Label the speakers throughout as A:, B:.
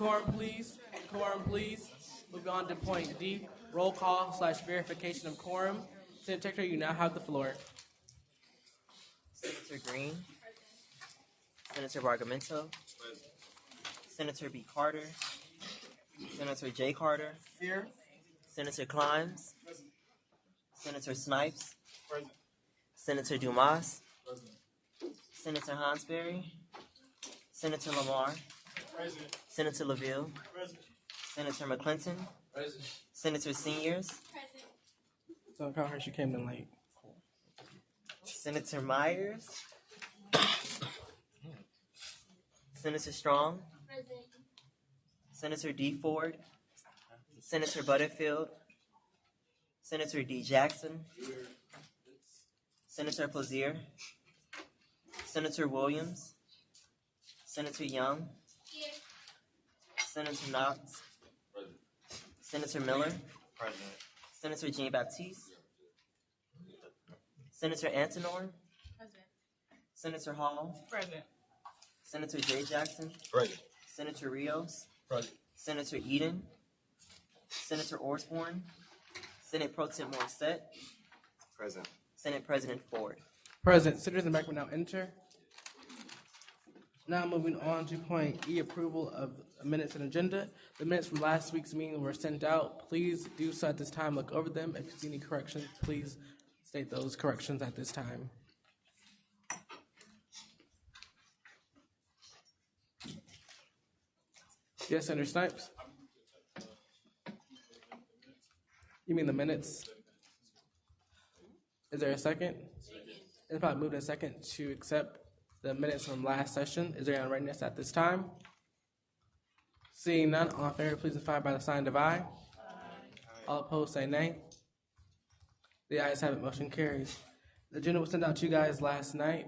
A: Decorum, please. Decorum, please. Moving on to point D, roll call / verification of quorum. Senator Secretary, you now have the floor.
B: Senator Green. Senator Bargamento. Senator B. Carter. Senator J. Carter.
A: Here.
B: Senator Climbs. Senator Snipes.
C: Present.
B: Senator Dumas. Present. Senator Hansberry. Senator Lamar.
C: Present.
B: Senator LaVille.
C: Present.
B: Senator McClinton.
C: Present.
B: Senator Seniors.
D: Present.
A: So Congress, you came in late.
B: Senator Myers. Senator Strong.
D: Present.
B: Senator D. Ford. Senator Butterfield. Senator D. Jackson. Senator Pozier. Senator Williams. Senator Young.
D: Here.
B: Senator Knox.
C: Present.
B: Senator Miller.
C: Present.
B: Senator Jean Baptiste. Senator Antonor.
D: Present.
B: Senator Hall.
A: Present.
B: Senator J. Jackson.
C: Present.
B: Senator Rios.
C: Present.
B: Senator Eden. Senator Osborne. Senate Pro Tem Morissette.
C: Present.
B: Senate President Ford.
A: Present. Senators and will now enter. Now moving on to point E, approval of minutes and agenda. The minutes from last week's meeting were sent out. Please do so at this time. Look over them. If you see any corrections, please state those corrections at this time. Yes, Senator Snipes? You mean the minutes? Is there a second? It's probably moved in a second to accept the minutes from last session. Is there any readiness at this time? Seeing none, all in favor, please signify by the sign of aye. All opposed, say nay. The ayes have it, motion carries. The agenda was sent out to you guys last night.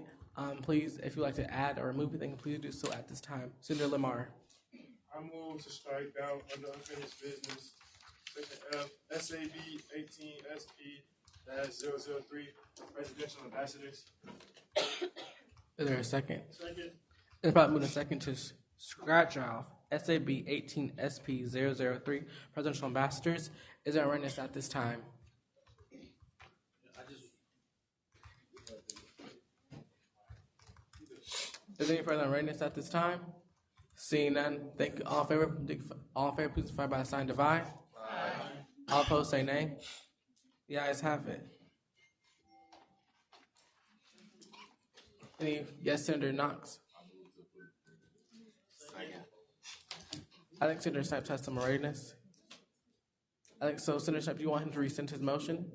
A: Please, if you'd like to add or remove anything, please do so at this time. Senator Lamar.
C: I move to strike down under unfinished business, section F, SAB 18SP-003, presidential ambassadors.
A: Is there a second?
C: Second.
A: It's probably moved in a second to scratch off SAB 18SP-003, presidential ambassadors. Is there a readiness at this time? Is there any further readiness at this time? Seeing none, thank you. All in favor, please signify by the sign of aye. Aye. All opposed, say nay. The ayes have it. Any yes, Senator Knox?
C: Second.
A: I think Senator Snipes has some readiness. I think so. Senator Snipes, do you want him to rescind his motion?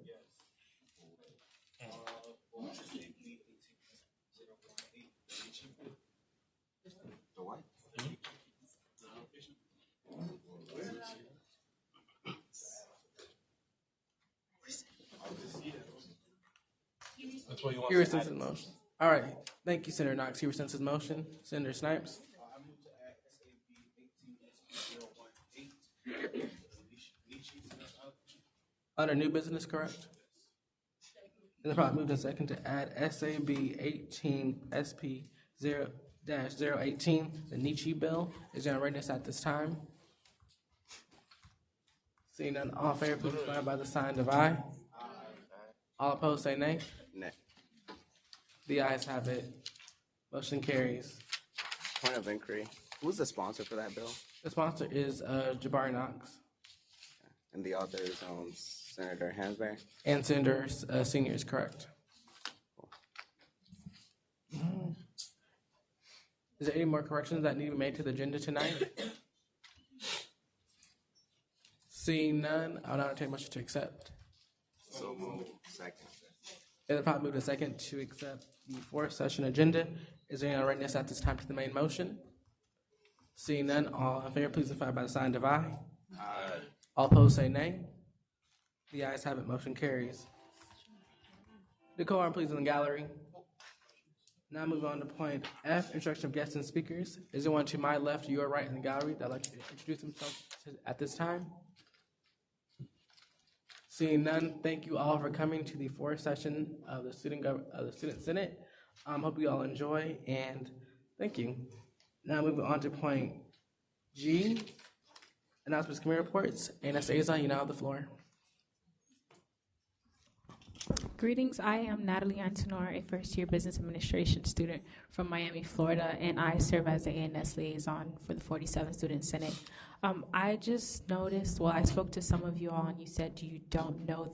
C: The what? That's what you want.
A: He rescinds his motion. All right. Thank you, Senator Knox. He rescinds his motion. Senator Snipes?
C: I move to add SAB 18SP-018.
A: Under new business, correct? Then probably moved in second to add SAB 18SP-0-018, the Nietzsche bill. Is there a readiness at this time? Seeing none, all in favor, please signify by the sign of aye. All opposed, say nay.
E: Nay.
A: The ayes have it. Motion carries.
E: Point of inquiry. Who's the sponsor for that bill?
A: The sponsor is Jabari Knox
E: And the author is Senator Hansberry.
A: and Senator Senior is correct. Is there any more corrections that need to be made to the agenda tonight? Seeing none, I'll now take a motion to accept.
E: So moved. Second.
A: It'll probably move to second to accept the fourth session agenda. Is there any readiness at this time to the main motion? Seeing none, all in favor, please signify by the sign of aye.
E: Aye.
A: All opposed, say nay. The ayes have it, motion carries. Decorum, please, in the gallery. Now move on to point F, introduction of guests and speakers. Is there one to my left or your right in the gallery that would like to introduce himself at this time? Seeing none, thank you all for coming to the fourth session of the Student Senate. Hope you all enjoy, and thank you. Now moving on to point G. Announcements, committee reports. ANS Liaison, you now have the floor.
D: Greetings, I am Natalie Antonor, a first-year business administration student from Miami, Florida, and I serve as the ANS liaison for the 47 Student Senate. I just noticed, well, I spoke to some of you all, and you said you don't know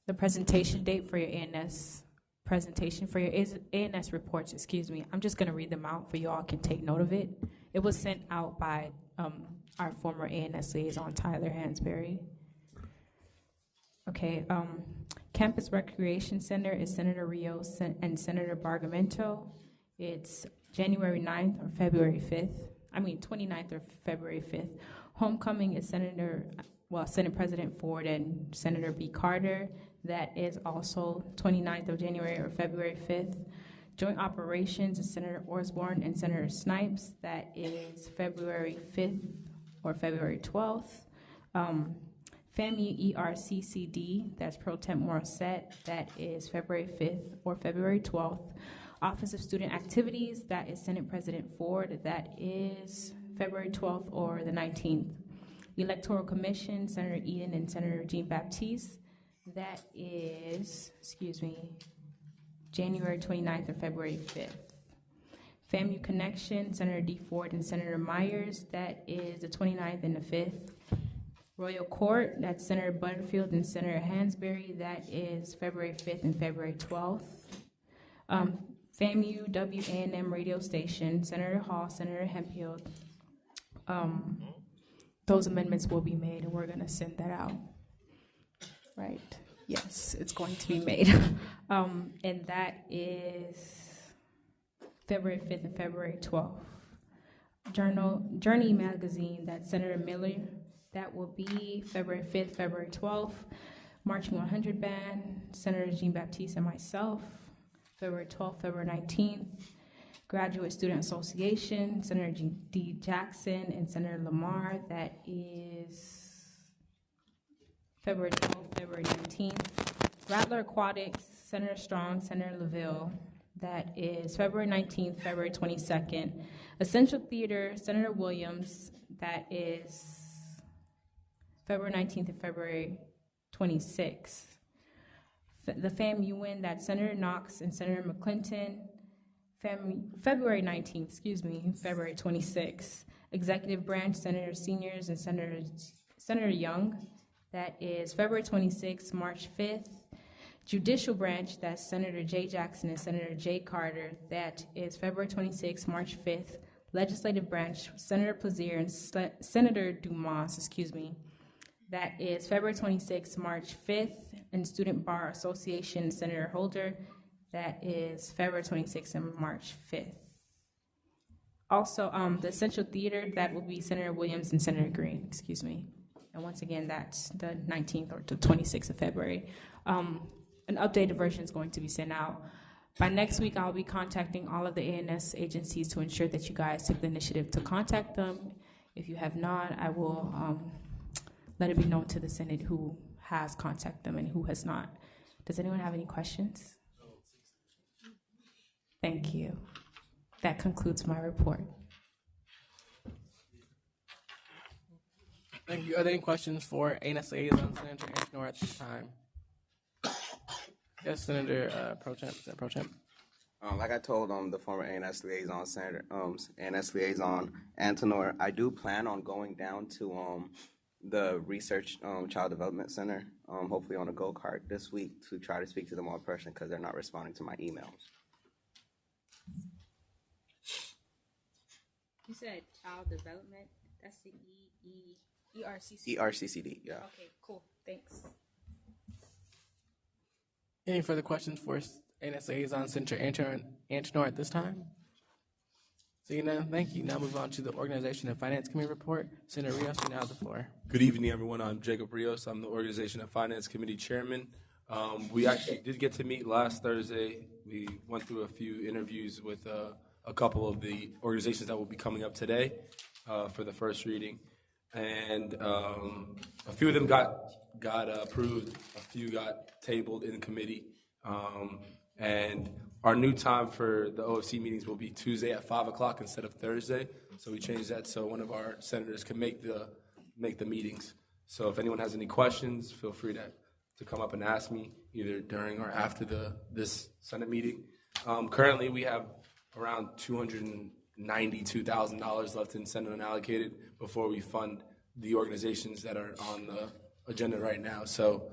D: the presentation date for your ANS presentation, for your ANS reports, excuse me. I'm just going to read them out for you all can take note of it. It was sent out by our former ANS liaison, Tyler Hansberry. Okay, Campus Recreation Center is Senator Rios and Senator Bargamento. It's January 9th or February 5th. 29th or February 5th. Homecoming is Senate President Ford and Senator B. Carter. That is also 29th of January or February 5th. Joint Operations is Senator Osborne and Senator Snipes. That is February 5th or February 12th. FAMU ERCCD, that's Pro Temp Morissette, that is February 5th or February 12th. Office of Student Activities, that is Senate President Ford, that is February 12th or the 19th. Electoral Commission, Senator Eden and Senator Jean Baptiste, that is, January 29th or February 5th. FAMU Connection, Senator D. Ford and Senator Myers, that is the 29th and the 5th. Royal Court, that's Senator Butterfield and Senator Hansberry, that is February 5th and February 12th. FAMU WANM radio station, Senator Hall, Senator Hemphill. Those amendments will be made and we're gonna send that out. Right, yes, it's going to be made. And that is February 5th and February 12th. Journey Magazine, that's Senator Miller, that will be February 5th, February 12th. Marching 100 Band, Senator Jean Baptiste and myself, February 12th, February 19th. Graduate Student Association, Senator D. Jackson and Senator Lamar, that is February 12th, February 19th. Rattler Aquatics, Senator Strong, Senator LaVille, that is February 19th, February 22nd. Essential Theater, Senator Williams, that is February 19th and February 26th. The FAMU, that's Senator Knox and Senator McClinton, February 19th, February 26th. Executive Branch, Senator Seniors and Senator Young, that is February 26th, March 5th. Judicial Branch, that's Senator Jay Jackson and Senator Jay Carter, that is February 26th, March 5th. Legislative Branch, Senator Plaisir and Senator Dumas, that is February 26th, March 5th. And Student Bar Association, Senator Holder, that is February 26th and March 5th. Also, the Essential Theater, that will be Senator Williams and Senator Green, And once again, that's the 19th or the 26th of February. An updated version is going to be sent out. By next week, I'll be contacting all of the ANS agencies to ensure that you guys took the initiative to contact them. If you have not, I will let it be known to the Senate who has contacted them and who has not. Does anyone have any questions? Thank you. That concludes my report.
A: Thank you. Are there any questions for ANS Liaison, Senator Antonor at this time? Yes, Senator Pro Temp. Senator Pro Temp.
E: Like I told the former ANS liaison, Senator ANS liaison Antonor, I do plan on going down to the Research Child Development Center, hopefully on a go-kart this week to try to speak to them in person because they're not responding to my emails.
D: You said child development. That's the ERCC.
E: ERCCD, yeah.
D: Okay, cool. Thanks.
A: Any further questions for ANS Liaison, Senator Antonor at this time? Seeing none, thank you. Now move on to the Organization and Finance Committee report. Senator Rios, you now have the floor.
F: Good evening, everyone. I'm Jacob Rios. I'm the Organization and Finance Committee Chairman. We actually did get to meet last Thursday. We went through a few interviews with a couple of the organizations that will be coming up today for the first reading. And a few of them got approved. A few got tabled in committee. And our new time for the OFC meetings will be Tuesday at 5 o'clock instead of Thursday. So we changed that so one of our senators can make the meetings. So if anyone has any questions, feel free to come up and ask me either during or after this Senate meeting. Currently, we have around $292,000 left in Senate unallocated before we fund the organizations that are on the agenda right now. So,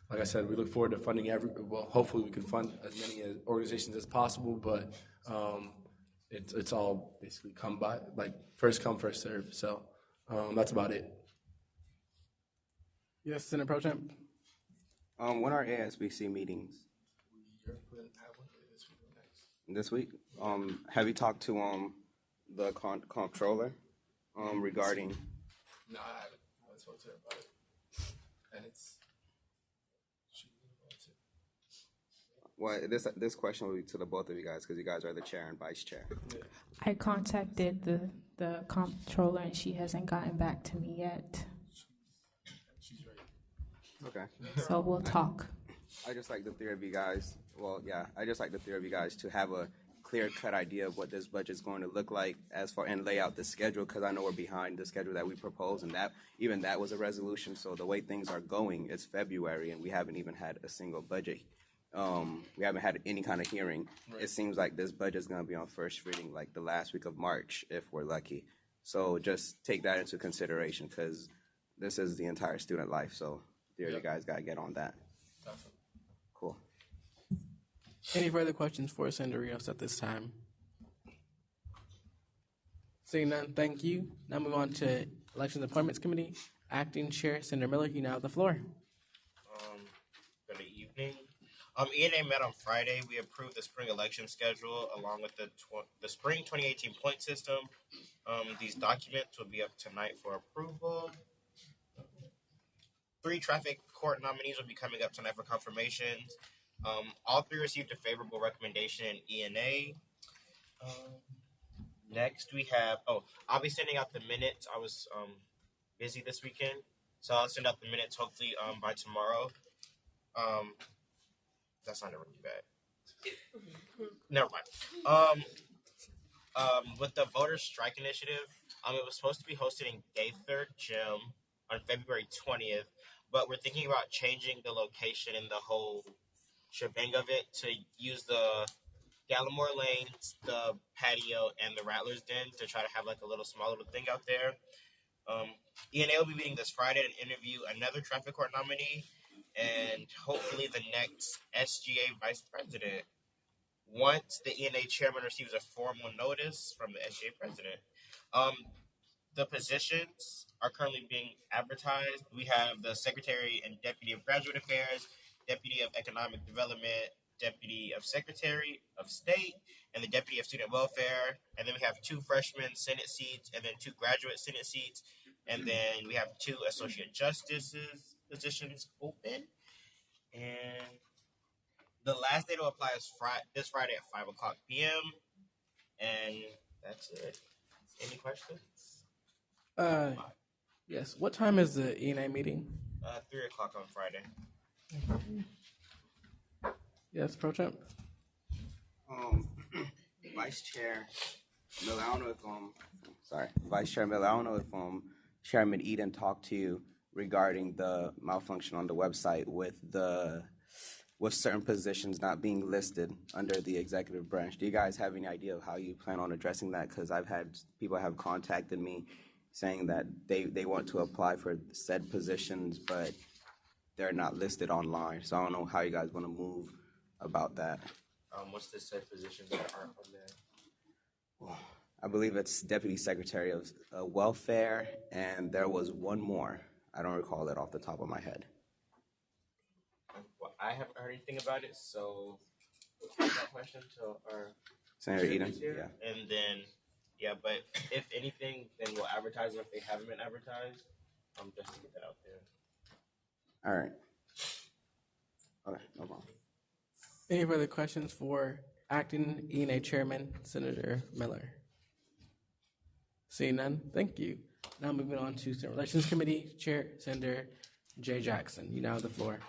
F: like I said, we look forward to funding hopefully we can fund as many organizations as possible, but it's all basically first come, first serve. So that's about it.
A: Yes, Senator Pro Temp.
E: When are ASBC meetings? This week? Have you talked to the comptroller regarding?
F: No, I haven't. I spoke to her about it, and it's.
E: Well, this question will be to the both of you guys because you guys are the chair and vice chair.
D: I contacted the comptroller and she hasn't gotten back to me yet.
E: Okay.
D: So we'll talk.
E: I just like the three of you guys. Well, yeah, I just like the three of you guys to have a clear-cut idea of what this budget is going to look like and lay out the schedule because I know we're behind the schedule that we proposed, and that was a resolution. So the way things are going, it's February and we haven't even had a single budget. We haven't had any kind of hearing. Right. It seems like this budget is going to be on first reading like the last week of March if we're lucky. So just take that into consideration because this is the entire student life. So you guys got to get on that.
F: Definitely.
E: Cool.
A: Any further questions for Senator Rios at this time? Seeing none, thank you. Now move on to Elections and Appointments Committee. Acting Chair Senator Miller, you now have the floor.
G: Good evening. ENA met on Friday. We approved the spring election schedule along with the spring 2018 point system. These documents will be up tonight for approval. 3 traffic court nominees will be coming up tonight for confirmations. All 3 received a favorable recommendation in ENA. Next we have, I'll be sending out the minutes. I was busy this weekend, so I'll send out the minutes hopefully by tomorrow. That sounded really bad. Never mind. With the voter strike initiative, it was supposed to be hosted in Gaither Gym on February 20th, but we're thinking about changing the location and the whole shebang of it to use the Gallimore Lanes, the patio, and the Rattlers Den to try to have like a small little thing out there. ENA will be meeting this Friday to interview another traffic court nominee and hopefully the next SGA vice president once the ENA chairman receives a formal notice from the SGA president. The positions are currently being advertised. We have the Secretary and Deputy of Graduate Affairs, Deputy of Economic Development, Deputy of Secretary of State, and the Deputy of Student Welfare. And then we have 2 freshman Senate seats and then 2 graduate Senate seats. And then we have 2 Associate Justices positions open. And the last day to apply is this Friday at 5 o'clock p.m. And that's it. Any questions?
A: Yes. What time is the ENA meeting?
G: 3 o'clock on Friday.
A: Yes, Pro Temp.
E: Vice Chair Miller, I don't know if Vice Chair Miller, I don't know if Chairman Eden talked to you regarding the malfunction on the website with certain positions not being listed under the executive branch. Do you guys have any idea of how you plan on addressing that? Because I've had people have contacted me saying that they want to apply for said positions, but they're not listed online. So I don't know how you guys want to move about that.
G: What's the said positions that aren't on there?
E: Well, I believe it's Deputy Secretary of Welfare, and there was one more. I don't recall it off the top of my head.
G: Well, I haven't heard anything about it, so we'll take that question to our
E: Senator Eden?
G: here.
E: Yeah.
G: And then, but if anything, then we'll advertise them if they haven't been advertised, just to get that out there.
E: All right. Okay, no problem.
A: Any further questions for Acting ENA Chairman Senator Miller? Seeing none, thank you. Now moving on to Senate Relations Committee Chair Senator Jay Jackson. You now have the floor.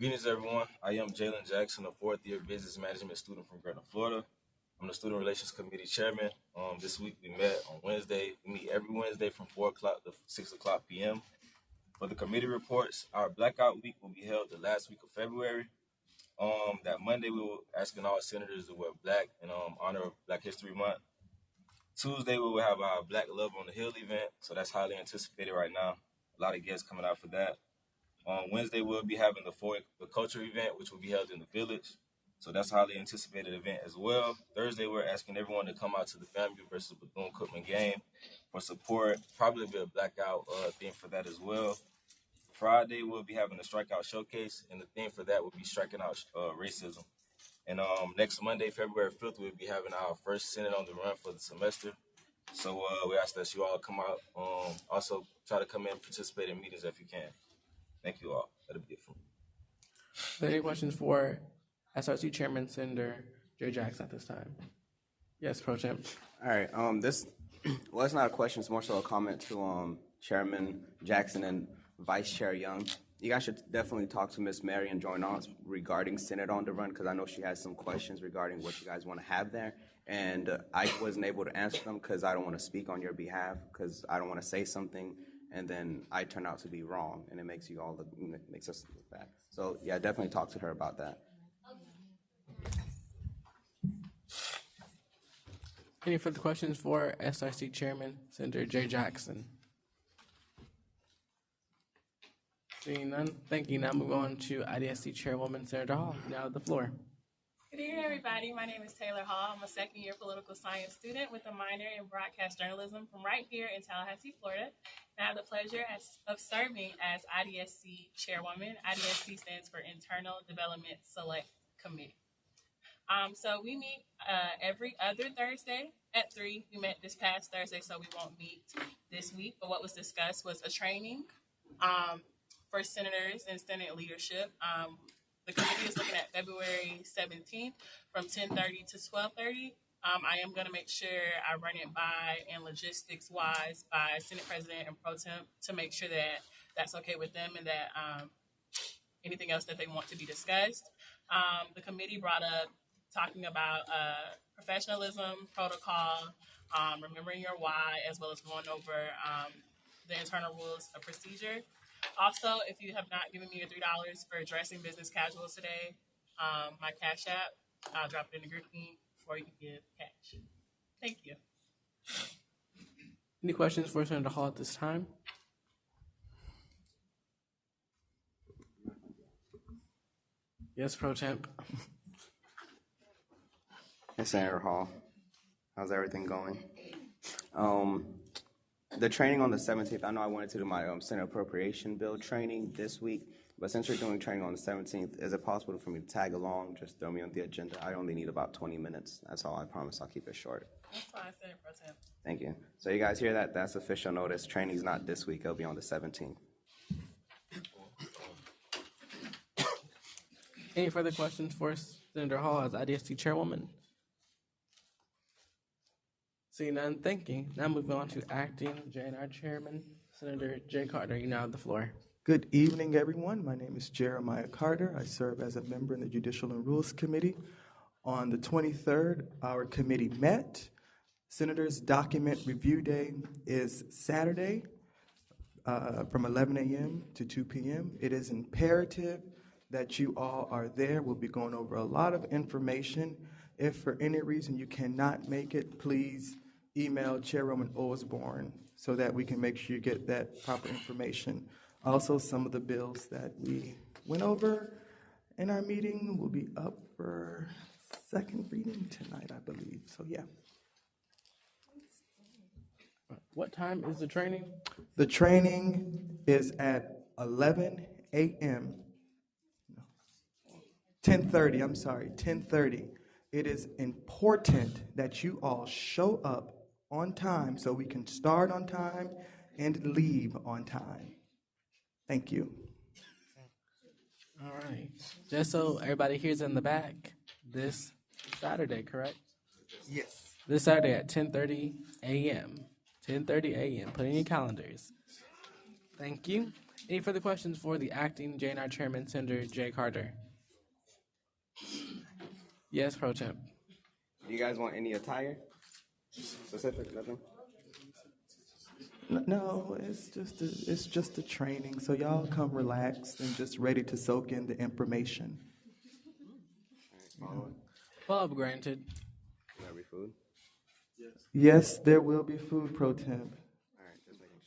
H: Greetings, everyone. I am Jalen Jackson, a fourth-year business management student from Gretna, Florida. I'm the Student Relations Committee Chairman. This week we met on Wednesday. We meet every Wednesday from 4 o'clock to 6 o'clock p.m. For the committee reports, our Blackout Week will be held the last week of February. That Monday we will asking all senators to wear black in honor of Black History Month. Tuesday we will have our Black Love on the Hill event, so that's highly anticipated right now. A lot of guests coming out for that. On Wednesday, we'll be having the culture event, which will be held in the village. So that's a highly anticipated event as well. Thursday, we're asking everyone to come out to the FAMU versus Bethune-Cookman game for support. Probably be a blackout theme for that as well. Friday, we'll be having a strikeout showcase, and the theme for that will be striking out racism. And next Monday, February 5th, we'll be having our first Senate on the Run for the semester. So we ask that you all come out. Also, try to come in and participate in meetings if you can. Thank you all. That'll be it for me.
A: Are there any questions for SRC Chairman Senator Jay Jackson at this time? Yes, Pro Temp.
E: All right. It's not a question. It's more so a comment to Chairman Jackson and Vice Chair Young. You guys should definitely talk to Miss Marion Joynon regarding Senate on the Run, because I know she has some questions regarding what you guys want to have there. And I wasn't able to answer them because I don't want to speak on your behalf, because I don't want to say something and then I turn out to be wrong, and it makes you all makes us look bad. So yeah, definitely talk to her about that.
A: Any further questions for SRC Chairman Senator Jay Jackson? Seeing none, thank you. Now move on to IDSC Chairwoman Senator Hall. Now the floor.
I: Good evening, everybody. My name is Taylor Hall. I'm a second-year political science student with a minor in broadcast journalism from right here in Tallahassee, Florida. And I have the pleasure of serving as IDSC Chairwoman. IDSC stands for Internal Development Select Committee. So we meet every other Thursday at 3. We met this past Thursday, so we won't meet this week. But what was discussed was a training for senators and Senate leadership. The committee is looking at February 17th from 10:30 to 12:30. I am going to make sure I run it by, and logistics-wise, by Senate President and Pro Temp to make sure that that's okay with them and that anything else that they want to be discussed. The committee brought up talking about professionalism, protocol, remembering your why, as well as going over the internal rules of procedure. Also, if you have not given me your $3 for addressing business casuals today, my Cash App, I'll drop it in the group meet before you can give cash. Thank you.
A: Any questions for Senator Hall at this time? Yes, Pro Temp.
E: Hey, Senator Hall. How's everything going? The training on the 17th, I know I wanted to do my Senate Appropriation Bill training this week, but since you're doing training on the 17th, is it possible for me to tag along? Just throw me on the agenda. I only need about 20 minutes. That's all. I promise I'll keep it short.
I: That's fine, Senator Pro Temp.
E: Thank you. So you guys hear that? That's official notice. Training's not this week. It'll be on the 17th.
A: Any further questions for Senator Hall as IDSC Chairwoman? Seeing none, thank you. Now moving on to Acting JNR Chairman, Senator Jay Carter. You now have the floor.
J: Good evening, everyone. My name is Jeremiah Carter. I serve as a member in the Judicial and Rules Committee. On the 23rd, our committee met. Senators' document review day is Saturday from 11 a.m. to 2 p.m. It is imperative that you all are there. We'll be going over a lot of information. If for any reason you cannot make it, please email Chairwoman Osborne so that we can make sure you get that proper information. Also, some of the bills that we went over in our meeting will be up for second reading tonight, I believe. So, yeah.
A: What time is the training?
J: The training is at 11 a.m. 10:30, I'm sorry, 10:30. It is important that you all show up on time so we can start on time and leave on time. Thank you.
A: All right. Just so everybody hears in the back, this Saturday, correct?
J: Yes.
A: This Saturday at 10:30 a.m. 10:30 a.m. Put in your calendars. Thank you. Any further questions for the acting JNR Chairman, Senator Jay Carter? Yes, Pro Temp.
E: Do you guys want any attire? Specific, nothing?
J: No, it's just a training. So y'all come relaxed and just ready to soak in the information.
A: Follow-up granted.
E: Will there be food?
J: Yes, there will be food, Pro Temp.
E: All right, just making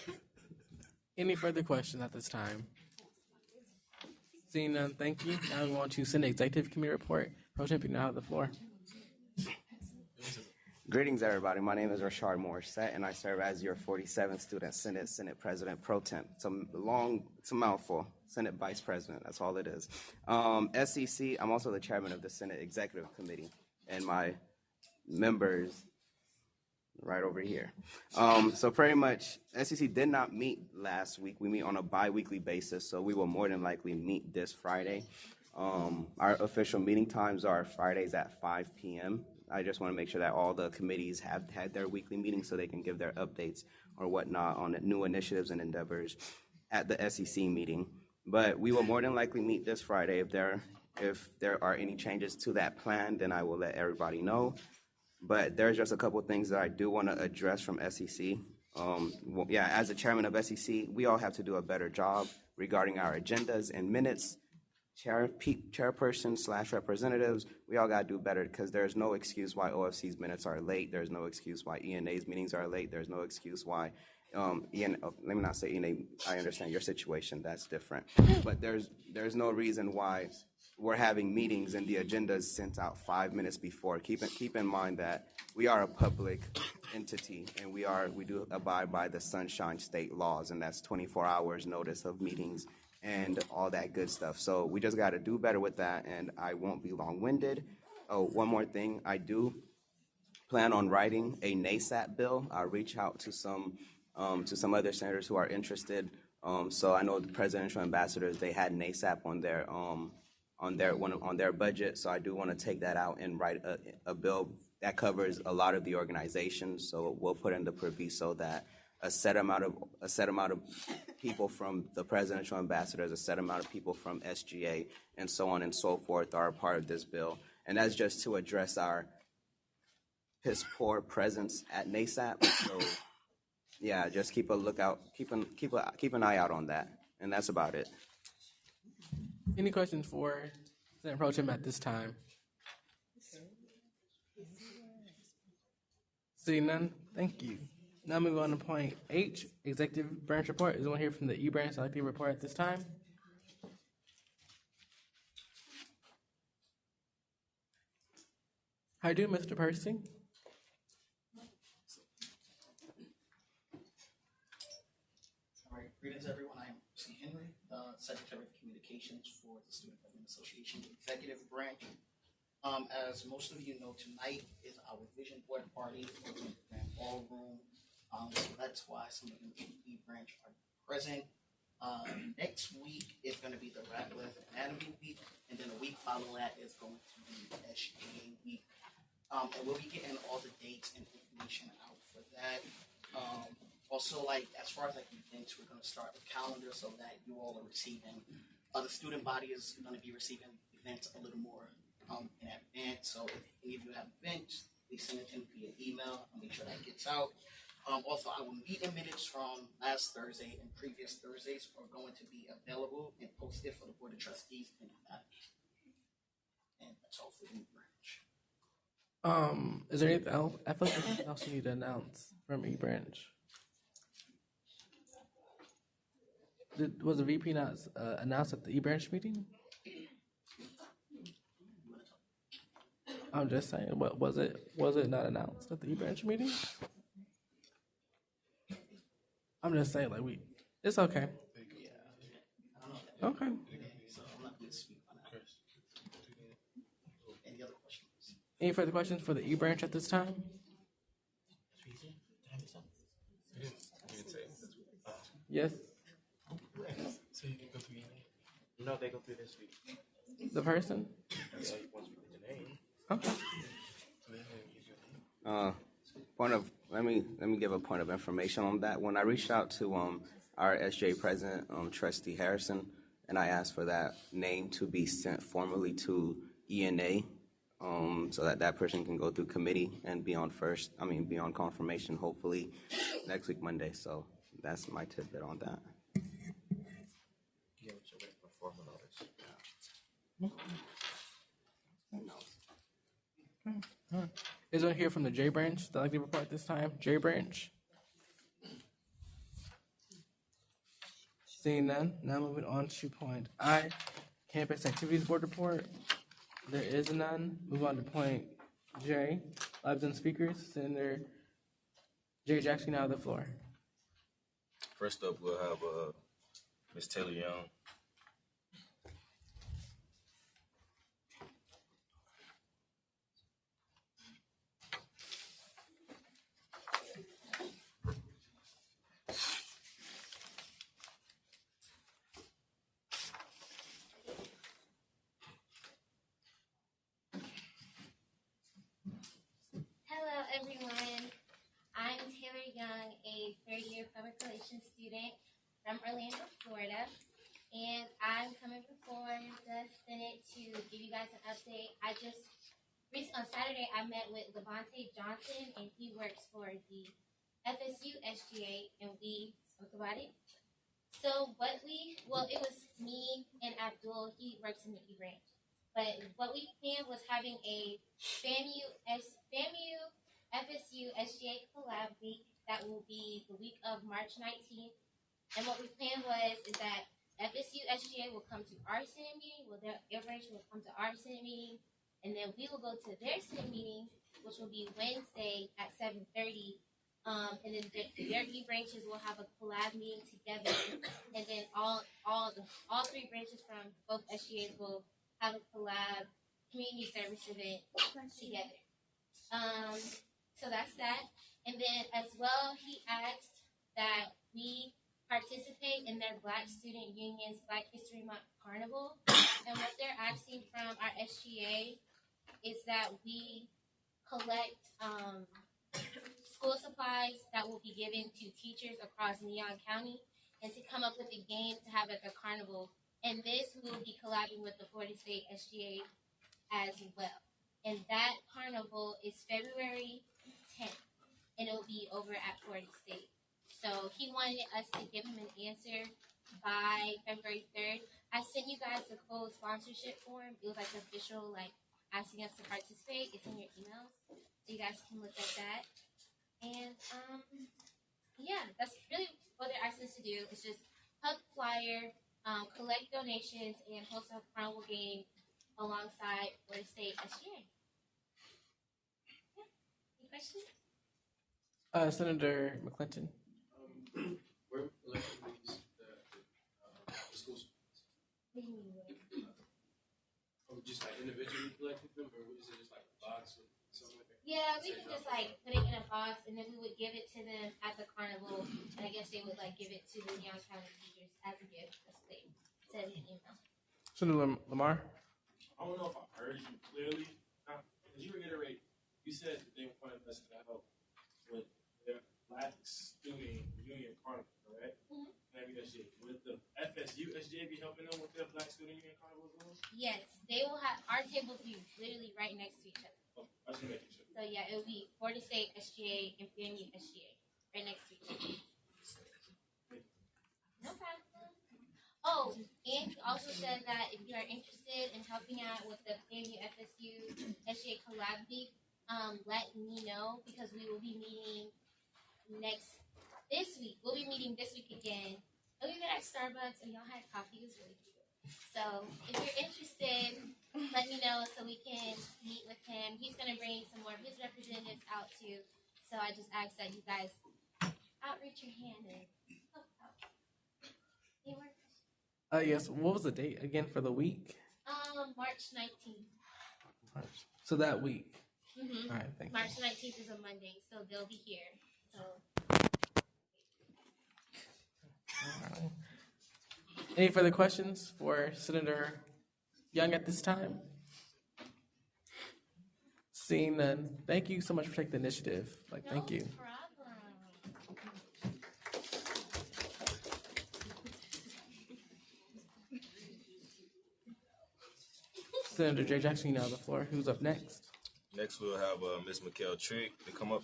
E: sure.
A: Any further questions at this time? Seeing none, thank you. Now we want to send the Executive Committee report. Pro Temp, you now have the floor.
E: Greetings, everybody. My name is Rashard Morissette, and I serve as your 47th Student Senate President Pro Temp. It's a mouthful. Senate Vice President, that's all it is. SEC, I'm also the chairman of the Senate Executive Committee, and my members right over here. So pretty much, SEC did not meet last week. We meet on a bi-weekly basis, so we will more than likely meet this Friday. Our official meeting times are Fridays at 5 p.m. I just want to make sure that all the committees have had their weekly meetings so they can give their updates or whatnot on the new initiatives and endeavors at the SEC meeting. But we will more than likely meet this Friday. If there are any changes to that plan, then I will let everybody know. But there's just a couple of things that I do want to address from SEC. As the chairman of SEC, we all have to do a better job regarding our agendas and minutes. Chairperson / representatives, we all got to do better because there's no excuse why OFC's minutes are late. There's no excuse why ENA's meetings are late. There's no excuse why let me not say ENA. I understand your situation. That's different. But there's no reason why we're having meetings and the agenda is sent out 5 minutes before. Keep in mind that we are a public entity and we do abide by the Sunshine State laws, and that's 24 hours notice of meetings and all that good stuff. So we just got to do better with that, and I won't be long-winded. Oh, one more thing. I do plan on writing a NASAP bill. I'll reach out to some other senators who are interested. So I know the presidential ambassadors, they had NASAP on their budget. So I do want to take that out and write a bill that covers a lot of the organizations. So we'll put in the proviso that a set amount of people from the presidential ambassadors, a set amount of people from SGA, and so on and so forth are a part of this bill. And that's just to address our piss poor presence at NASAP. So yeah, just keep an eye out on that. And that's about it.
A: Any questions for Senator Pro Tem at this time? Seeing none, thank you. Now move on to point H, Executive Branch Report. Is anyone here from the E-Branch Selective Report at this time? How do, Mr. Percy?
K: All right, greetings everyone. I'm C. Henry, Secretary of Communications for the Student Government Association Executive Branch. As most of you know, tonight is our vision board party in the Grand Ballroom. So that's why some of you in the E-Branch are present. Next week is going to be the Radcliffe Anatomy Week, and then a week following that is going to be SGA Week. And we'll be getting all the dates and information out for that. Also, as far as events, we're going to start a calendar so that you all are receiving. The student body is going to be receiving events a little more in advance. So if any of you have events, please send it to me via email. I'll make sure that gets out. Also, our meeting minutes from last Thursday and previous Thursdays are going to be available and posted for the Board of Trustees and faculty. And that's all for the E-Branch.
A: Is there anything else? I feel like there's something else you need to announce from E-Branch. Was the VP not announced at the E-Branch meeting? I'm just saying, what was it not announced at the E-Branch meeting? I'm just saying, it's okay. Okay.
K: So I'm not going to speak on that. Any other questions?
A: Any further questions for the E-Branch at this time? Yes.
G: So you can go through ENA? No, they go through this week.
A: The person?
G: Yeah, once we get the name.
A: Okay.
E: Let me give a point of information on that. When I reached out to our SGA president, Trustee Harrison, and I asked for that name to be sent formally to ENA, so that that person can go through committee and be on confirmation, hopefully next week, Monday. So that's my tidbit on that.
G: Yeah, we're waiting for formal notice.
A: Is anyone here from the J branch that like to report this time? J branch? Seeing none, now moving on to point I, campus activities board report. There is none. Move on to point J, labs and speakers. Senator J. Jackson, now the floor.
H: First up, we'll have Ms. Taylor Young.
L: Hello, everyone. I'm Taylor Young, a third-year public relations student from Orlando, Florida, and I'm coming before the Senate to give you guys an update. On Saturday, I met with Levante Johnson, and he works for the FSU SGA, and we spoke about it. So it was me and Abdul. He works in the E branch. But what we planned was having a FAMU FSU SGA collab week that will be the week of March 19th. And what we planned is that FSU SGA will come to our Senate meeting, their branch will come to our Senate meeting, and then we will go to their Senate meeting, which will be Wednesday at 7:30. And then their E branches will have a collab meeting together, and then all three branches from both SGAs will have a collab community service event together. So that's that. And then as well, he asked that we participate in their Black Student Union's Black History Month Carnival. And what they're asking from our SGA is that we collect school supplies that will be given to teachers across Neon County, and to come up with a game to have at the carnival. And this we will be collabing with the Florida State SGA as well. And that carnival is February 10th, and it will be over at Florida State. So he wanted us to give him an answer by February 3rd. I sent you guys the full sponsorship form. It was like official, asking us to participate. It's in your emails, so you guys can look at that. And yeah, that's really what they're asking us to do. It's just hug flyer, collect donations, and host a carnival game alongside Florida State SGA. Yeah. Any questions?
A: Senator McClinton.
F: Where electing the schools? Just like individually collecting them, or is it just like a box with something like that?
L: Yeah, we can just put it in a box, and then we would give it to them at the carnival, and I guess they would give it to the Young County teachers as a gift. That's what they said in the email.
A: Senator Lamar.
C: I don't know if I heard you clearly. Could you reiterate? You said that they wanted us to help with their Black Student Union Carnival, correct?
L: Mm-hmm.
C: Would the FSU SGA be helping them with their Black Student Union Carnival as well?
L: Yes, they will have our tables be literally right next to each other.
C: Oh, I was making sure.
L: So yeah, it will be Florida State SGA and FAMU SGA right next to each other. No problem. Oh, and he also said that if you are interested in helping out with the FAMU FSU SGA collab week, let me know, because we will be meeting this week. We'll be meeting this week again. And we met at Starbucks, and y'all had coffee. It was really cute. So if you're interested, let me know so we can meet with him. He's going to bring some more of his representatives out too. So I just ask that you guys outreach your hand and help out. Any more questions?
A: Yes. What was the date again for the week?
L: March 19th.
A: So that week.
L: Mm-hmm.
A: All right. Thank you.
L: March 19th is a Monday, so they'll be here. So.
A: All right. Any further questions for Senator Young at this time? Seeing none, thank you so much for taking the initiative. Thank you.
L: No problem.
A: Senator Jay Jackson, you now have the floor. Who's up next?
H: Next, we'll have Ms. Mikhail Trigg to come up.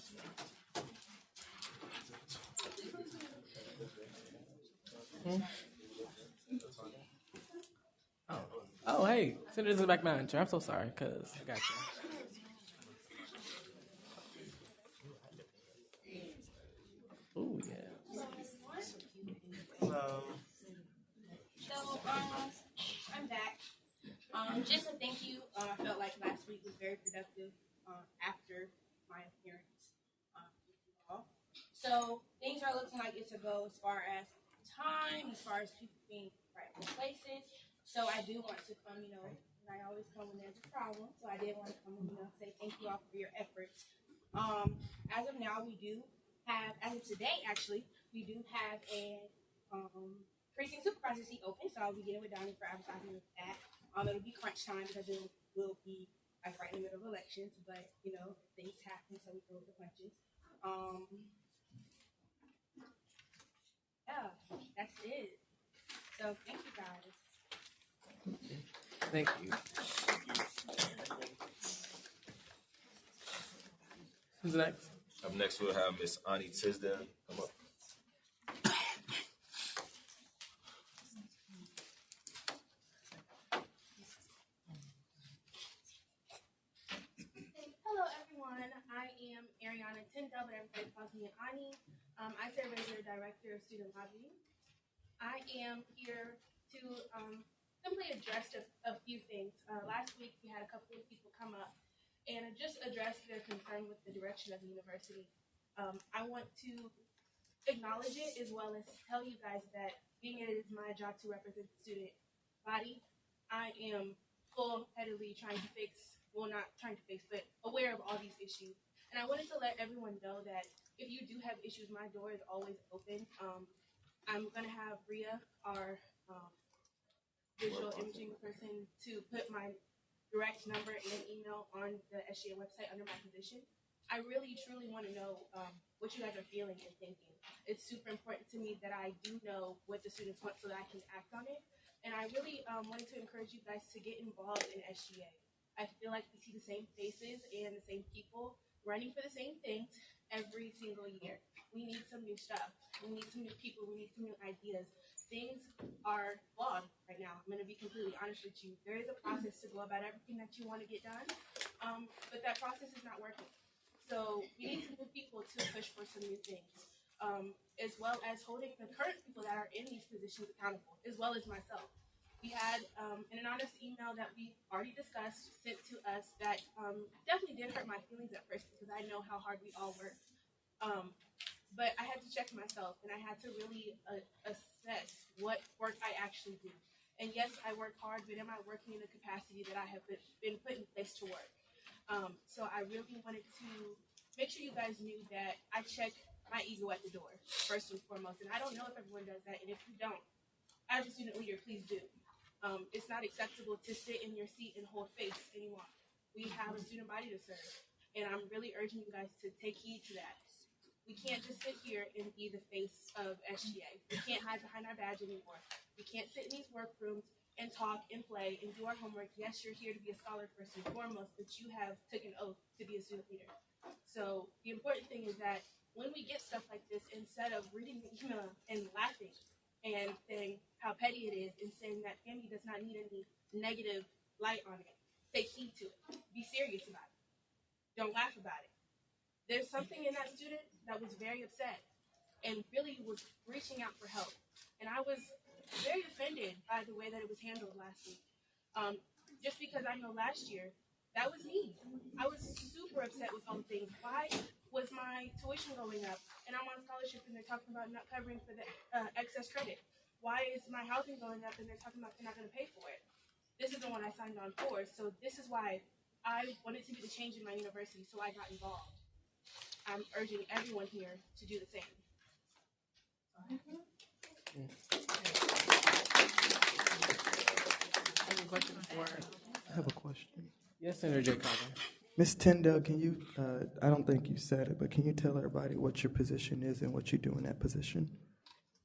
A: Oh, hey, Senator Elizabeth Manager. I'm so sorry, because I got you. Oh, yeah.
L: So, I'm back. Just a thank you. I felt like last week was very productive after my appearance with you all. So, things are looking like it's a go as far as time, as far as people being right in places. So, I do want to come, and I always come when there's a problem. So, I did want to come and, say thank you all for your efforts. As of now, we do have, as of today, actually, we do have a precinct supervisor seat open, so I'll be getting with Donnie for advertising with that. It'll be crunch time because it will be like right in the middle of elections, but things happen, so we go with the punches. Yeah, that's it. So thank you guys.
A: Thank you. Who's next?
H: Up next, we'll have Miss Ani Tisdale come up.
M: Hello, everyone. I am Ariana Tyndall, but everybody calls me Ani. I serve as your director of student lobbying. I am here to simply address a few things. Last week, we had a couple of people come up and just address their concern with the direction of the university. I want to acknowledge it as well as tell you guys that being it is my job to represent the student body, I am full-headedly trying to fix, well, not trying to fix, but aware of all these issues. And I wanted to let everyone know that if you do have issues, my door is always open. I'm going to have Rhea, our visual imaging person, to put my direct number and email on the SGA website under my position. I really, truly want to know what you guys are feeling and thinking. It's super important to me that I do know what the students want so that I can act on it. And I really wanted to encourage you guys to get involved in SGA. I feel like we see the same faces and the same people running for the same things every single year. We need some new stuff. We need some new people. We need some new ideas. Things are flawed right now. I'm going to be completely honest with you. There is a process to go about everything that you want to get done, but that process is not working. So we need some new people to push for some new things, as well as holding the current people that are in these positions accountable, as well as myself. We had an anonymous email that we already discussed sent to us that definitely did hurt my feelings at first because I know how hard we all work. But I had to check myself, and I had to really assess what work I actually do. And yes, I work hard, but am I working in the capacity that I have been put in place to work? So I really wanted to make sure you guys knew that I check my ego at the door, first and foremost. And I don't know if everyone does that, and if you don't, as a student leader, please do. It's not acceptable to sit in your seat and hold face anymore. We have a student body to serve, and I'm really urging you guys to take heed to that. We can't just sit here and be the face of SGA. We can't hide behind our badge anymore. We can't sit in these workrooms and talk and play and do our homework. Yes, you're here to be a scholar first and foremost, but you have taken an oath to be a student leader. So the important thing is that when we get stuff like this, instead of reading the email and laughing and saying how petty it is and saying that FAMU does not need any negative light on it, take heed to it. Be serious about it. Don't laugh about it. There's something in that student that was very upset and really was reaching out for help. And I was very offended by the way that it was handled last week. Just because I know last year, that was me. I was super upset with all the things. Why was my tuition going up? And I'm on scholarship and they're talking about not covering for the excess credit. Why is my housing going up and they're talking about they're not going to pay for it? This is the one I signed on for. So this is why I wanted to be the change in my university, so I got involved. I'm urging everyone here to do the same.
J: I have a question.
A: Yes, Senator Jay Carter.
J: Ms. Tyndall, can you, I don't think you said it, but can you tell everybody what your position is and what you do in that position?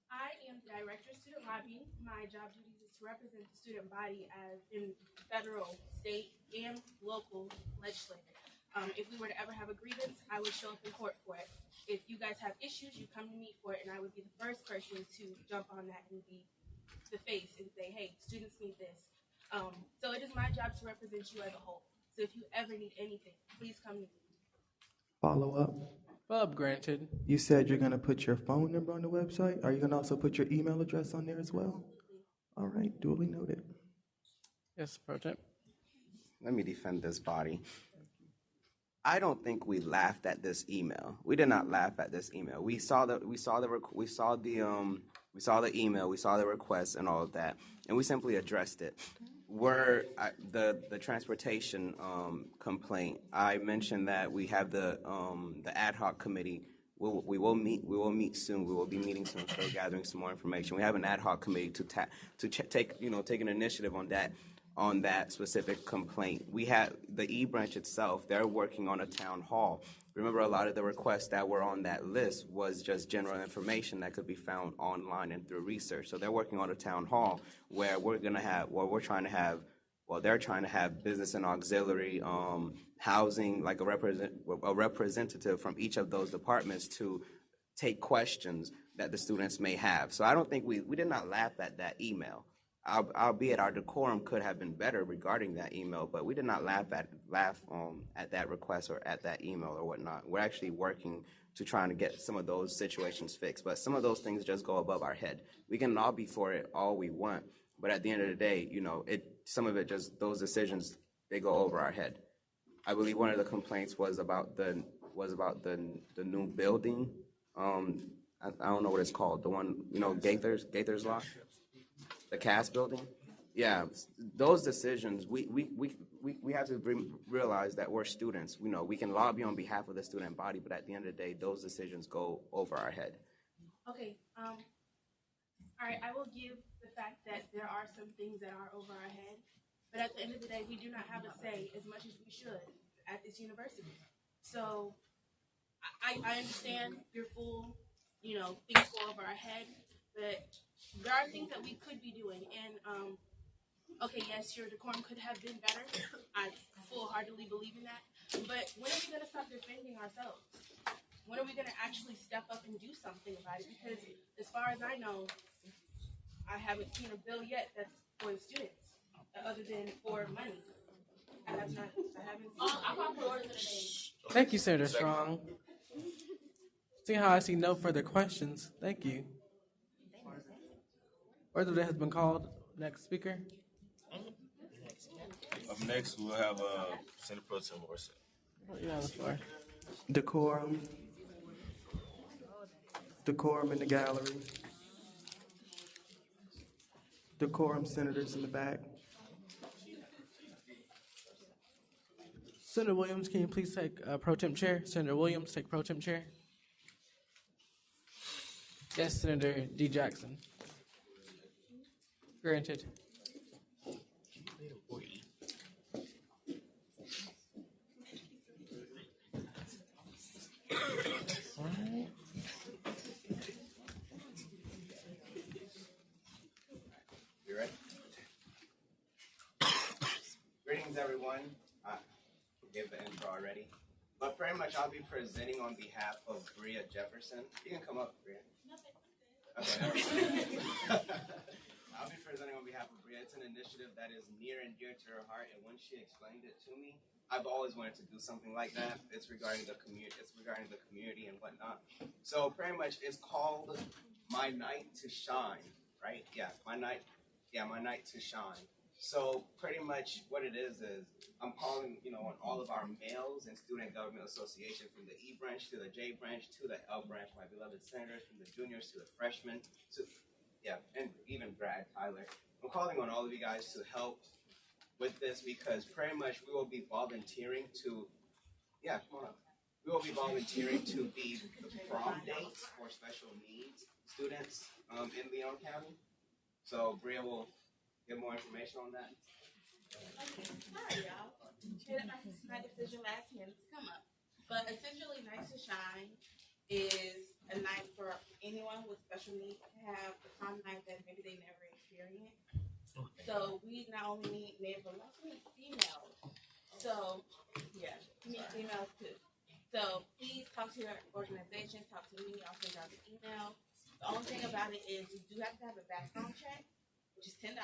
M: I am the Director of Student Lobbying. My job duties is to represent the student body as in federal, state, and local legislature. If we were to ever have a grievance, I would show up in court for it. If you guys have issues, you come to me for it, and I would be the first person to jump on that and be the face and say, hey, students need this. So it is my job to represent you as a whole. So if you ever need anything, please come to me.
J: Follow up.
A: Follow-up granted.
J: You said you're going to put your phone number on the website. Are you going to also put your email address on there as well? All right, duly noted.
A: Yes, Pro Temp.
E: Let me defend this body. I don't think we laughed at this email. We did not laugh at this email. We saw the email, we saw the request and all of that, and we simply addressed it. The transportation complaint, I mentioned that we have the ad hoc committee. We will meet soon. We will be meeting soon, so gathering some more information. We have an ad hoc committee to take an initiative on that specific complaint. We have the E-branch itself. They're working on a town hall. Remember, a lot of the requests that were on that list was just general information that could be found online and through research. So they're working on a town hall where they're trying to have business and auxiliary housing, like a representative from each of those departments to take questions that the students may have. So I don't think we did not laugh at that email. Albeit our decorum could have been better regarding that email, but we did not laugh at that request or at that email or whatnot. We're actually working to trying to get some of those situations fixed, but some of those things just go above our head. We can all be for it all we want, but at the end of the day, some of it just, those decisions, they go over our head. I believe one of the complaints was about the new building. I don't know what it's called. The one, Gaither's Law. The CAS building, yeah, those decisions, we have to realize that we're students. We can lobby on behalf of the student body, but at the end of the day, those decisions go over our head.
M: Okay, all right, I will give the fact that there are some things that are over our head, but at the end of the day, we do not have a say as much as we should at this university. So I understand your full, things go over our head, but there are things that we could be doing, and okay, yes, your decorum could have been better. I full-heartedly believe in that. But when are we going to stop defending ourselves? When are we going to actually step up and do something about it? Because as far as I know, I haven't seen a bill yet that's for the students, other than for money. I haven't seen.
A: Thank you, Senator Strong. Seeing how I see no further questions, thank you. Order that has been called. Next speaker.
H: Up next, we'll have Senator Pro Tem Morrison.
A: You have the floor.
J: Decorum. Decorum in the gallery. Decorum senators in the back.
A: Senator Williams, can you please take Pro Temp Chair? Senator Williams, take Pro Temp Chair. Yes, Senator D. Jackson. Granted.
E: You ready? Greetings, everyone. I gave the intro already, but pretty much I'll be presenting on behalf of Bria Jefferson. You can come up, Bria. Okay. I'll be presenting on behalf of Bria. It's an initiative that is near and dear to her heart, and when she explained it to me, I've always wanted to do something like that. It's regarding the community. And whatnot. So pretty much, it's called "My Night to Shine," right? Yeah, my night to shine. So pretty much, what it is I'm calling, on all of our males and student government association, from the E branch to the J branch to the L branch, my beloved senators, from the juniors to the freshmen, and even Brad, Tyler. I'm calling on all of you guys to help with this, because pretty much we will be volunteering to, we will be volunteering to be the prom dates for special needs students in Leon County. So Bria will get more information on that.
M: Sorry, y'all. My decision last minute to come up. But essentially, Night to Shine is a night for anyone with special needs to have a prom night that maybe they never experienced. So we not only need male, but we also need females. So, yeah, we need females too. So please talk to your organization, talk to me, I'll send out the email. The only thing about it is you do have to have a background check, which is $10.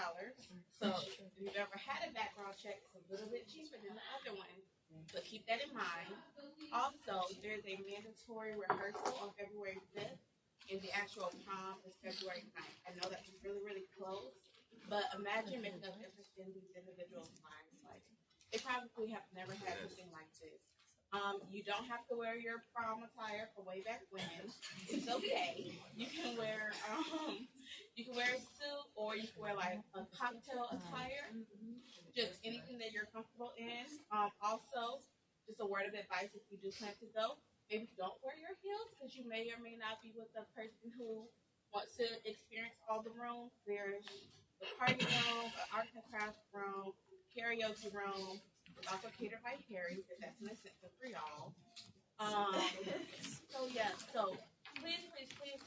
M: So if you've ever had a background check, it's a little bit cheaper than the other one. So keep that in mind. Also, there's a mandatory rehearsal on February 5th, and the actual prom is February 9th. I know that's really, really close, but imagine making a difference in these individuals' lives. Like, they probably have never had something like this. You don't have to wear your prom attire for way back when. It's okay. You can wear a suit, or you can wear like a cocktail attire. Just anything that you're comfortable in. Also, just a word of advice: if you do plan to go, maybe don't wear your heels because you may or may not be with the person who wants to experience all the rooms. There's the party room, an art and craft room, karaoke room. It's also catered by Harry's, and that's an incentive for y'all. So yeah, so please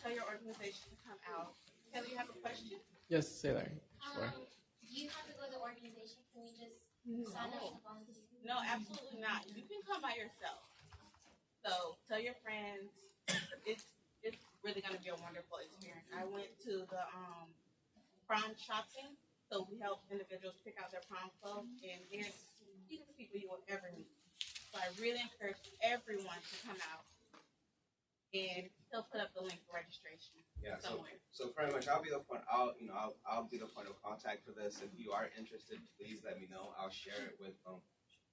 M: tell your organization to come out. Kelly, you have a question?
A: Yes, say that. Sure.
L: Do you have to go to the organization? Can we just sign up to volunteer?
M: No, absolutely not. You can come by yourself. So tell your friends. It's really gonna be a wonderful experience. I went to the prom shopping, so we help individuals pick out their prom clothes, and they're the sweetest people you will ever meet. So I really encourage everyone to come out, and he'll put up the link for registration somewhere.
E: So pretty much, I'll be the point. I'll be the point of contact for this. If you are interested, please let me know. I'll share it with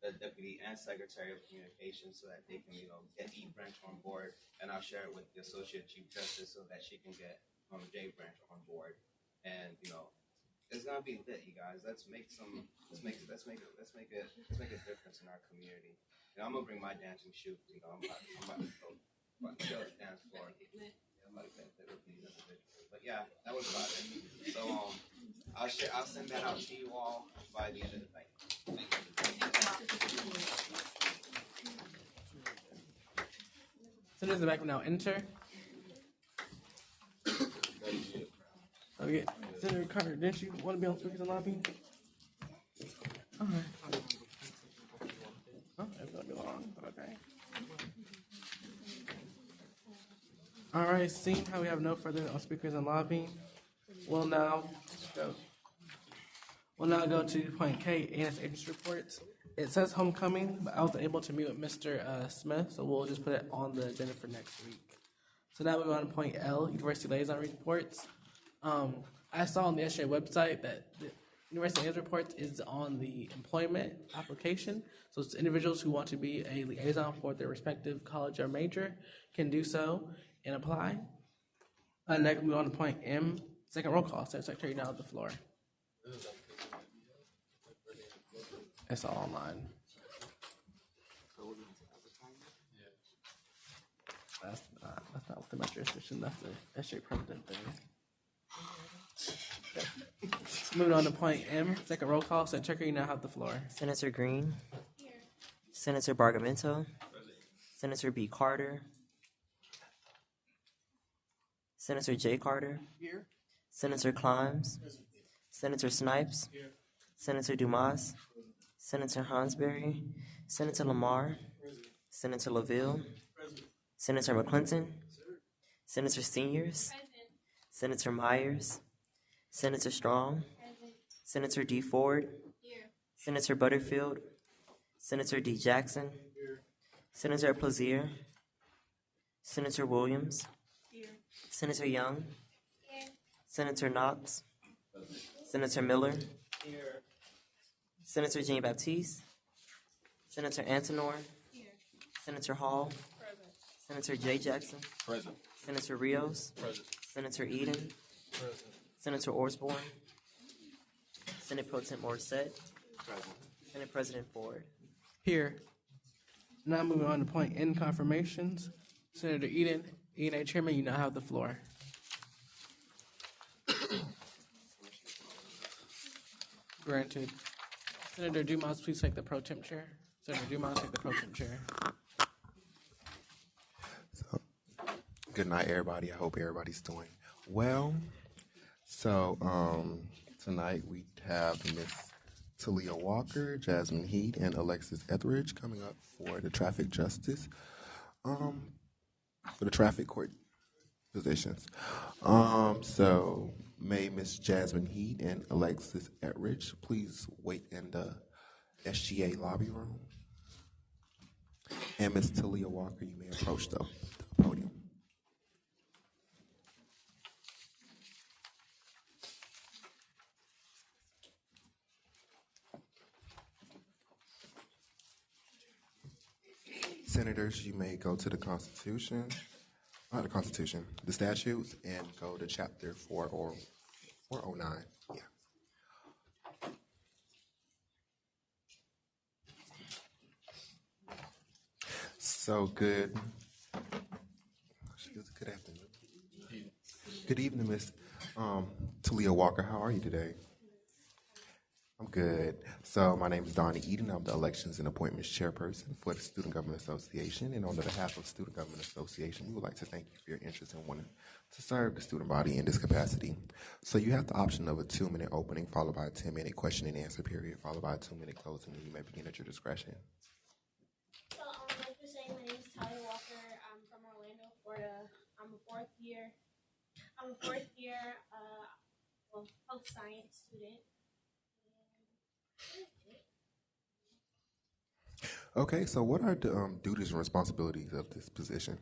E: the deputy and secretary of communications so that they can get E branch on board, and I'll share it with the associate chief justice so that she can get J branch on board, and it's gonna be lit, you guys. Let's make a difference in our community. I'm gonna bring my dancing shoes. I'm about to go show the dance floor. But yeah, that was about it. So I'll send that out to you all by the end of the night. Thank you.
A: Senators in the back will now enter. Okay, Senator Carter, didn't you want to be on speakers and lobby? All right. Oh, that's gonna be long, but okay. All right, seeing how we have no further on speakers and lobby, we'll now go to point K, ANS agency reports. It says homecoming, but I wasn't able to meet with Mr. Smith, so we'll just put it on the agenda for next week. So now we go on to point L, University Liaison Reports. I saw on the SGA website that the University Liaison Reports is on the employment application. So it's individuals who want to be a liaison for their respective college or major can do so and apply. Next, we go on to point M, second roll call. Secretary, now have the floor. It's all online. That's not within my jurisdiction. That's the SGA president thing. Moving on to point M, second roll call. Secretary, you now have the floor.
B: Senator Green. Here. Senator Bargamento. Senator B. Carter. Senator J. Carter.
K: Here.
B: Senator Climbs. Senator Snipes.
C: Here.
B: Senator Dumas. Senator Hansberry. Senator Lamar. Senator LaVille. Senator McClinton. Senator Seniors. Senator Myers. Senator Strong. Senator D. Ford.
L: Here.
B: Senator Butterfield. Senator D. Jackson. Senator Plaisir. Senator Williams.
M: Here.
B: Senator Young.
L: Here.
B: Senator Knox. Senator Miller.
C: Here.
B: Senator Jean Baptiste. Senator Antonor.
M: Here.
B: Senator Hall.
M: Present.
B: Senator J. Jackson.
H: Present.
B: Senator Rios.
H: Present.
B: Senator Eden.
H: Present.
B: Senator Osborne. Senate Pro Tem Morissette.
H: Present.
B: Senate President Ford.
A: Here. Now moving on to point N, confirmations. Senator Eden, ENA Chairman, you now have the floor. Granted. Senator Dumas, please take the pro tem chair. Senator Dumas, take the pro tem chair.
N: So, good night, everybody. I hope everybody's doing well. So, Tonight we have Miss Talia Walker, Jasmine Heat, and Alexis Etheridge coming up for the traffic justice, for the traffic court positions. So may Miss Jasmine Heat and Alexis Etheridge please wait in the SGA lobby room. And Miss Talia Walker, you may approach the podium. Senators, you may go to the the statutes, and go to chapter 409. Yeah. So good. Good afternoon. Good evening, Miss Talia Walker. How are you today? I'm good. So my name is Donnie Eden. I'm the Elections and Appointments Chairperson for the Student Government Association. And on behalf of Student Government Association, we would like to thank you for your interest in wanting to serve the student body in this capacity. So you have the option of a 2-minute opening, followed by a 10-minute question and answer period, followed by a 2-minute closing, and you may begin at your discretion.
M: So, like you're saying, my name is Talia Walker. I'm from Orlando, Florida. I'm a fourth year health science student.
N: Okay, so what are the duties and responsibilities of this position?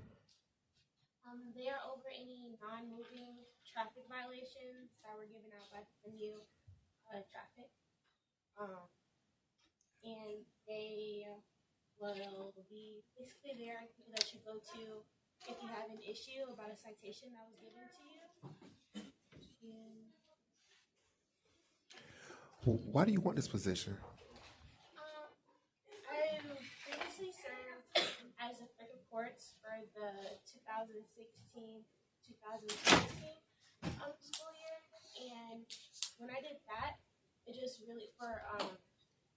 M: They are over any non-moving traffic violations that were given out by the FAMU traffic. And they will be basically there people that you go to if you have an issue about a citation that was given to you.
N: Why do you want this position?
M: I previously served as a clerk of courts for the 2016-2017 school year, and when I did that, it just really for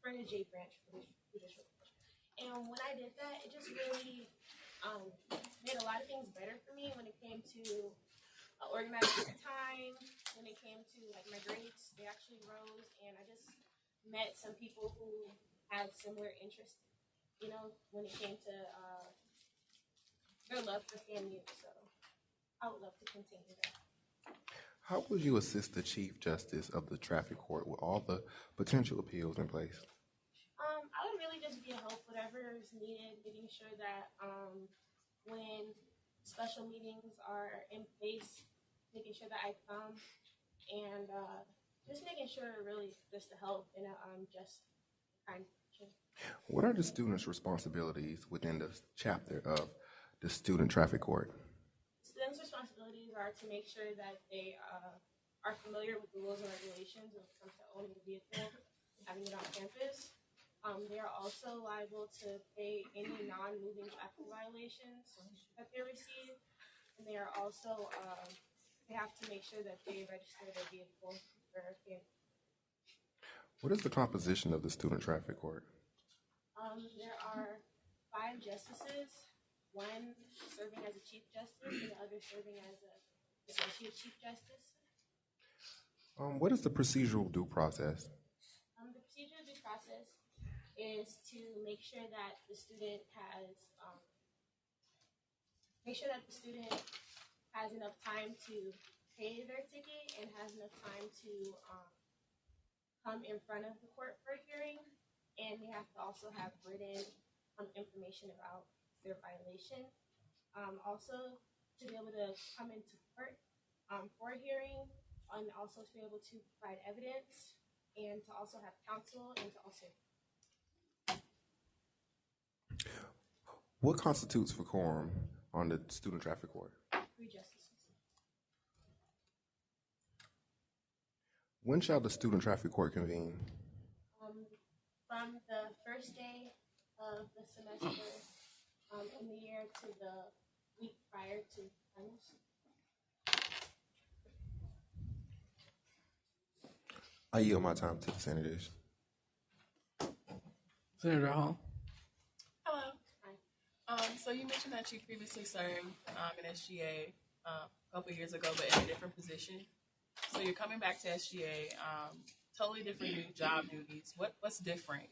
M: the J branch for the judicial. And when I did that, it just really made a lot of things better for me when it came to organizing my time. When it came to like my grades, they actually rose, and I just met some people who had similar interests, when it came to their love for FAMU. So I would love to continue that.
N: How would you assist the Chief Justice of the Traffic Court with all the potential appeals in place?
M: I would really just be a help, whatever is needed, making sure that when special meetings are in place, making sure that I come, and just making sure really just to help in a just kind of fashion.
N: What are the students' responsibilities within the chapter of the Student Traffic Court?
M: Students' responsibilities are to make sure that they are familiar with the rules and regulations when it comes to owning a vehicle, having it on campus. They are also liable to pay any non-moving traffic violations that they receive, and they are also they have to make sure that they register their vehicle for FAMU.
N: What is the composition of the Student Traffic Court?
M: There are 5 justices, one serving as a Chief Justice and the other serving as an Associate Chief Justice.
N: What is the procedural due process?
M: The procedural due process is to make sure that the student has enough time to pay their ticket and has enough time to come in front of the court for a hearing, and they have to also have written information about their violation. Also, to be able to come into court for a hearing, and also to be able to provide evidence, and to also have counsel, and to also.
N: What constitutes for quorum on the Student Traffic Court?
M: 3 justices.
N: When shall the Student Traffic Court convene?
M: From the first day of the semester in the year to the week prior to finals.
N: I yield my time to the senators.
A: Senator Hall.
I: Hello. Hi. So you mentioned that you previously served in SGA a couple years ago, but in a different position. So you're coming back to SGA, totally different new job duties. What's different?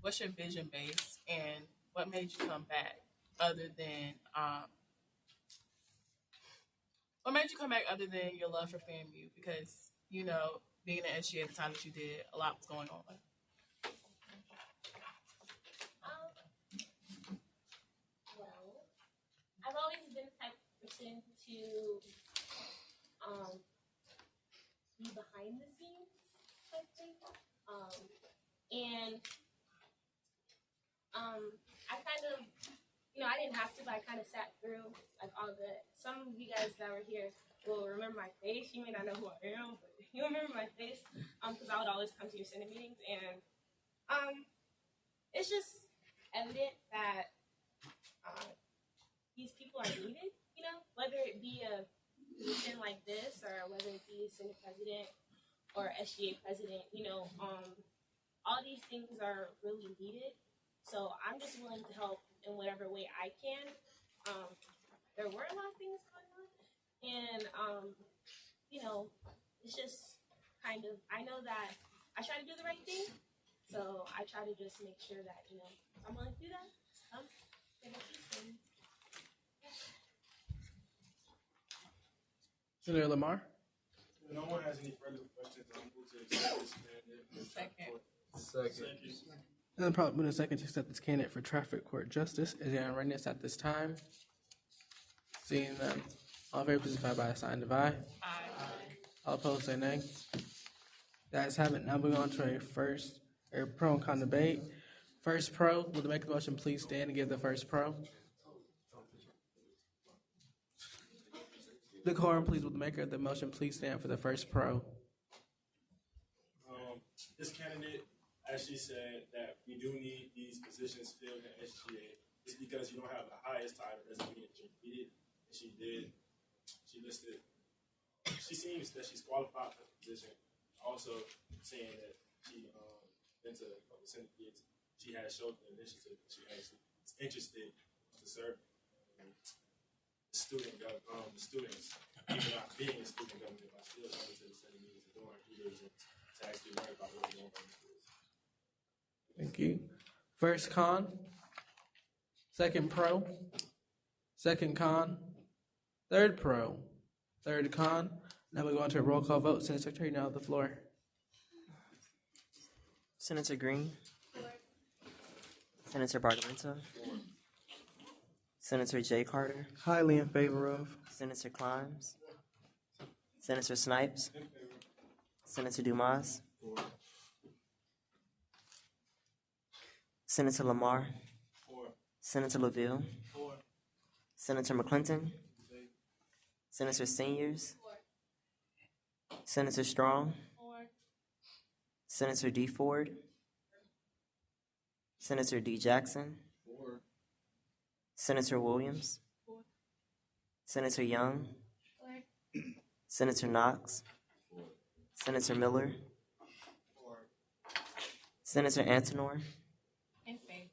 I: What's your vision base, and what made you come back? Other than what made you come back? Other than your love for FAMU, because being at SGA at the time that you did, a lot was going on.
L: Well, I've always been the type of person to be behind the scenes type thing. And I kind of, I didn't have to, but I kind of sat through like all the. Some of you guys that were here will remember my face. You may not know who I am, but you remember my face because I would always come to your Senate meetings, and it's just evident that these people are needed. Whether it be a position like this or whether it be Senate president or SGA president, all these things are really needed. So I'm just willing to help in whatever way I can. There were a lot of things going on, and it's just kind of, I know that I try to do the right thing, so I try to just make sure that if I'm willing to do that.
A: Senator Lamar.
C: If no one has any further questions, I'll move to accept this candidate. Second.
A: And then probably move a second to accept this candidate for traffic court justice. Is there any readiness at this time? Seeing none. All in favor, please signify by a sign of aye.
I: Aye.
A: All opposed, say nay. That is habit. Now moving on to a pro and con debate. First pro, will the maker of the motion please stand and give the first pro? The quorum, please, will the maker of the motion please stand for the first pro?
C: This candidate actually said that we do need these positions filled in SGA. Just because you don't have the highest title doesn't mean that you need it. And she did. She listed. She seems that she's qualified for the position. Also saying that she been to a couple Senate gigs. She has showed the initiative. She actually is interested to serve the students, even not being a student government, but still going to the Senate meetings and doing her due diligence to actually learn about what's going on.
A: Thank you. First con. Second pro. Second con. Third pro. Third con. Now we go on to a roll call vote. Senate Secretary, now the floor.
B: Senator Green. Senator Bartoletta. Senator Jay Carter.
J: Highly in favor of.
B: Senator Climbs. Senator Snipes. Senator Dumas. Senator Lamar. Senator LaVille. Senator McClinton. Senator Seniors. Senator Strong. Senator D. Ford. Senator D. Jackson. Senator Williams. Senator Young. Senator Knox. Senator Miller. Senator Antonor.
I: In favor.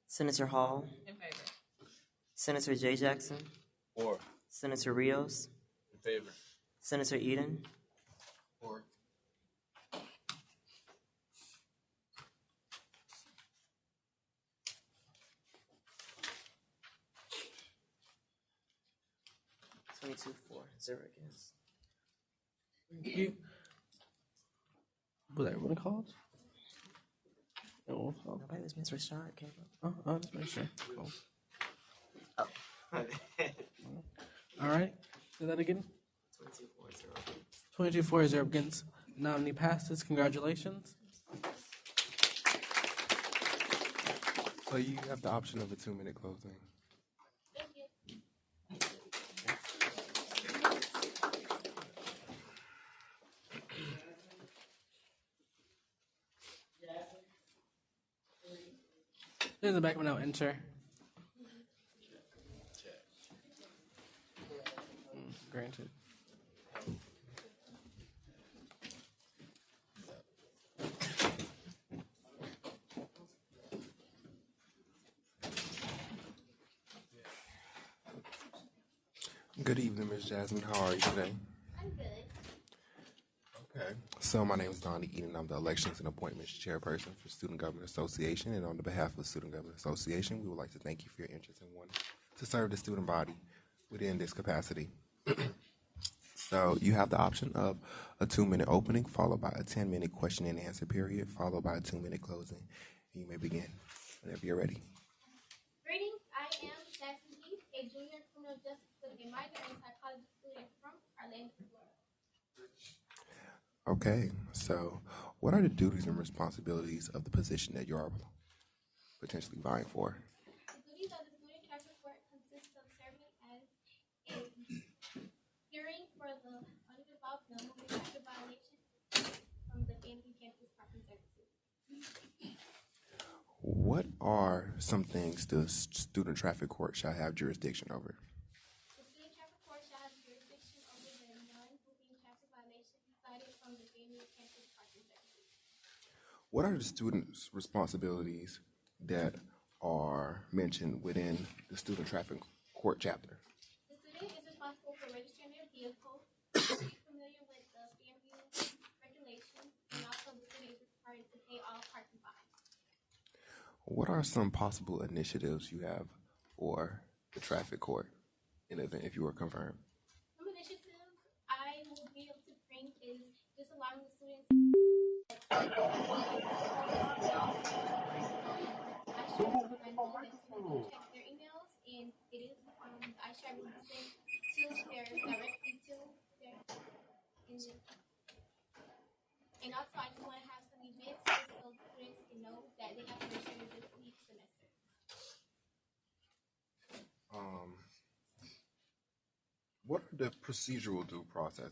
B: Senator Hall.
I: In favor.
B: Senator J. Jackson.
H: Four.
B: Senator Rios.
H: In favor.
B: Senator Eden.
H: Four.
B: Zero against.
A: Thank you. Was everyone called? No. Oh.
B: Nobody was Miss Rashad came up.
A: Oh, just make sure. Cool.
B: Oh.
A: All right. Say that again.
B: 22-4-0.
A: 22-4-0 against. Nominee passes. Congratulations.
N: So you have the option of a 2-minute closing.
A: In the back, now enter. Granted.
N: Good evening, Ms. Jasmine. How are you today?
L: I'm good.
N: So my name is Donnie Eden. I'm the Elections and Appointments Chairperson for Student Government Association. And on the behalf of the Student Government Association, we would like to thank you for your interest in wanting to serve the student body within this capacity. So you have the option of a 2-minute opening, followed by a 10-minute question and answer period, followed by a 2-minute closing. And you may begin whenever you're ready.
L: Greetings, I am Jasmine Heath, a junior criminal justice with a minor in psychology student from Orlando, Florida.
N: Okay, so what are the duties and responsibilities of the position that you are potentially vying for?
L: The duties of the student traffic court consist of serving as a hearing for the unresolved moving traffic violation from the family campus parking services.
N: What are some things the student traffic court shall have jurisdiction over?
L: The student traffic court shall have jurisdiction over the non-moving traffic violation decided from the family campus parking services.
N: What are the students' responsibilities that are mentioned within the student traffic court chapter?
L: The student is responsible for registering their vehicle, being familiar with the FAMU regulations, and also the student is required to pay all parking fines.
N: What are some possible initiatives you have for the traffic court in the event if you were confirmed?
L: Some initiatives I will be able to bring is just allowing the students I should recommend that students check their emails, and it is I should be sent to their directly to their and also I just want to have some events just so students can know that they have to register this week semester.
N: What are the procedural due process?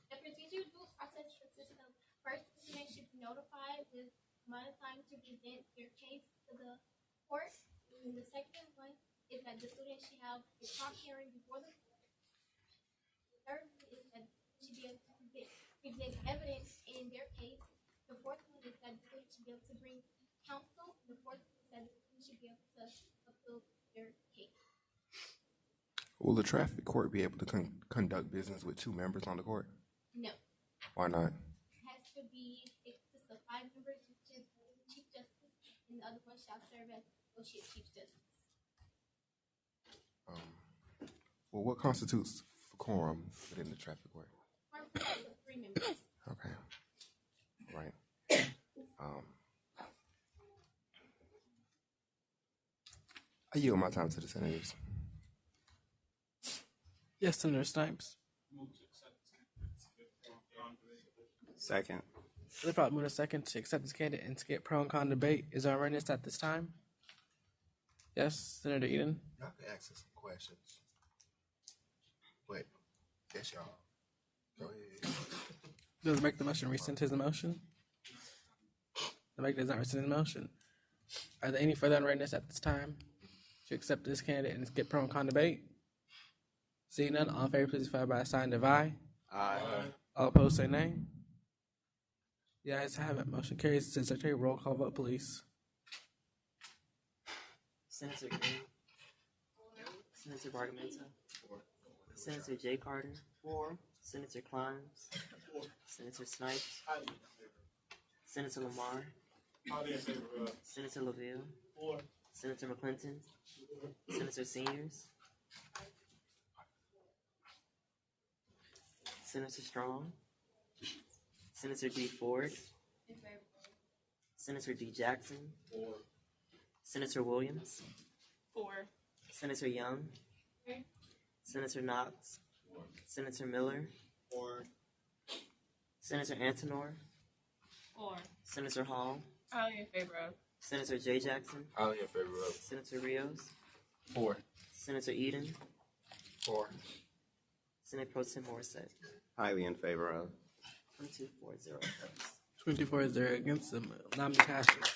L: The procedural due process consists of first, the student should be notified with amount of time to present their case to the court. And the second one is that the student should have a prompt hearing before the court. The third one is that they should be able to present evidence in their case. The fourth one is that the student should be able to bring counsel. And the fourth one is that the student should be able to appeal their case.
N: Will the traffic court be able to conduct business with 2 members on the court?
L: No.
N: Why not?
L: It has to be it consists of 5 members, which is the Chief Justice, and the other one shall serve as Associate Chief Justice.
N: Well, what constitutes for quorum within the traffic court?
L: Quorum consists of 3 members.
N: Okay. Right. I yield my time to the senators.
A: Yes, Senator Snipes.
E: Second.
A: They probably move a second to accept this candidate and skip pro and con debate. Is there awareness at this time? Yes, Senator Eden.
N: Y'all can ask us some questions. But, yes, y'all. Go ahead.
A: Does make the motion rescind his motion? The make does not rescind his motion. Are there any further unreadness at this time to accept this candidate and skip pro and con debate? Seeing none, all in favor, please signify by a sign of aye.
E: Aye.
A: All opposed, say nay. The ayes have it. Motion carries. Secretary, roll call vote, please.
B: Senator Green. Senator Bargamenta. Senator J. Carter. 4. Senator Climbs. Senator Snipes. Senator Lamar. Senator LaVille. Senator McClinton. Senator Seniors. Senator Strong. Senator D. Ford. Senator D. Jackson.
I: 4.
B: Senator Williams.
I: 4.
B: Senator Young.
I: 3.
B: Senator Knox.
I: 4.
B: Senator Miller.
I: 4.
B: Senator Antonor.
I: 4.
B: Senator Hall.
I: Highly in favor of.
B: Senator J. Jackson.
F: Highly in favor of.
B: Senator Rios.
F: 4.
B: Senator Eden.
F: 4.
B: Senate Pro Tem Morissette.
E: Highly in favor of.
B: 22-4-0.
A: 24-0 against the nominee passes.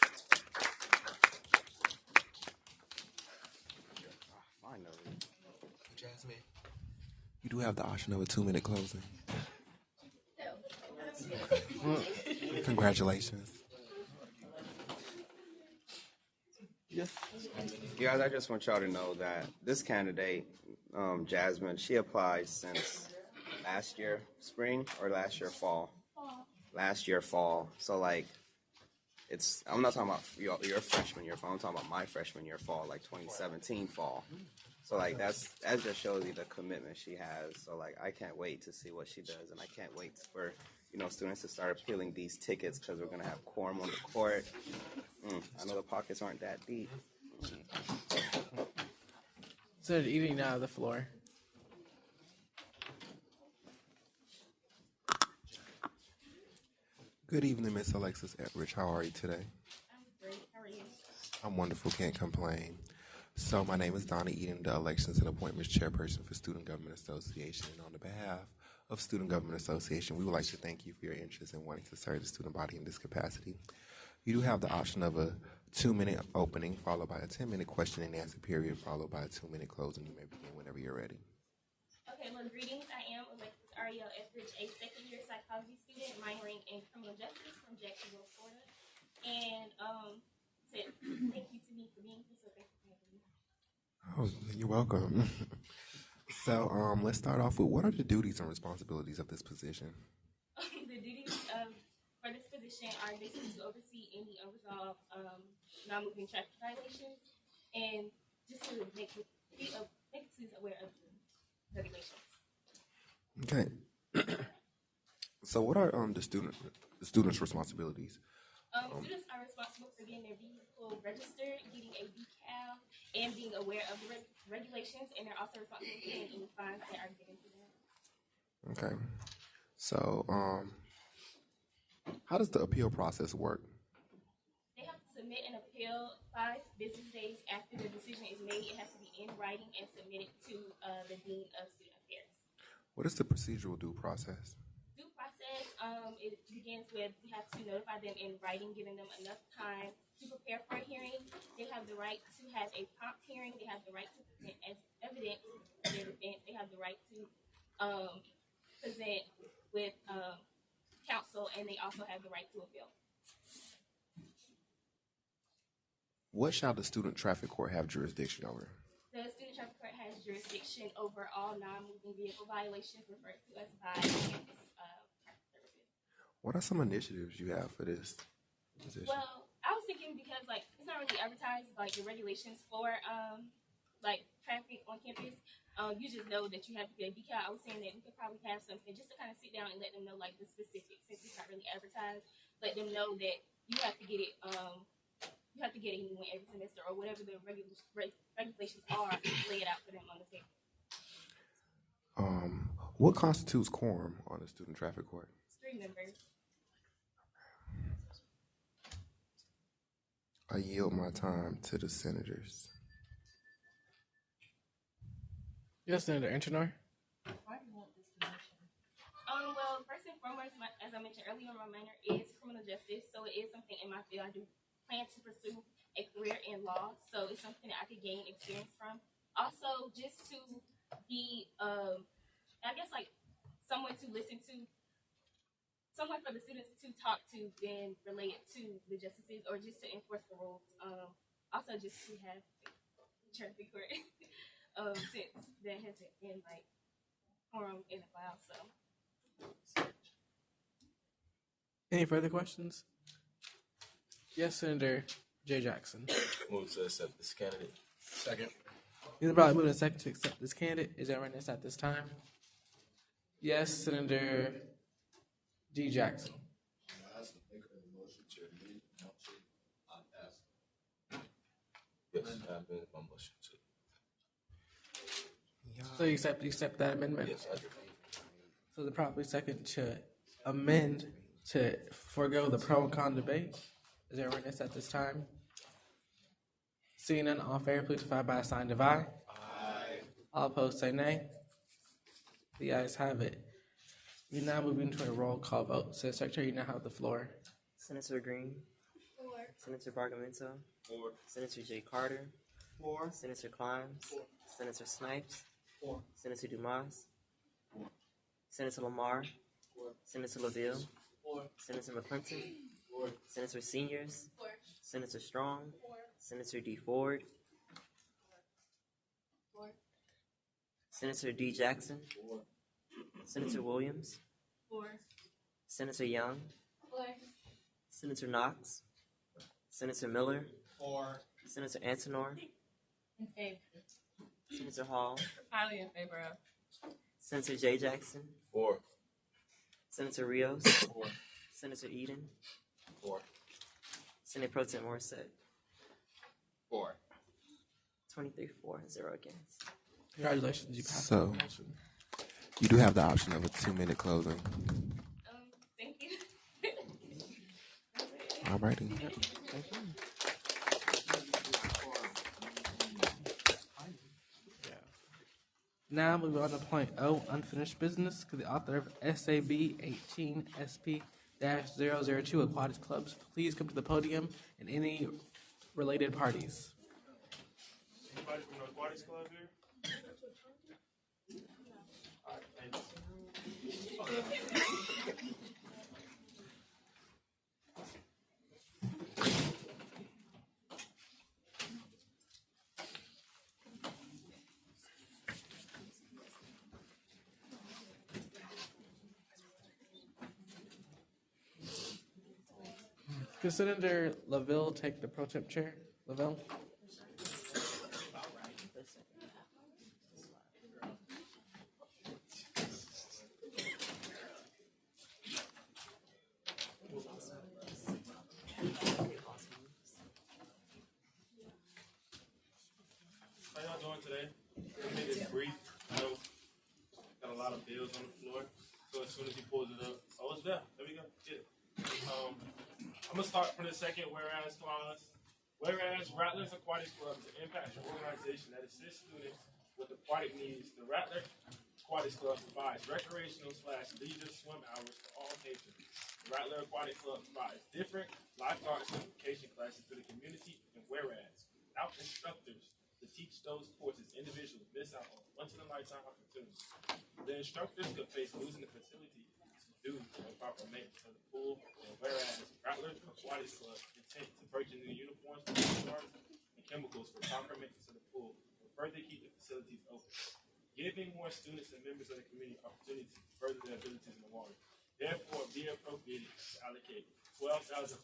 N: Jasmine, you do have the option of a 2-minute closing. Congratulations.
E: Guys, I just want y'all to know that this candidate, Jasmine, she applied since last year spring or last year fall. last year fall. So like, I'm not talking about your freshman year fall. I'm talking about my freshman year fall, like 2017 fall. So like that just shows you the commitment she has. So like I can't wait to see what she does, and I can't wait for students to start appealing these tickets because we're gonna have quorum on the court. I know the pockets aren't that deep.
A: Senator Eden, now the floor.
N: Good evening, Miss Alexis Etheridge. How are you today?
M: I'm great. How are you?
N: I'm wonderful, can't complain. So my name is Donna Eden, the Elections and Appointments Chairperson for Student Government Association. And on the behalf of Student Government Association, we would like to thank you for your interest in wanting to serve the student body in this capacity. You do have the option of a 2-minute opening, followed by a 10-minute question and answer period, followed by a 2-minute closing. You may begin whenever you're ready.
M: Okay, well, greetings. I am Alexis Ariel Etheridge, a second-year psychology student minoring in criminal justice from Jacksonville, Florida. And thank you to me for being here. So thank you for having me.
N: Oh, you're welcome. So let's start off with, what are the duties and responsibilities of this position?
M: The duties for this position are basically to oversee any unresolved non-moving traffic violations and just to make students aware of the regulations.
N: Okay. So what are the students' responsibilities?
M: Students are responsible for getting their vehicle registered, getting a decal, and being aware of the regulations, and they're also responsible for paying any fines that are given to them.
N: Okay. So how does the appeal process work?
M: They have to submit an appeal 5 business days after the decision is made. It has to be in writing and submitted to the Dean of Student Affairs.
N: What is the procedural due process?
M: Due process, it begins with we have to notify them in writing, giving them enough time to prepare for a hearing. They have the right to have a prompt hearing. They have the right to present as evidence their defense. They have the right to present with counsel, and they also have the right to appeal.
N: What shall the student traffic court have jurisdiction over?
M: The student traffic court has jurisdiction over all non-moving vehicle violations referred to as by campus traffic services.
N: What are some initiatives you have for this position?
M: Well, I was thinking because it's not really advertised the regulations for traffic on campus. You just know that you have to get a decal. I was saying that we could probably have something just to kind of sit down and let them know the specifics, since it's not really advertised. Let them know that you have to get it. You have to get it every semester or whatever the regulations are. Lay it out for them on the table.
N: What constitutes quorum on a student traffic court?
M: 3 members.
N: I yield my time to the senators.
A: Yes, Senator Antinor.
M: Why do you want this position? Well, first and foremost, as I mentioned earlier, my minor is criminal justice, so it is something in my field. I do plan to pursue a career in law, so it's something that I could gain experience from. Also, just to be, I guess, someone to listen to, someone for the students to talk to and relate to the justices, or just to enforce the rules. Also, just to have traffic court. Since there hasn't been quorum in a while, so.
A: Any further questions? Yes, Senator J. Jackson.
H: Move to accept this candidate.
F: Second.
A: Either probably moving a second to accept this candidate. Is there witness at this time? Yes, Senator D. Jackson.
H: Yes, I made my motion too.
A: So you accept that amendment?
H: Yes, I do.
A: So the properly second to amend to forego the pro and con debate. Is there a witness at this time? Seeing none, all in favor, please signify by a sign of aye. Aye. All opposed say nay. The ayes have it. We now move into a roll call vote. So, Secretary, you now have the floor.
B: Senator Green.
M: 4.
B: Senator Bargamento.
C: 4.
B: Senator J. Carter.
K: 4.
B: Senator Climbs.
K: 4.
B: Senator Snipes.
K: 4.
B: Senator Dumas. 4. Senator Lamar.
K: 4.
B: Senator LaVille.
K: 4.
B: Senator McClinton.
K: 4.
B: Senator Seniors.
M: 4.
B: Senator Strong.
M: 4.
B: Senator D. Ford.
M: 4.
B: Senator D. Jackson.
K: 4.
B: Senator Williams.
M: 4.
B: Senator Young,
L: Four.
B: Senator Knox, Senator Miller,
K: 4.
B: Senator Antonor,
L: In favor.
B: Senator Hall,
I: Highly in favor of.
B: Senator J. Jackson,
H: 4.
B: Senator Rios,
H: 4.
B: Senator Eden,
H: 4.
B: Senate Pro Tem Morissette.
G: 4.
B: 23-4, 0 against.
A: Congratulations, you passed
N: So-
A: the motion.
N: You do have the option of a 2-minute closing.
L: Thank you.
N: Alrighty.
A: Now moving on to point O, unfinished business. Could the author of SAB 18 SP-002 Aquatics Clubs please come to the podium and any related parties?
C: Anybody from the Aquatics Club here? All right, thank you.
A: Could Senator LaVille take the pro temp chair? LaVille?
C: How y'all doing today? We'll make this brief. I know got a lot of bills on the floor, so as soon as he pulls it up, oh, it's there. There we go. Get it. I'm gonna start from the second whereas clause. Whereas Rattlers Aquatics Club is an impactful organization that assists students with aquatic needs. The Rattler Aquatics Club provides recreational/leisure swim hours for all patrons. The Rattler Aquatic Club provides different lifeguard certification classes to the community, and whereas without instructors to teach those courses, individuals miss out on once-in-a-lifetime opportunities. The instructors could face losing the facility due to improper maintenance of the pool, and whereas Rattlers Aquatics Club intends to purchase new uniforms, lifeguards, and chemicals for proper maintenance of the pool will further keep the facilities open, giving more students and members of the community opportunities to further their abilities in the water. Therefore, be appropriated to allocate $12,500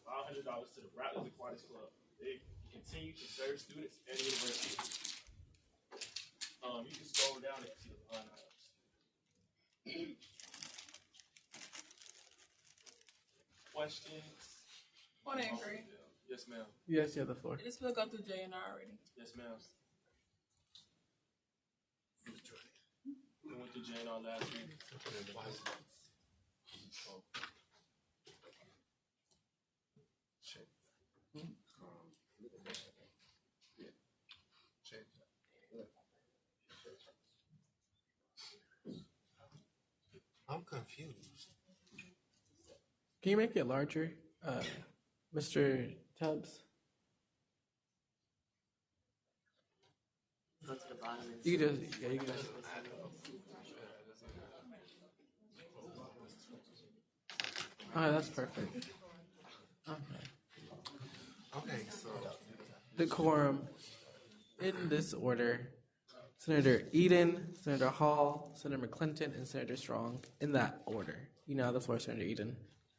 C: to the Rattlers Aquatics Club. They continue to serve students and the university. You can scroll down and see the line items. Questions?
I: Point of inquiry.
C: Yes, ma'am.
A: Yes, you have the floor.
I: This will go through J&R already.
C: Yes, ma'am. We went through J&R last week.
N: I'm confused.
A: Can you make it larger, Mr. Tubbs?
B: Go to the bottom and
A: You can just, yeah, you can just. Oh, that's perfect. Okay.
N: Okay, so
A: Decorum. In this order, Senator Eden, Senator Hall, Senator McClinton, and Senator Strong. In that order. You know the floor, Senator Eden.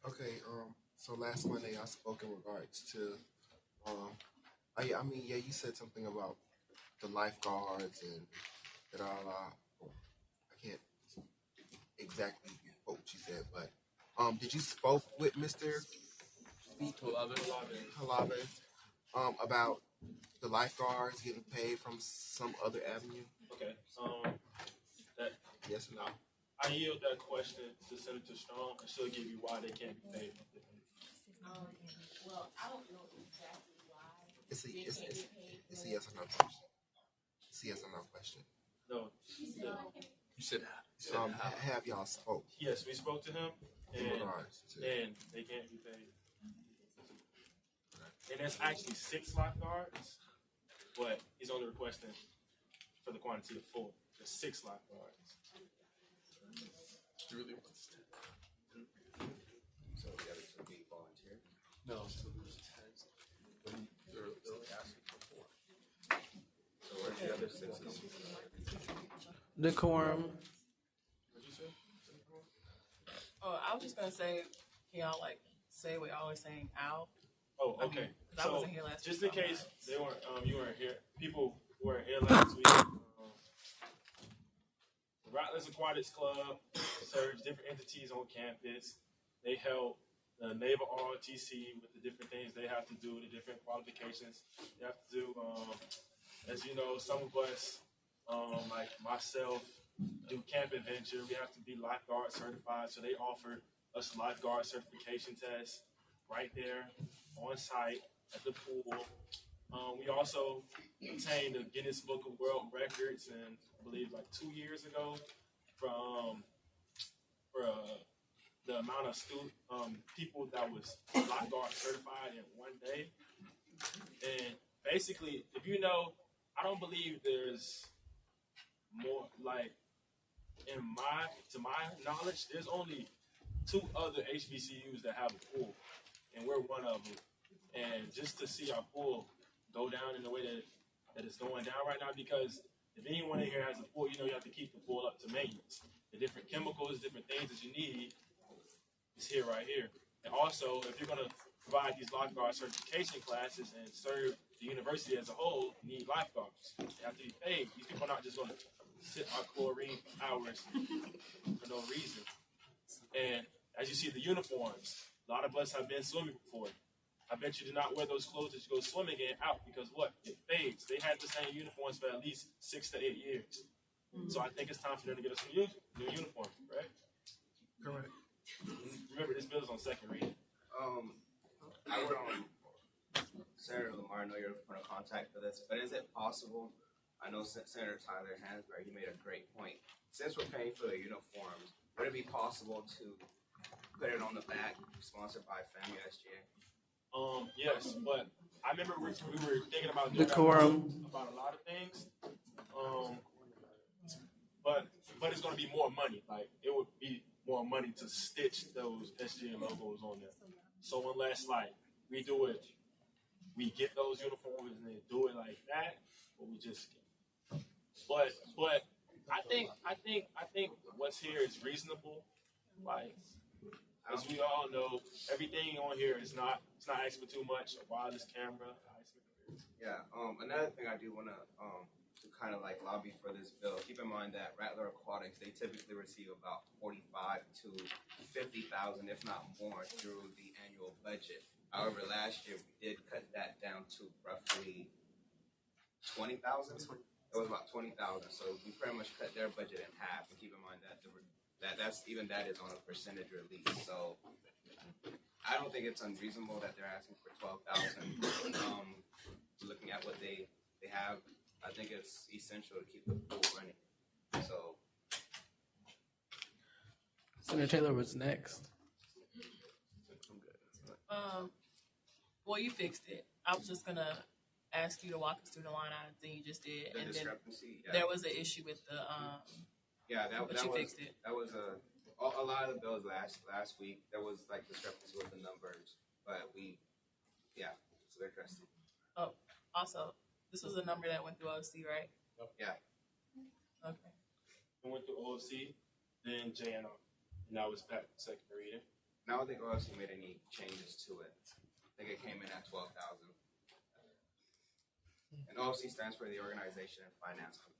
N: okay, so last Monday I spoke in regards to, you said something about the lifeguards and that all. I can't exactly quote what you said, but did you spoke with Mr. Halabin about the lifeguards getting paid from some other avenue?
C: Okay. That
N: Yes or no?
C: I yield that question to Senator Strong, and she'll give you why they can't be paid.
L: Well, I don't know exactly why.
N: It's a yes or no question. It's a yes or no question.
C: No.
F: You said
N: Have y'all spoke?
C: Yes, we spoke to him,
N: In regards to-
C: and they can't be paid. And that's actually 6 lifeguards, but he's only requesting for the quantity of 4. There's 6 lifeguards.
F: He really wants to.
E: So the others would be volunteer?
F: No, so there's 10. They're only asking for 4.
E: So where's the other 6 coming
A: Decorum.
C: What'd you say?
I: Oh, I was just gonna say, Can y'all like say what y'all always saying out?
C: Oh,
I: I
C: okay.
I: mean, 'cause I
C: So
I: wasn't here last
C: just
I: week,
C: in
I: so I'm
C: case
I: not-
C: they weren't, you weren't here, people who weren't here last week. The Rattlers Aquatics Club serves different entities on campus. They help the Naval ROTC with the different things they have to do, the different qualifications they have to do. As you know, some of us, like myself, do Camp Adventure. We have to be lifeguard certified, so they offer us lifeguard certification tests right there on site at the pool. We also obtained the Guinness Book of World Records, and I believe like 2 years ago, for the amount of people that was lifeguard certified in one day. And basically, if you know, I don't believe there's more like to my knowledge, there's only 2 other HBCUs that have a pool, and we're one of them. And just to see our pool go down in the way that it's going down right now, because if anyone in here has a pool, you know you have to keep the pool up to maintenance. The different chemicals, different things that you need is here right here. And also, if you're going to provide these lifeguard certification classes and serve the university as a whole, you need lifeguards. They have to be paid. These people are not just going to sit on chlorine for hours for no reason. And as you see the uniforms, a lot of us have been swimming before. I bet you did not wear those clothes that you go swimming in out because what? It fades. They had the same uniforms for at least 6 to 8 years. So I think it's time for them to get us some new uniform, right?
A: Correct.
C: Remember, this bill is on second reading.
E: I would Senator Lamar, I know you're the point of contact for this, but is it possible? I know Senator Tyler Hansberry, he made a great point. Since we're paying for the uniforms, would it be possible to put it on the back, sponsored by FAMU SGA?
C: Yes, but I remember we were thinking about doing
A: Decorum.
C: about a lot of things. But it's going to be more money. Like it would be more money to stitch those SGA logos on there. So unless like we do it, we get those uniforms and then do it like that, or we just. But I think what's here is reasonable. Like. As we all know, everything on here is not asking for too much. A wireless camera.
E: Yeah. Another thing I do want to kind of like lobby for this bill. Keep in mind that Rattler Aquatics, they typically receive about 45 to 50,000, if not more, through the annual budget. However, last year we did cut that down to roughly 20,000. It was about 20,000. So we pretty much cut their budget in half. And keep in mind that that is on a percentage release. So I don't think it's unreasonable that they're asking for 12,000. Looking at what they have, I think it's essential to keep the pool running. So
A: Senator Taylor was next.
I: Well, you fixed it. I was just gonna ask you to walk us through the line item thing you just did,
E: the
I: and
E: discrepancy.
I: then there was an issue with the but you fixed it.
E: That was a lot of the bills last week. There was like discrepancy with the numbers, but so they're addressed it.
I: Oh, also, this was a number that went through OC, right?
E: Yeah.
I: Okay.
C: It went through OFC, then JNR, and now it's back to second reading.
E: Now I don't think OFC made any changes to it. I think it came in at 12,000. And OFC stands for the Organization and Finance Committee.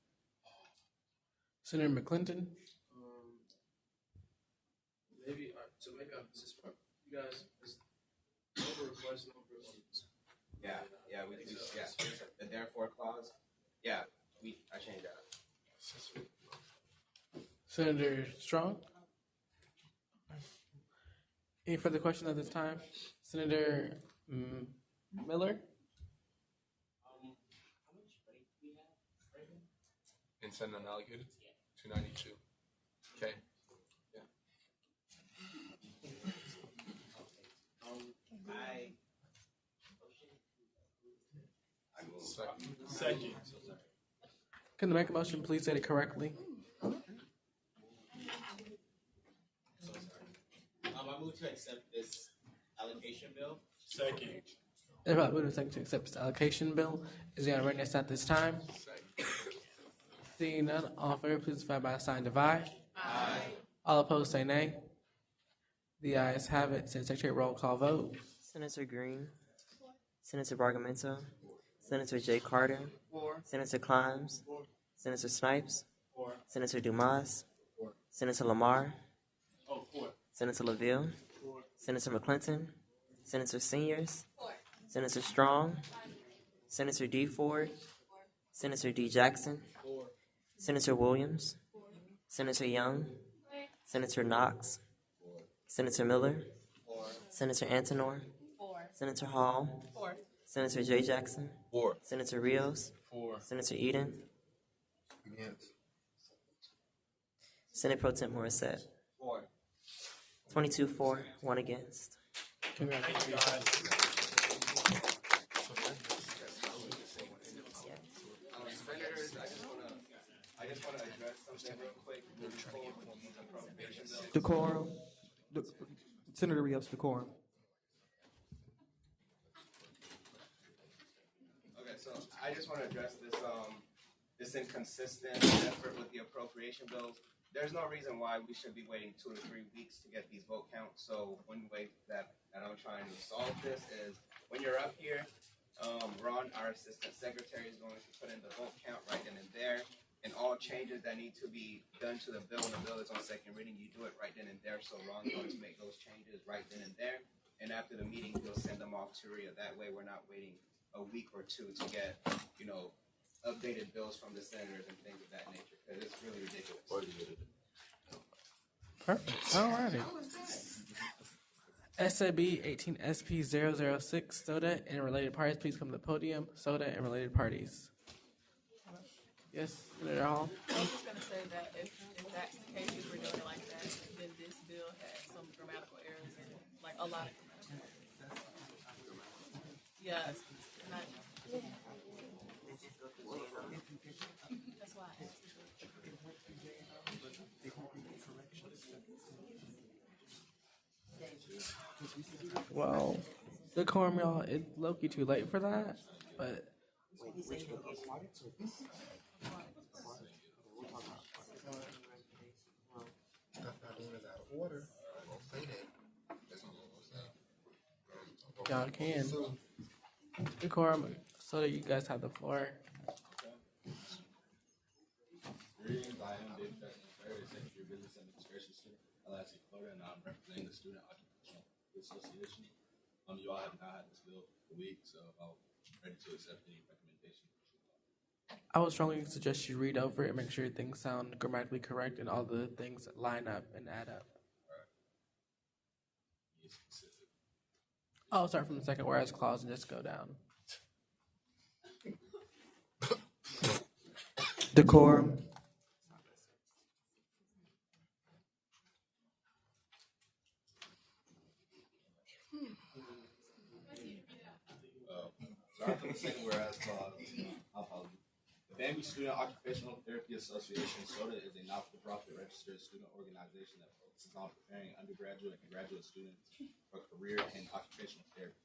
A: Senator McClinton.
F: Maybe to make up this part, you guys, over request number.
E: The therefore clause. Yeah, I changed that.
A: Senator Strong. Any further questions at this time? Senator Miller.
F: And send unallocated? 292. Okay. Yeah.
C: Second.
A: Can I make a motion? Please say it correctly.
O: I move to accept this allocation bill.
C: Second.
A: If I would like to accept this allocation bill, is there a readiness at this time? Seeing none, all in favor, please vote by a sign of aye.
O: Aye.
A: All opposed say nay. The ayes have it. Senate Secretary, roll call vote.
B: Senator Green, Senator Bargamento, Senator Jay Carter, Senator Climbs, Senator Snipes, Senator Dumas, Senator Lamar, Senator LaVille, Senator McClinton, Senator Seniors, Senator Strong, Senator D. Ford, Senator D. Jackson, Senator Williams, Senator Young, Senator Knox, Senator Miller, Senator Antonor, Senator Hall, Senator J. Jackson, Senator Rios, Senator Eden, Senate Pro Temp Morissette. 22 for, 1 against.
A: Congratulations.
E: I just want to address something real quick.
J: Decorum. Senator Rios, decorum.
E: Okay, so I just want to address this inconsistent effort with the appropriation bills. There's no reason why we should be waiting 2 to 3 weeks to get these vote counts. So one way that I'm trying to solve this is when you're up here, Ron, our assistant secretary, is going to put in the vote count right then and there. And all changes that need to be done to the bill when the bill is on second reading, you do it right then and there. So Ron's going to make those changes right then and there. And after the meeting, he'll send them off to Rhea. That way we're not waiting a week or two to get, updated bills from the senators and things of that nature, because it's really ridiculous.
A: Perfect. All righty. SAB 18 SP 006, Soda and related parties, please come to the podium. Soda and related parties. Yes, Senator Hall.
I: I was just going to say that if that's the case, if we're doing it like that, then this bill has some grammatical errors in it, like a lot of grammatical errors. Yes. That's why I asked.
A: Well, decorum, y'all. It's low-key too late for that, but y'all can. Decorum, so that you guys have the floor.
H: Greetings, I am David Jackson, Secretary of Business Administration student, LSE Florida, and I'm representing the Student Occupational Association. You all have not had this bill a week, so I'm ready to accept any recommendation.
A: I would strongly suggest you read over it and make sure things sound grammatically correct and all the things line up and add up. I'll start from the second whereas clause and just go down.
J: Decorum.
H: Sorry for the second whereas clause. The FAMU Student Occupational Therapy Association, SOTA, is a not-for-profit registered student organization that focuses on preparing undergraduate and graduate students for career in occupational therapy.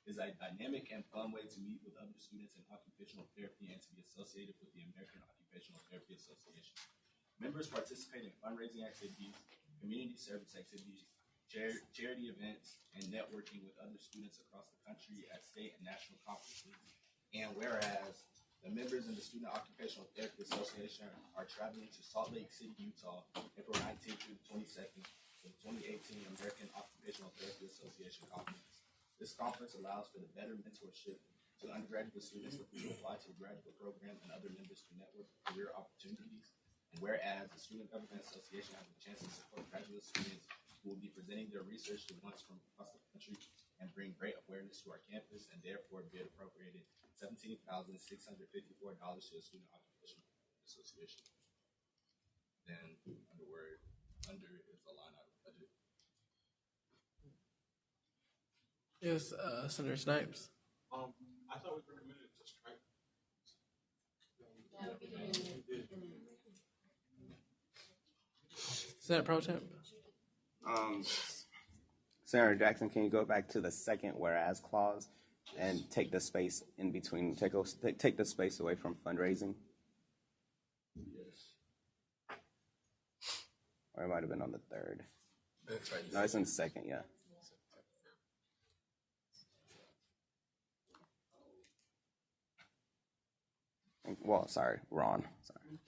H: It is a dynamic and fun way to meet with other students in occupational therapy and to be associated with the American Occupational Therapy Association. Members participate in fundraising activities, community service activities, charity events, and networking with other students across the country at state and national conferences. And whereas the members in the Student Occupational Therapy Association are traveling to Salt Lake City, Utah, April 19th through the 22nd for the 2018 American Occupational Therapy Association Conference. This conference allows for the better mentorship to undergraduate students looking to apply to the graduate program and other members to network career opportunities. And whereas the Student Government Association has a chance to support graduate students who will be presenting their research to ones from across the country and bring great awareness to our campus, and therefore bid appropriated $17,654 to the Student Occupational Association. Then under is a line item budget.
A: Yes, Senator Snipes.
H: I thought we recommended to strike.
A: Senate Pro Temp.
E: Senator Jackson, can you go back to the second whereas clause and take the space in between, take the space away from fundraising?
H: Yes.
E: Or it might have been on the third. No, it's in the second, yeah. Well, sorry, Ron. Sorry.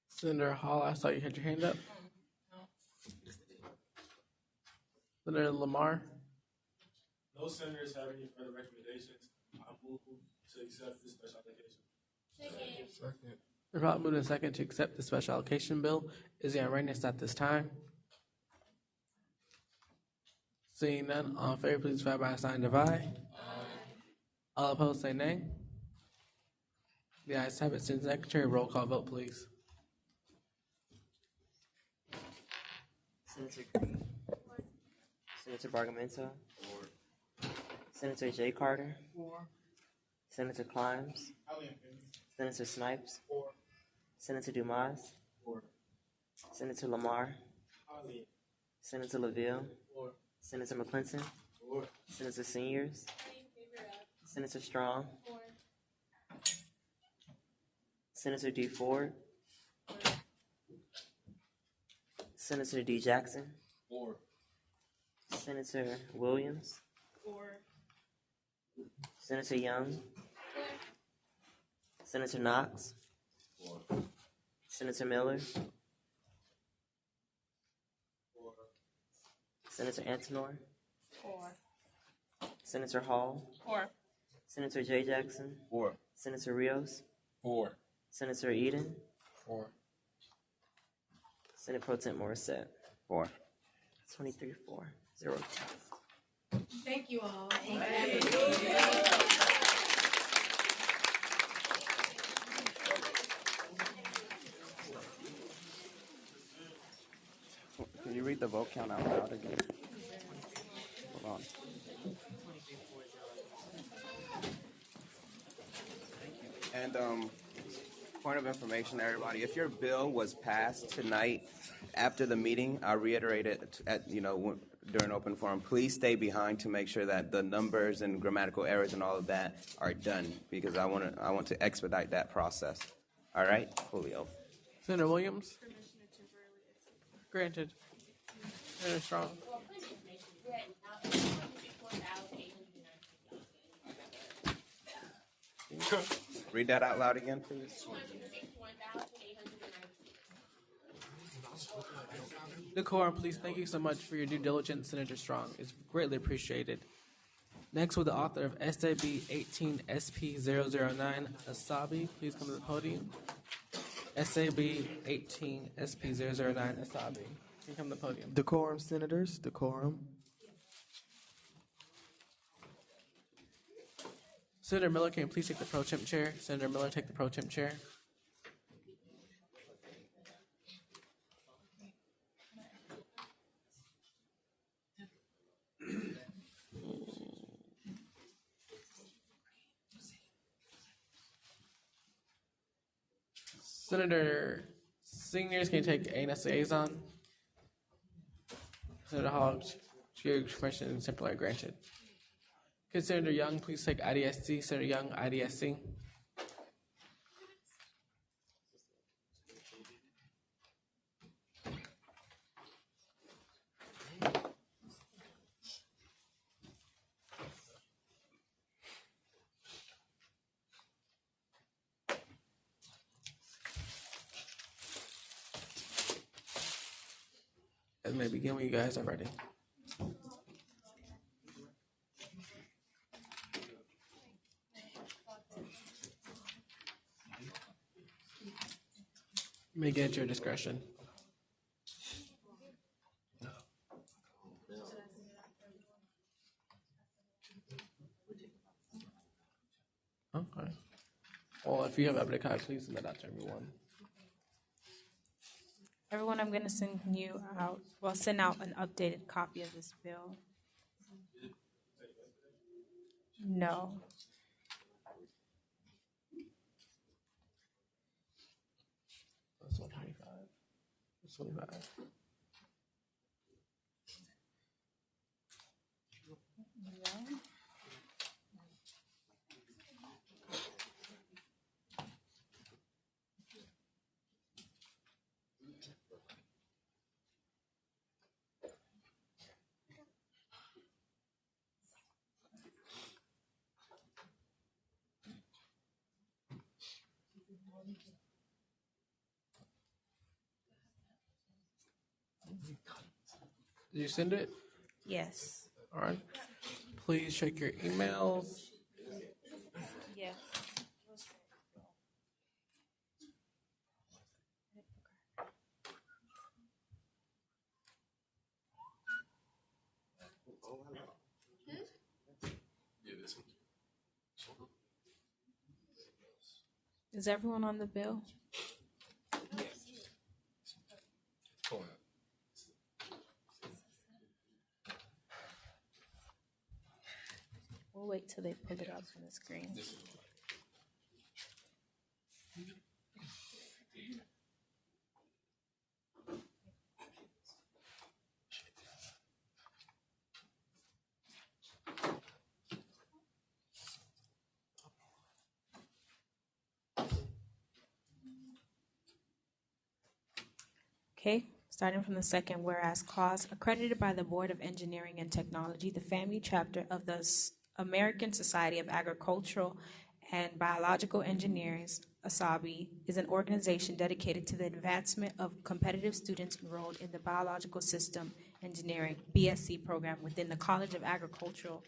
A: Senator Hall, I saw you had your hand up. Senator Lamar.
C: No senators have any further recommendations. I move to accept this special allocation.
A: Second. The probably moved in second to accept the special allocation bill. Is there on readiness at this time? Seeing none, all in favor, please vote by a sign of aye. All opposed, say nay. The ayes have it. Student Secretary, roll call vote, please.
B: Senator Green. Senator Bargamento. Senator Jay Carter. Senator Climbs. Senator Snipes. Senator Dumas. Senator Lamar. Senator LaVille. Senator McClinton. Senator Seniors. Senator Strong. Senator D. Ford. Senator D. Jackson. Senator Williams. Senator Young. Senator Knox. Senator Miller. Senator Antonor. Senator Hall. Senator J. Jackson. Senator Rios. Senator Eden. Senate Pro Temp Morissette.
E: 4.
B: 23-4.
P: Thank you all.
E: Can you read the vote count out loud again? Hold on. And point of information, everybody, if your bill was passed tonight after the meeting, I'll reiterate it during open forum. Please stay behind to make sure that the numbers and grammatical errors and all of that are done, because I want to expedite that process. All right, Julio.
A: Senator Williams. Granted. Senator Strong.
E: Read that out loud again, please.
A: Decorum, please. Thank you so much for your due diligence, Senator Strong. It's greatly appreciated. Next, will the author of SAB 18SP009, Asabi, please come to the podium. SAB 18SP009, Asabi. Can you come to the podium?
J: Decorum, senators, decorum.
A: Senator Miller, can you please take the pro temp chair? Senator Miller, take the pro temp chair. Senator Seniors, can you take ANS liaison? Senator Hogg, your question is simply granted. Could Senator Young please take IDSC? Senator Young, IDSC. As may begin when you guys are ready. You may get at your discretion. Okay. Well, if you have updated copy, please send that out to everyone.
D: Everyone, I'm going to send out an updated copy of this bill. No.
A: That's 125. That's 25.
D: Yeah.
A: Did you send it?
D: Yes.
A: All right. Please check your emails.
D: Yes. Is everyone on the bill? We'll wait till they pull it up on the screen. Okay, starting from the second whereas clause, accredited by the Board of Engineering and Technology, the FAMU chapter of the American Society of Agricultural and Biological Engineers, ASABI, is an organization dedicated to the advancement of competitive students enrolled in the Biological System Engineering BSc program within the College of Agriculture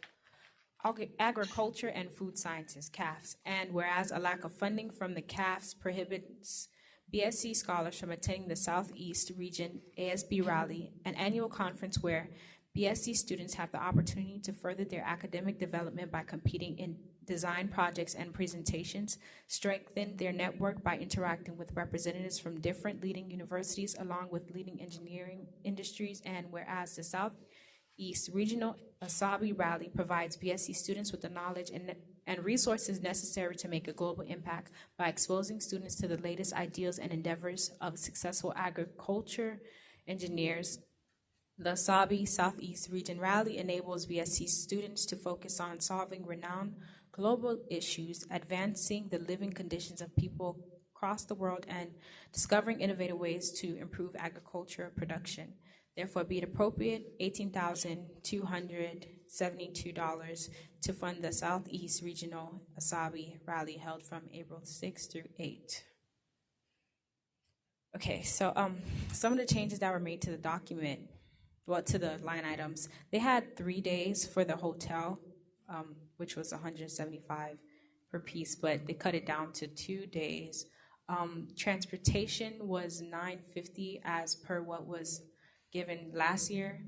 D: and Food Sciences, CAFS, and whereas a lack of funding from the CAFS prohibits BSc scholars from attending the Southeast Region ASB Rally, an annual conference where BSc students have the opportunity to further their academic development by competing in design projects and presentations, strengthen their network by interacting with representatives from different leading universities along with leading engineering industries, and whereas the Southeast Regional Asabi Rally provides BSc students with the knowledge and resources necessary to make a global impact by exposing students to the latest ideals and endeavors of successful agriculture engineers. The Asabi Southeast Region Rally enables BSc students to focus on solving renowned global issues, advancing the living conditions of people across the world, and discovering innovative ways to improve agriculture production. Therefore, be it appropriate $18,272 to fund the Southeast Regional Asabi Rally held from April 6 through 8. Okay, so some of the changes that were made to the document, well, to the line items, they had 3 days for the hotel, which was $175 per piece, but they cut it down to 2 days. Transportation was $950 as per what was given last year.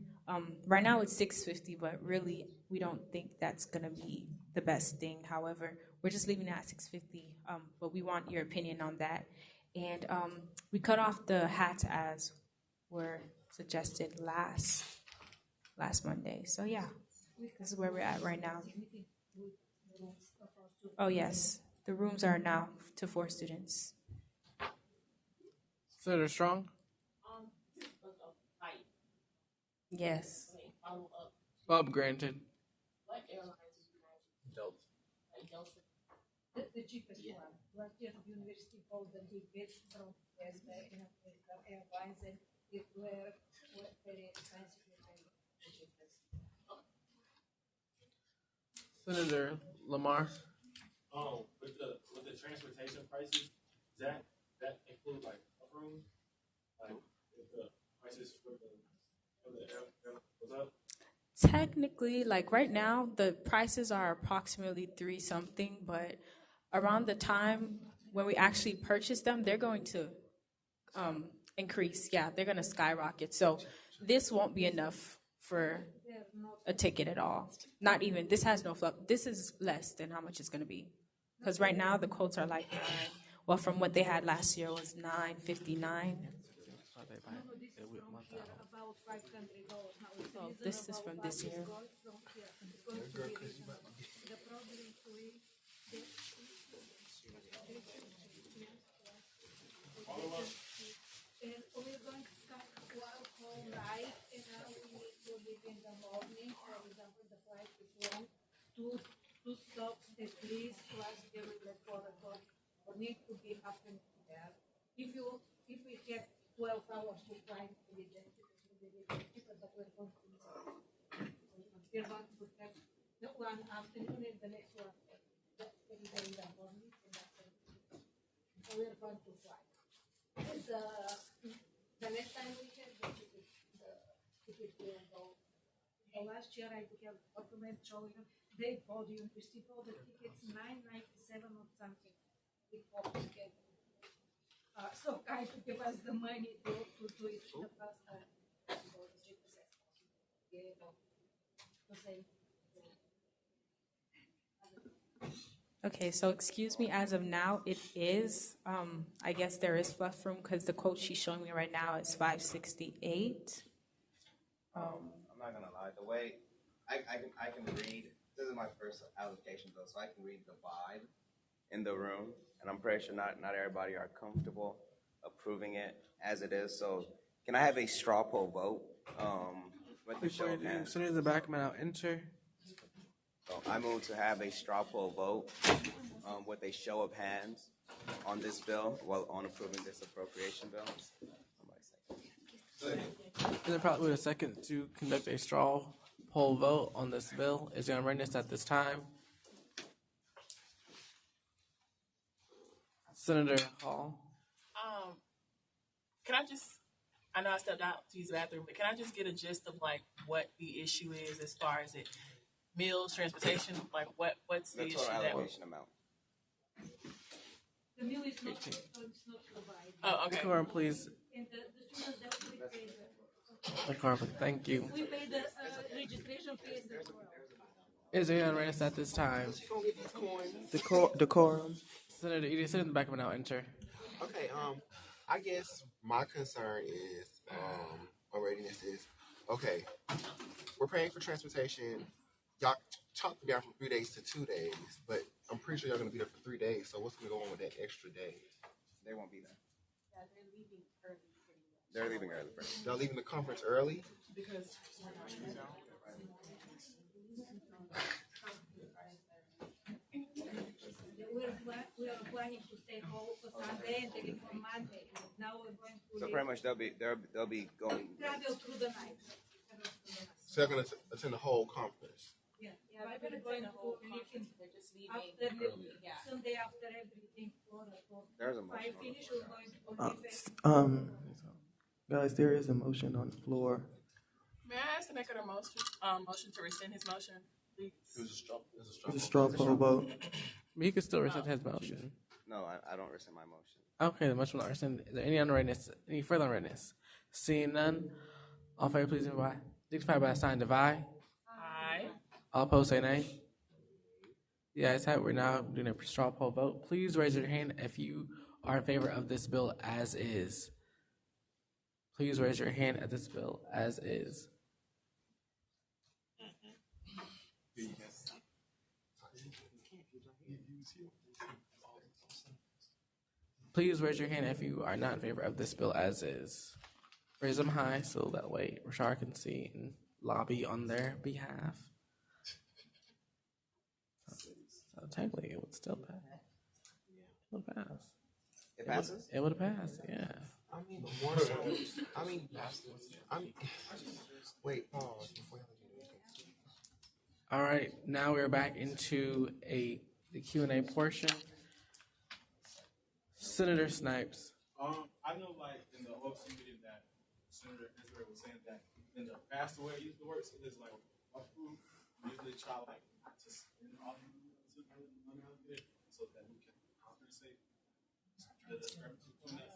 D: Right now it's $650, but really we don't think that's gonna be the best thing. However, we're just leaving it at $650, but we want your opinion on that. And we cut off the hats as were suggested last Monday. So yeah, this is where we're at right now. Oh yes, the rooms are now to 4 students.
A: Senator Strong?
D: Yes.
A: Bob granted.
I: What airlines did you guys use?
F: Delta.
I: Like Delta?
P: The cheapest one. Last year, the university called the tickets from American Airlines, and it were very expensive. The cheapest.
A: Senator Lamar?
C: With the transportation prices, that include like room, like if the prices for the air goes up.
D: Technically, like right now, the prices are approximately 3 something, but around the time when we actually purchase them, they're going to increase. Yeah, they're going to skyrocket. So this won't be enough for a ticket at all. Not even, this has no flux. This is less than how much it's going to be. Because right now the quotes are like 9. Well, from what they had last year was $9.59.
P: About $500 now.
D: Oh, this is from this year.
P: The problem and we're going to start all night, and we need to leave in the morning. For example, the flight is long, two stops at least, plus there will be 4 o'clock. Or need to be happening there. If we have 12 hours to fly, we just but we're going to we're going to have the one afternoon and the next one in the morning, and so we're going to fly. The next time we have the ticket will go. The last year I have a document showing they told you received all the tickets $9.97 or something with all ticket. So kind to give us the money to do it the first time. So it's just be able to say.
D: Okay, so excuse me, as of now, it is, I guess there is fluff room because the quote she's showing me right now is 568.
E: I'm not gonna lie, the way I can read, this is my first allocation bill, so I can read the vibe in the room, and I'm pretty sure not everybody are comfortable approving it as it is. So can I have a straw poll vote with the show
A: Before you
E: of
A: do,
E: hands?
A: Senator the back man, I'll enter.
E: So I move to have a straw poll vote with a show of hands on this bill while on approving this appropriation bill.
A: Is it probably a second to conduct a straw poll vote on this bill? Is there on readiness at this time? Senator Hall.
I: Can I just, I know I stepped out to use the bathroom, but can I just get a gist of like what the issue is as far as it meals, transportation, like what's the
E: The
I: issue
E: total
I: that
E: allocation amount.
P: The meal is not, it's not provided.
I: Oh, okay.
A: Decorum, please.
P: And the students that we pay
A: Decorum, thank you.
P: we pay the registration fees as well.
A: Is there on readiness at this time?
J: Decorum.
A: Senator Edie, sit in the back of an, I'll enter.
N: Okay, I guess my concern is, or readiness is, okay, we're paying for transportation. Y'all chopped it down from 3 days to 2 days, but I'm pretty sure y'all gonna be there for 3 days. So what's gonna go on with that extra day?
E: They won't be there.
I: Yeah, they're leaving early.
E: They're leaving early first.
N: Y'all leaving the conference early?
I: Because
P: We are planning to stay home for Sunday and take it for Monday. Now we're going to
E: So pretty much they'll be going.
P: travel through the night.
N: So y'all gonna attend the whole conference?
P: Yeah, we're going to leave after Sunday after everything for
E: There's a motion
P: 5 finish. We're going to
J: Guys, there is a motion on the floor.
I: may I ask the maker of motion to rescind his motion, please?
J: It's a straw poll vote.
A: He could still rescind his motion.
E: No, I don't rescind my motion.
A: Okay, the motion will not rescind. Is there any unreadiness? Any further unreadiness? Seeing none, all in favor, please signify by a sign of aye.
I: Aye.
A: All opposed, say nay. The ayes have it. We're now doing a straw poll vote. Please raise your hand if you are in favor of this bill as is. Please raise your hand at this bill as is. Please raise your hand if you are not in favor of this bill as is. Raise them high so that way Rashard can see and lobby on their behalf. So technically, it would still pass. It would pass.
E: It passes?
A: It would pass, yeah.
N: I mean, more so. I mean, wait, pause before
A: All right, now we're back into the Q&A portion. Senator Snipes.
C: I know, like in the OFC meeting that Senator Israel was saying that in the faster way it usually works is like approved. Usually try like to spend all the money so that we can compensate the discrepancy between that.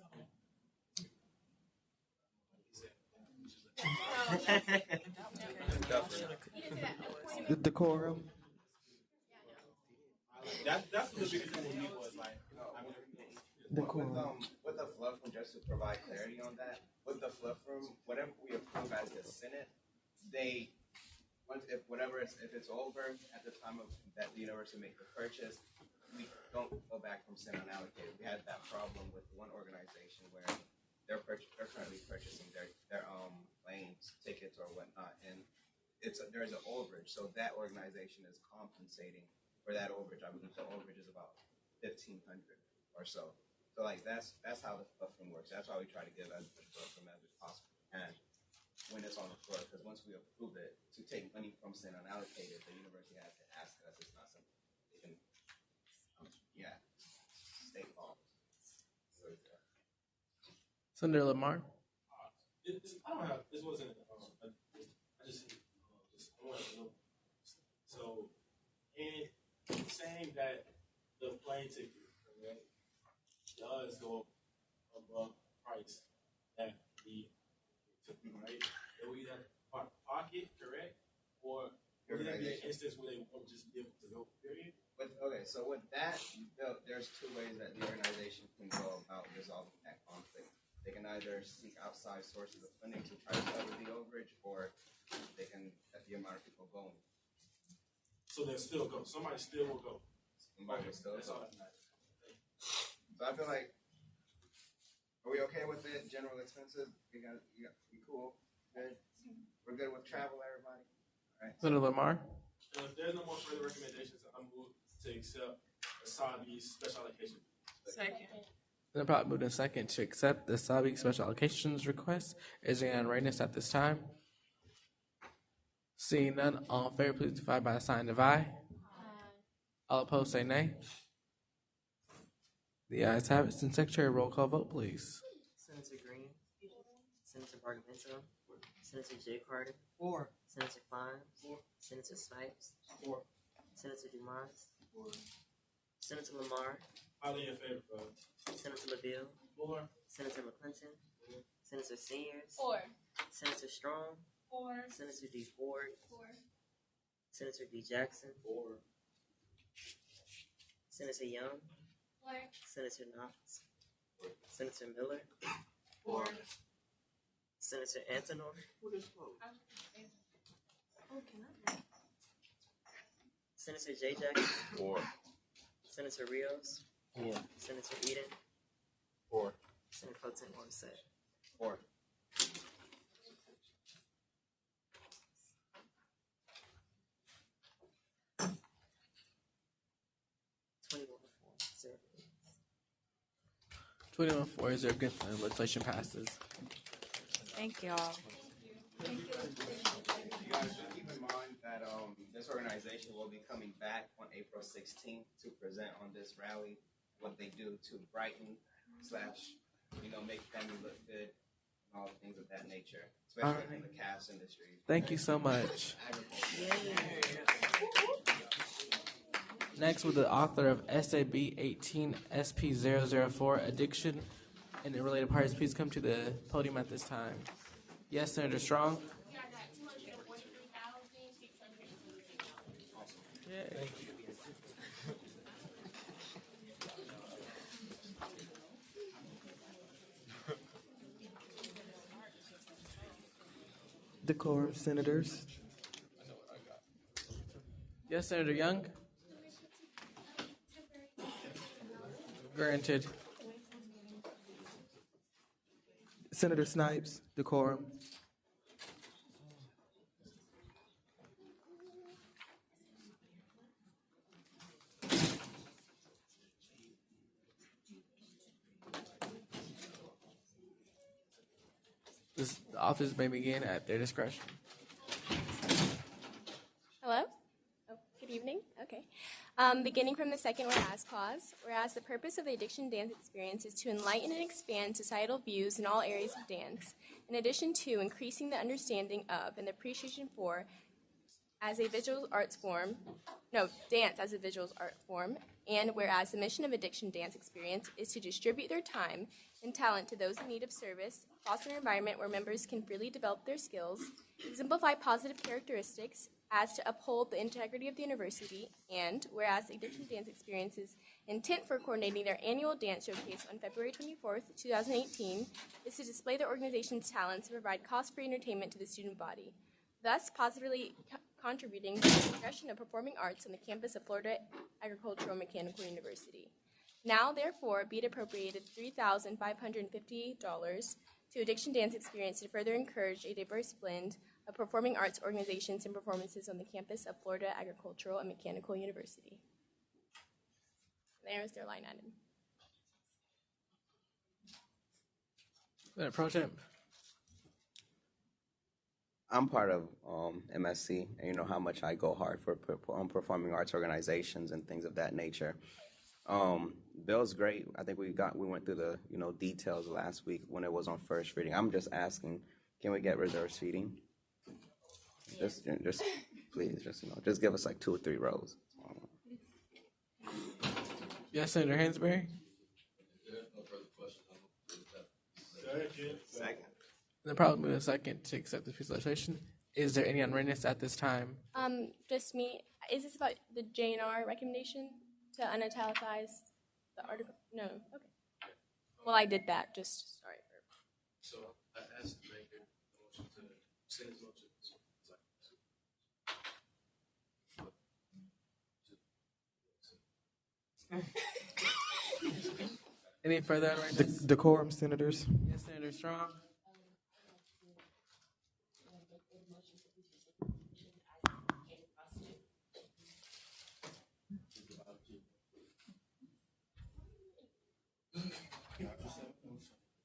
J: The decorum.
C: That's what the biggest thing with me was like.
E: With the fluff room, just to provide clarity on that, with the fluff room, whatever we approve as the Senate, if it's over at the time of that the university make the purchase, we don't go back from Senate unallocated. We had that problem with one organization where they're currently purchasing their planes, tickets, or whatnot, and there's an overage. So that organization is compensating for that overage. I believe the overage is about $1,500 or so. So like that's how the fluff room works. That's why we try to give as much fluff room as we possibly can when it's on the floor. Because once we approve it, to take money from Senate unallocated, the university has to ask us. It's not something they can, state law.
A: Senator Lamar.
C: I don't have. This wasn't a And saying that the plane ticket, correct, does go above price that we took, right? They will either pocket, correct, or would there be an instance where they won't just be able to go, period?
E: Okay, so with that, there's two ways that the organization can go about resolving that conflict. They can either seek outside sources of funding to try to cover the overage, or they can let the amount of people going.
C: So they'll still go. Somebody still will go.
E: Somebody will still
C: That's
E: go.
C: all that matters.
E: So I feel like, are we okay with it? General expenses, we cool, good. We're good with travel, everybody. All right.
A: Senator Lamar.
C: If there's no more further recommendations, I'm moved to accept Asabi's special allocation.
I: Second.
A: Then probably moved in second to accept the SABI special allocations request. Is there any readiness at this time? Seeing none, all in favor, please signify by the sign of aye. All opposed, say nay. The ayes have it. Since Secretary, roll call vote, please.
B: Senator Green. Senator Bargavento. Senator Jay Carter. 4. Senator Klein. 4. Senator Snipes. 4. Senator Dumas. 4. Senator Lamar.
C: Highly in favor, bro.
B: Senator LaVille.
C: 4.
B: Senator McClinton. 4. Senator Seniors.
I: 4.
B: Senator Strong.
I: 4.
B: Senator D. Ford.
I: 4.
B: Senator D. Jackson.
C: 4.
B: Senator Young.
I: 4.
B: Senator Knox. Senator Miller.
I: 4.
B: Senator Antonor. Senator J. Jackson.
H: 4.
B: Senator Rios.
G: 4.
B: Senator Eden.
G: 4.
B: Senator Pro Tem Morissette.
E: 4.
B: Sir.
A: 21-4 is there good plan. Legislation passes.
Q: Thank y'all.
E: You guys should keep in mind that this organization will be coming back on April 16th to present on this rally what they do to brighten / make family look good and all things of that nature, especially in the cast industry.
A: Thank you so much. Next, with the author of SAB 18 SP004 Addiction and the related parties, please come to the podium at this time. Yes, Senator Strong.
L: We are at 243,600.
A: Yay.
J: Decorum, senators.
A: Yes, Senator Young. Granted.
J: Senator Snipes, decorum.
A: The authors may begin at their discretion.
R: Hello? Oh, good evening. Okay. Beginning from the second whereas clause, whereas the purpose of the addiction dance experience is to enlighten and expand societal views in all areas of dance, in addition to increasing the understanding of and the appreciation for as a visual arts form, dance as a visual art form, and whereas the mission of addiction dance experience is to distribute their time and talent to those in need of service, foster an environment where members can freely develop their skills, exemplify positive characteristics as to uphold the integrity of the university, and whereas the addiction dance experience's intent for coordinating their annual dance showcase on February 24th, 2018 is to display their organization's talents and provide cost-free entertainment to the student body, thus positively contributing to the progression of performing arts on the campus of Florida Agricultural and Mechanical University. Now, therefore, be it appropriated $3,550 to Addiction Dance Experience to further encourage a diverse blend of performing arts organizations and performances on the campus of Florida Agricultural and Mechanical University. There's their line item.
A: Senator Pro Tem.
E: I'm part of MSC, and you know how much I go hard for performing arts organizations and things of that nature. Bill's great. I think we went through the details last week when it was on first reading. I'm just asking, can we get reserved seating? Just please, just give us like 2 or 3 rows.
A: Yes, Senator Hansberry.
C: Second.
A: Then probably move a second to accept this piece of legislation. Is there any unreadness at this time?
R: Just me. Is this about the JNR recommendation to unitalicize the article? No. Okay. Well, I did that. Just sorry.
F: So I asked the maker a motion to send his motion.
A: Any further unreadness?
J: Decorum, senators.
A: Yes, Senator Strong.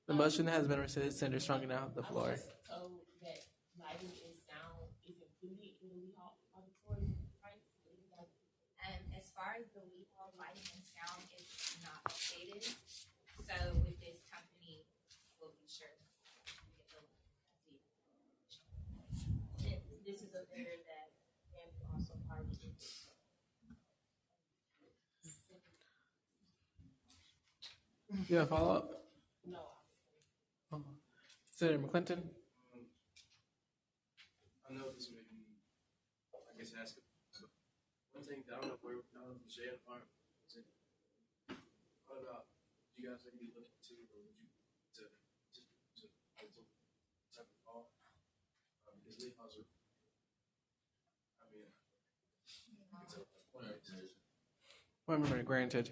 A: The motion has been rescinded. Senator Strong, you now have the floor.
S: So that lighting is sound is included in the Lee Hall auditorium, right?
T: As far as the Lee Hall lighting and sound is not stated, so with this company, we'll be sure to get the.
S: This is a bidder that FAMU also partnered.
A: You have a follow up?
S: No.
A: Senator McClinton.
F: I know this may be, I guess, asking. So one thing that I don't know where the JNR was in. What about you guys maybe look into, or would you to type of call? Because Lee Halls are, I mean, it's a point of decision.
A: Appointment granted.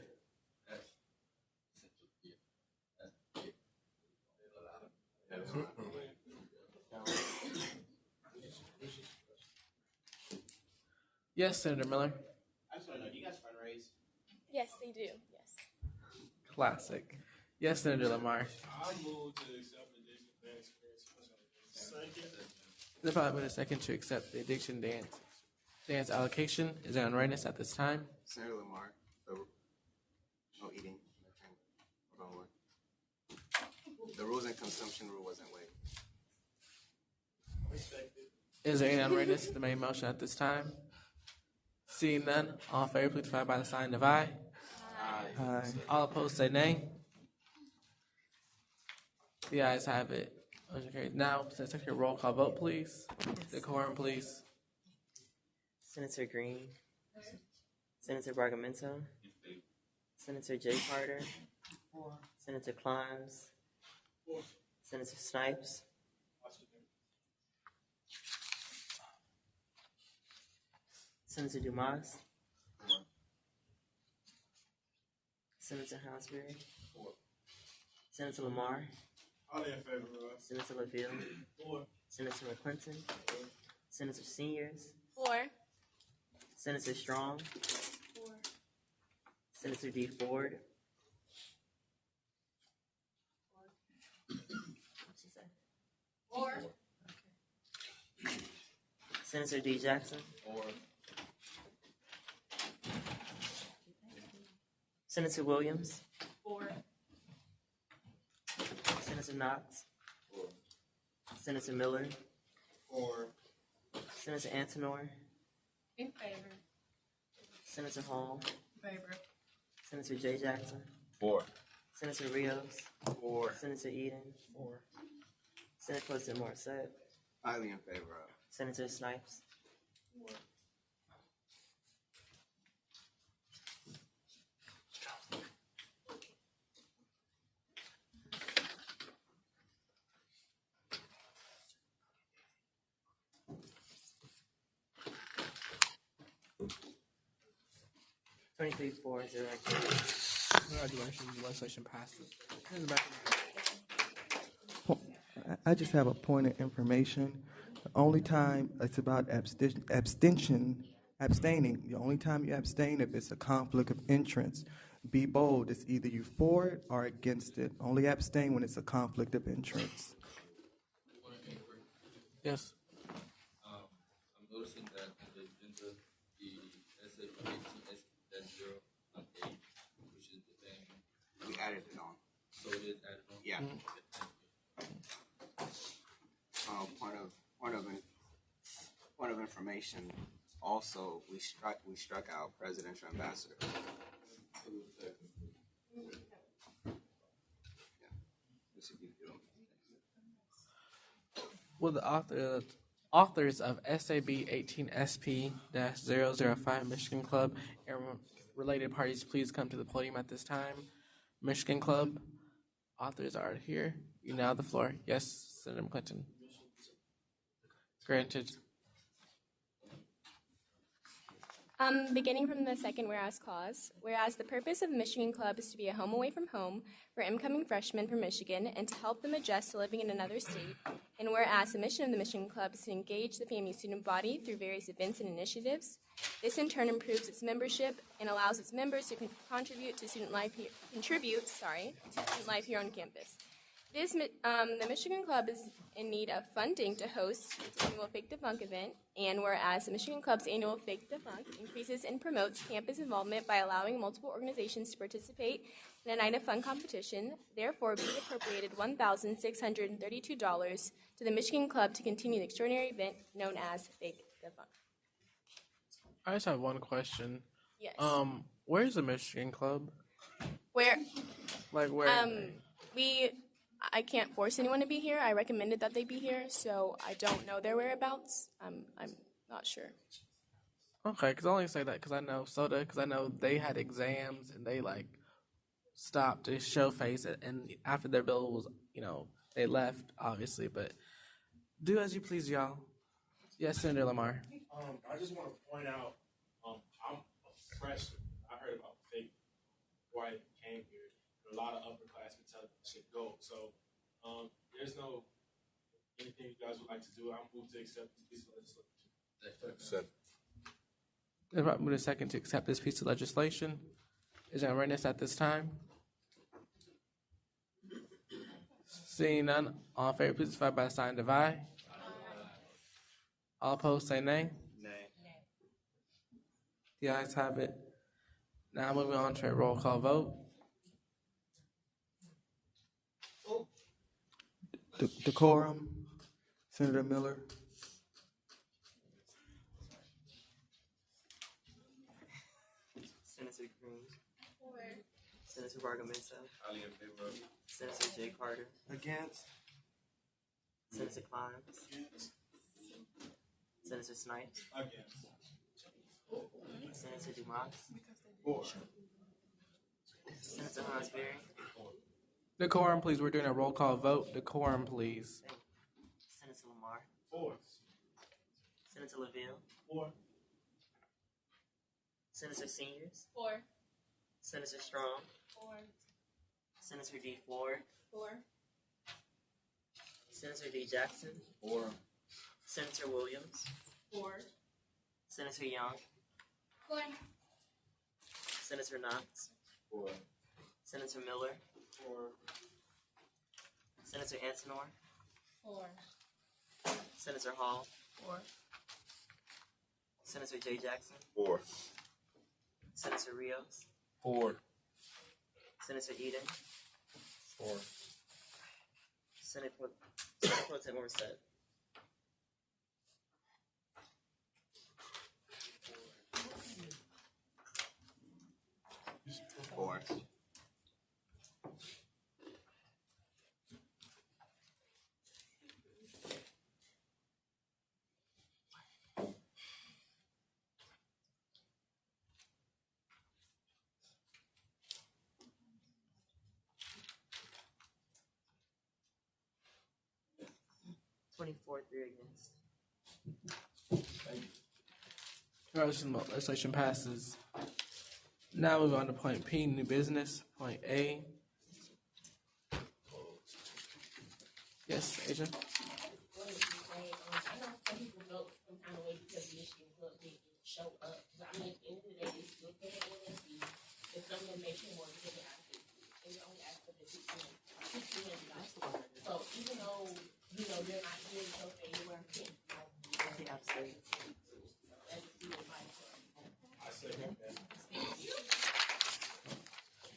A: Yes, Senator Miller.
O: I just want to know, do you guys fundraise?
R: Yes, they do. Yes.
A: Classic. Yes, Senator Lamar.
C: I move to accept the addiction dance experience. Second.
A: Then probably move a second to accept the addiction dance allocation. Is there unreadness at this time?
E: Senator Lamar, no eating. Hold on, what? The rules and consumption rule wasn't waived.
A: Is there any unreadness to the main motion at this time? Seeing none, all in favor, please identify by the sign of aye.
J: Aye.
A: All opposed say nay. The ayes have it. Motion carries. Now, Secretary, roll call vote, please. Decorum, please.
B: Senator Green, Senator Bargamento, Senator J. Carter, Senator Climbs, Senator Snipes, Senator Dumas, Senator Hansberry, Senator Lamar,
C: All in favor,
B: Senator LaVille, Senator McClinton, Senator Seniors,
R: 4.
B: Senator Strong,
R: 4.
B: Senator D. Ford, what'd she say?
T: 4.
B: Senator D. Jackson, Senator Williams,
S: 4.
B: Senator Knox, Senator Miller, Senator Antonor,
I: In favor.
B: Senator Hall,
I: Favor.
B: Senator J. Jackson,
H: 4.
B: Senator Rios, 4. Senator Eden, 4. Senator President Morissette,
E: Highly in favor of.
B: Senator Snipes,
S: 4.
B: Twenty-three 4-0.
A: Congratulations, the legislation passes. Here's the back
J: I just have a point of information. The only time it's about abstaining, the only time you abstain if it's a conflict of interest. Be bold. It's either you for it or against it. Only abstain when it's a conflict of interest.
A: Yes.
U: I'm noticing that in the agenda, the SA-0 which is the same.
E: We added it on.
U: So it is added on?
E: Yeah. Point of information. Also, we struck out presidential ambassador.
A: Will the authors of SAB 18SP-005 Michigan Club and related parties please come to the podium at this time? Michigan Club authors are here. You now have the floor. Yes, Senator McClinton. Granted.
R: Beginning from the second whereas clause, whereas the purpose of the Michigan Club is to be a home away from home for incoming freshmen from Michigan and to help them adjust to living in another state, and whereas the mission of the Michigan Club is to engage the FAMU student body through various events and initiatives, this in turn improves its membership and allows its members to contribute to student life here, on campus. The Michigan Club is in need of funding to host its annual Fake Debunk event, and whereas the Michigan Club's annual Fake Debunk increases and promotes campus involvement by allowing multiple organizations to participate in a night of fun competition, therefore be appropriated $1,632 to the Michigan Club to continue the extraordinary event known as Fake Debunk.
A: I just have one question.
R: Yes.
A: Where's the Michigan Club?
R: Where?
A: Like where?
R: I can't force anyone to be here. I recommended that they be here, so I don't know their whereabouts. I'm not sure.
A: Okay, because I only say that because I know they had exams and they stopped to show face, and after their bill was, they left obviously. But do as you please, y'all. Yes, Senator Lamar.
C: I just want to point out, I'm a freshman. I heard about fake before I came here. A lot of upperclassmen tell me I should go. So there's no anything you guys would like to do. I'm moved to accept this piece of legislation.
H: Accept.
A: Move a second to accept this piece of legislation. Is there readiness at this time? Seeing none, all in favor, please signify by the sign of aye. All opposed, say nay.
B: Nay.
A: The ayes have it. Now moving on to a roll call vote.
J: Decorum. Senator Miller.
B: Senator Green. Senator Bargamento.
H: Highly in favor of.
B: Senator J. Carter.
E: Against.
B: Senator Climes. Senator Snipes.
C: Against.
B: Senator Dumas. Senator Hansberry.
A: Decorum, please. We're doing a roll call vote. Decorum, please.
B: Senator Lamar.
C: 4.
B: Senator LaVille.
C: 4.
B: Senator Seniors.
I: 4.
B: Senator Strong.
I: 4.
B: Senator D. Ford.
I: 4.
B: Senator D. Jackson.
H: 4.
B: Senator Williams.
I: 4.
B: Senator Young.
L: 4.
B: Senator Knox.
H: 4.
B: Senator Miller.
C: 4.
B: Senator Antonor.
I: 4.
B: Senator Hall.
I: 4.
B: Senator J. Jackson.
H: 4.
B: Senator Rios.
H: 4.
B: Senator Eden.
H: 4.
B: Senator Pro Tem Morissette.
E: 4.
B: Twenty-four, 3 against.
A: Legislation passes. Now moving on to point P, new business. Point A. Yes, Asia.
S: I know some people vote some kind of way because Michigan Club didn't show up. But I mean, at the end of the day, they still pay the LSD. If some of them may pay more because they asked it. And they only asked for the $1,600. So even though, they're not here to show pay, you weren't paying.
B: They abstained.
C: I second that.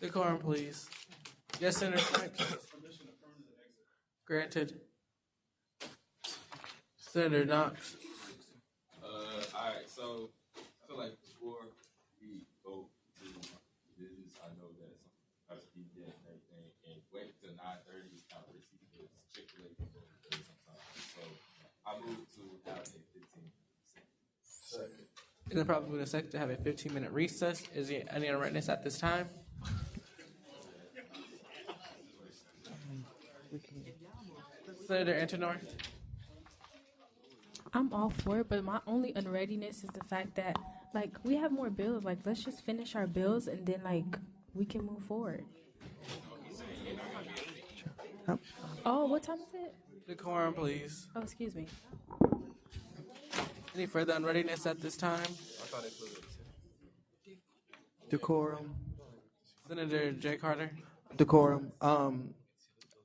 A: Decorum, please. Yes, Senator Snipes. Granted. Senator Knox.
U: All right, so I feel like before we go to business, I know that some have to be dead and everything, and wait till 9:30 is kind of risky because Chick-fil-A can go to 30 sometimes. So I move to have a 15.
A: It's been probably moved and seconded to have a 15-minute recess. Is there any other witness at this time? Senator Antonor?
D: I'm all for it, but my only unreadiness is the fact that, like, we have more bills. Like, let's just finish our bills and then, like, we can move forward. Oh, what time is it?
A: Decorum, please.
D: Oh, excuse me.
A: Any further unreadiness at this time?
F: I thought it included.
J: Decorum.
A: Senator J. Carter?
J: Decorum.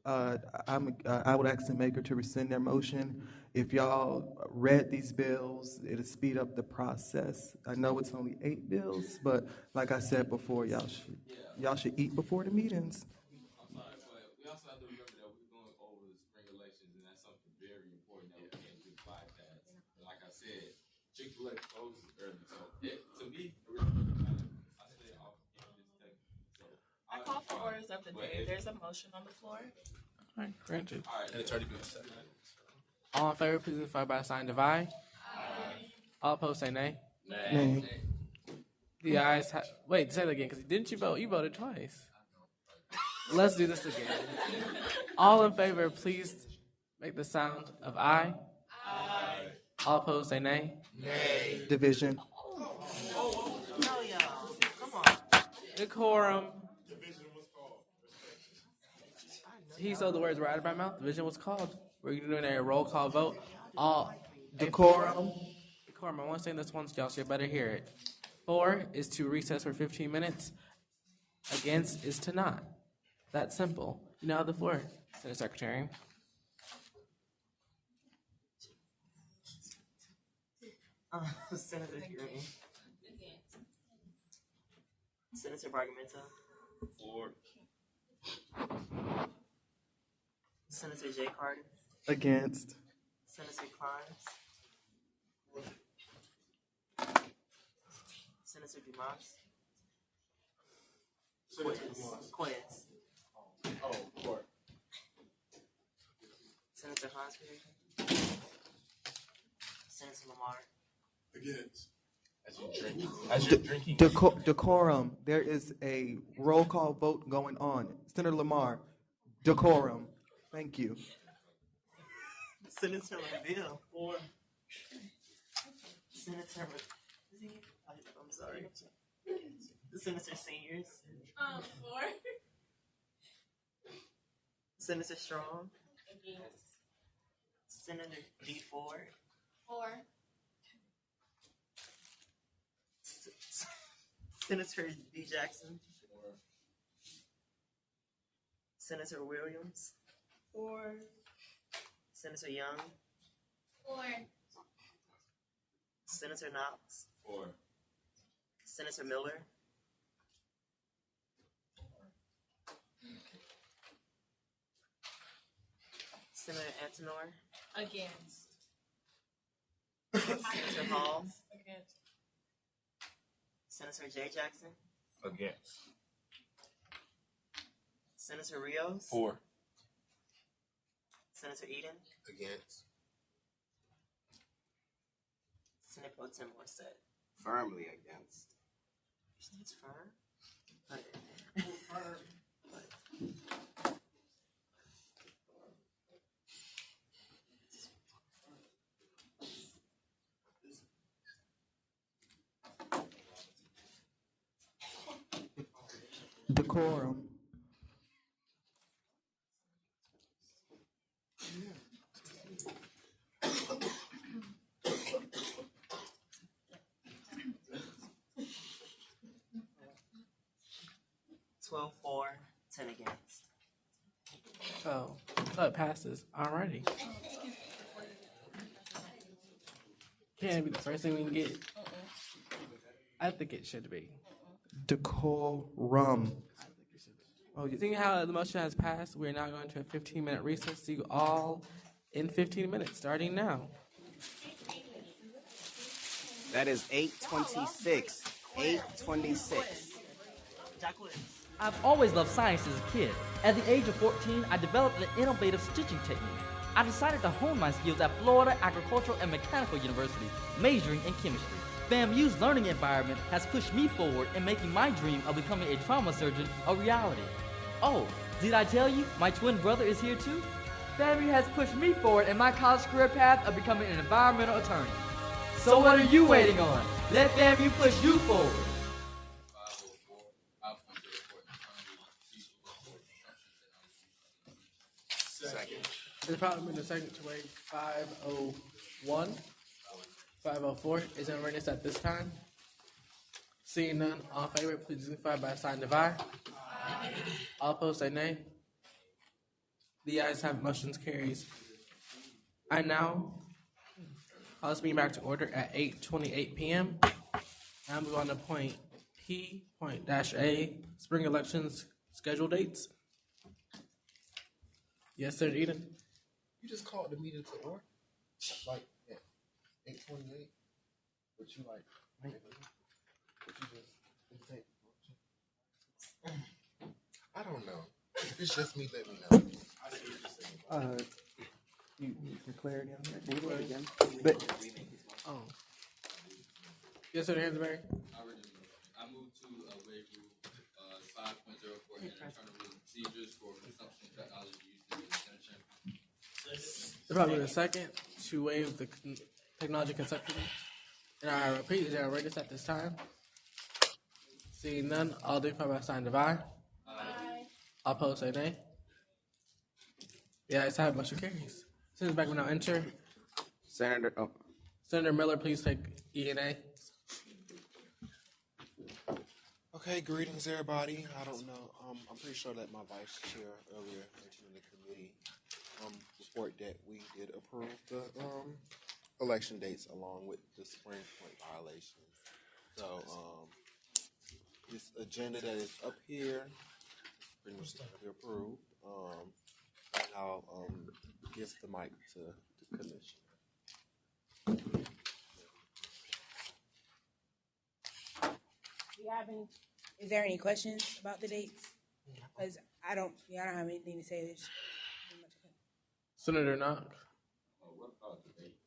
J: I would ask the maker to rescind their motion. If y'all read these bills, it'll speed up the process. I know it's only 8 bills, but like I said before, y'all should eat before the meetings.
U: I'm sorry, but we also have to remember that we're going over the spring elections, and that's something very important that we can't just bypass. And like I said, Chick-fil-A closes early, so to me, it really doesn't matter. I stay off in this thing. So
I: I call for orders of the day. There's a motion on the floor.
A: All right, granted.
U: All right,
F: And it's already been said.
A: All in favor, please signify by a sign of aye. All opposed, say nay.
J: Nay.
A: The ayes have. Wait, say that again, because didn't you vote? You voted twice. Let's do this again. All in favor, please make the sound of aye.
U: Aye.
A: All opposed, say nay.
J: Nay. Division.
B: No, y'all. Come on.
A: Decorum. He said the words right out of my mouth. Division was called. We're doing a roll call vote. All
J: Decorum.
A: Decorum. I want to say this once, y'all should better hear it. 4 is to recess for 15 minutes. Against is to not. That's simple. You now have the floor, Senator Secretary.
B: Senator Green. Senator Bargamento.
U: For.
B: Senator J. Carter.
J: Against.
B: Senator Clines. Senator Dumas. Quiz.
C: Oh, court.
B: Senator Hansberry. Senator Lamar.
C: Against.
U: As you're drinking.
J: Decorum. There is a roll call vote going on. Senator Lamar. Decorum. Thank you.
B: Senator LaVille. For. Senator. I'm sorry. Senator Seniors.
I: For.
B: Senator Strong.
I: Against.
B: Senator D. Ford.
L: For.
B: Senator D. Jackson. Senator Williams.
I: For.
B: Senator Young.
L: For.
B: Senator Knox.
U: For.
B: Senator Miller. Senator Antonor.
I: Against.
B: Senator Hall.
I: Against.
B: Senator J. Jackson.
U: Against.
B: Senator Rios.
U: For.
B: Senator Eden.
U: Against.
B: Senator Pro Tem Morissette.
E: Firmly against.
B: It's firm. Okay.
J: Decorum.
B: For, 10 against.
A: Oh, it passes already. Can't be the first thing we can get. I think it should be.
J: Decorum.
A: Oh, you seeing how the motion has passed? We're now going to a 15-minute recess. See you all in 15 minutes, starting now.
E: That is 8:26. 8:26.
M: I've always loved science as a kid. At the age of 14, I developed an innovative stitching technique. I decided to hone my skills at Florida Agricultural and Mechanical University, majoring in chemistry. FAMU's learning environment has pushed me forward in making my dream of becoming a trauma surgeon a reality. Oh, did I tell you my twin brother is here too?
V: FAMU has pushed me forward in my college career path of becoming an environmental attorney. So what are you waiting on? Let FAMU push you forward.
A: Second. It's probably been the second to waive 501. 504 is in readiness at this time. Seeing none, all in favor, please signify by a sign of aye. All opposed, say nay. The ayes have motions carries. I now call this meeting back to order at 8:28 p.m. Now move on to point P.A, spring elections schedule dates. Yes, sir, Eden.
N: You just called the meeting to order, like at 8:28. But you like, but you just take. I don't know. If it's just me, let me know.
J: You for clarity on that. Can you do it again? But
A: yes, sir, Hansberry.
U: I moved to waive rule 5.04 and internal rules and procedures for consumption technology used in the Senate chamber.
A: The probably the second to waive the technology consumption. And I repeat, is there a readiness at this time? Seeing none, all signify by a sign of aye.
I: Aye.
A: All opposed, say nay. The ayes have motion carries. Senator Beckman now enter. Senator Miller, please take E&A.
N: Okay, greetings, everybody. I don't know. I'm pretty sure that my vice chair earlier mentioned in the committee report that we did approve the election dates along with the Spring Point violations. So this agenda that is up here is pretty much approved. And I'll give the mic to the commission.
W: Is there any questions about the dates? Because I don't have anything to say. There's
A: Senator Knox.
U: What about the date?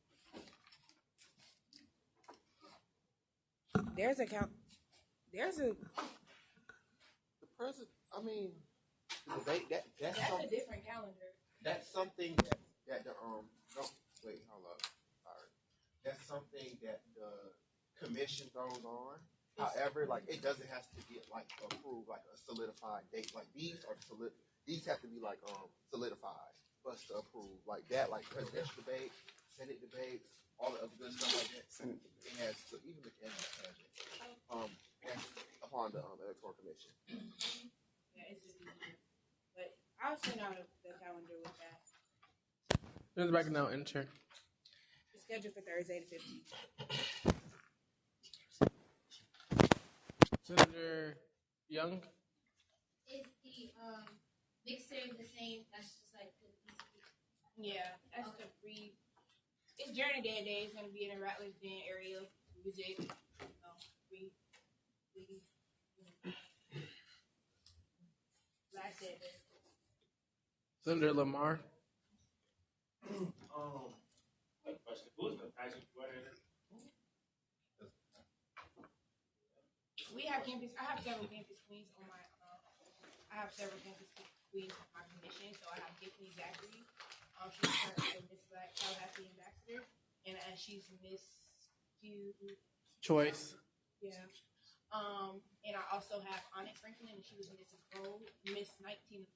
W: there's a count. There's a.
N: The president. I mean, the debate. That's
W: a different calendar.
N: That's something that the don't wait. Hold up. Sorry. That's something that the commission throws on. However, like it doesn't have to get like approved like a solidified date. Like these have to be like solidified for us to approve like that. Like presidential debate, Senate debates, all the other good stuff like that. It has to, even the candidate has it. That's upon the electoral commission.
W: Yeah, it's just but I'll send out the calendar with that.
A: Senator Beckman now enter.
W: It's scheduled for Thursday the 15th.
A: Senator Young.
L: Is the mixer the same? That's just like the
W: Yeah, that's the free. It's during the day. It's gonna be in the Rattlers Den area. Music, free. Last day.
A: Senator Lamar.
C: Quick question. Who's the pageant coordinator?
W: We have campus. I have several campus queens on my. I have several campus queens on my commission. So I have Tiffany Zachary. She's currently Miss Black Tallahassee Ambassador, and she's Miss Q.
A: Choice.
W: Yeah. And I also have Onyx Franklin, and she was Mrs. Gold, Miss 19.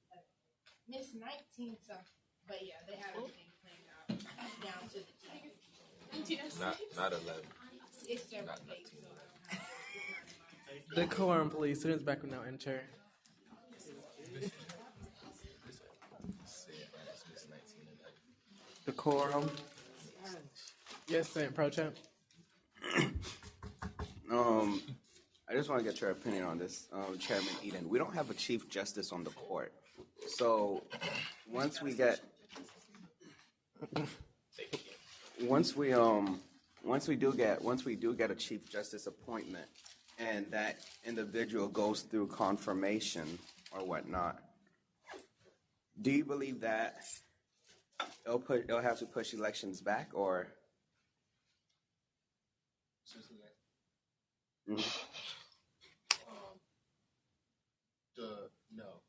W: Miss 19 something. But yeah, they have everything planned out down to the T.
H: Not 11.
W: It's several days.
A: The quorum, please. Senator Beckman now enter. The quorum. Yes, Senator Pro Temp.
E: I just want to get your opinion on this, Chairman Eden. We don't have a Chief Justice on the court, so once we do get a Chief Justice appointment, and that individual goes through confirmation or whatnot, do you believe that It'll have to push elections back, or
N: Um, no.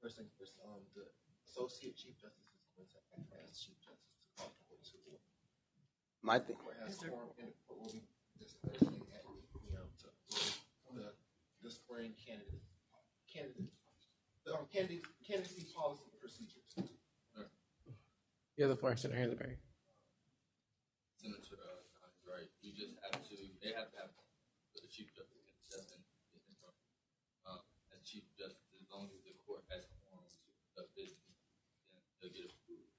N: First thing first, the associate chief justice is going to act as chief justice to call the court to order.
E: my thing.
N: Court has quorum and the court will be this Thursday at 8 p.m. to the spring candidacy policy procedures.
A: The other floor, Senator Hansberry.
U: Senator, right, you just have to, they have to have the chief justice as chief justice, as long as the court has quorum to conduct business, then they'll get approved.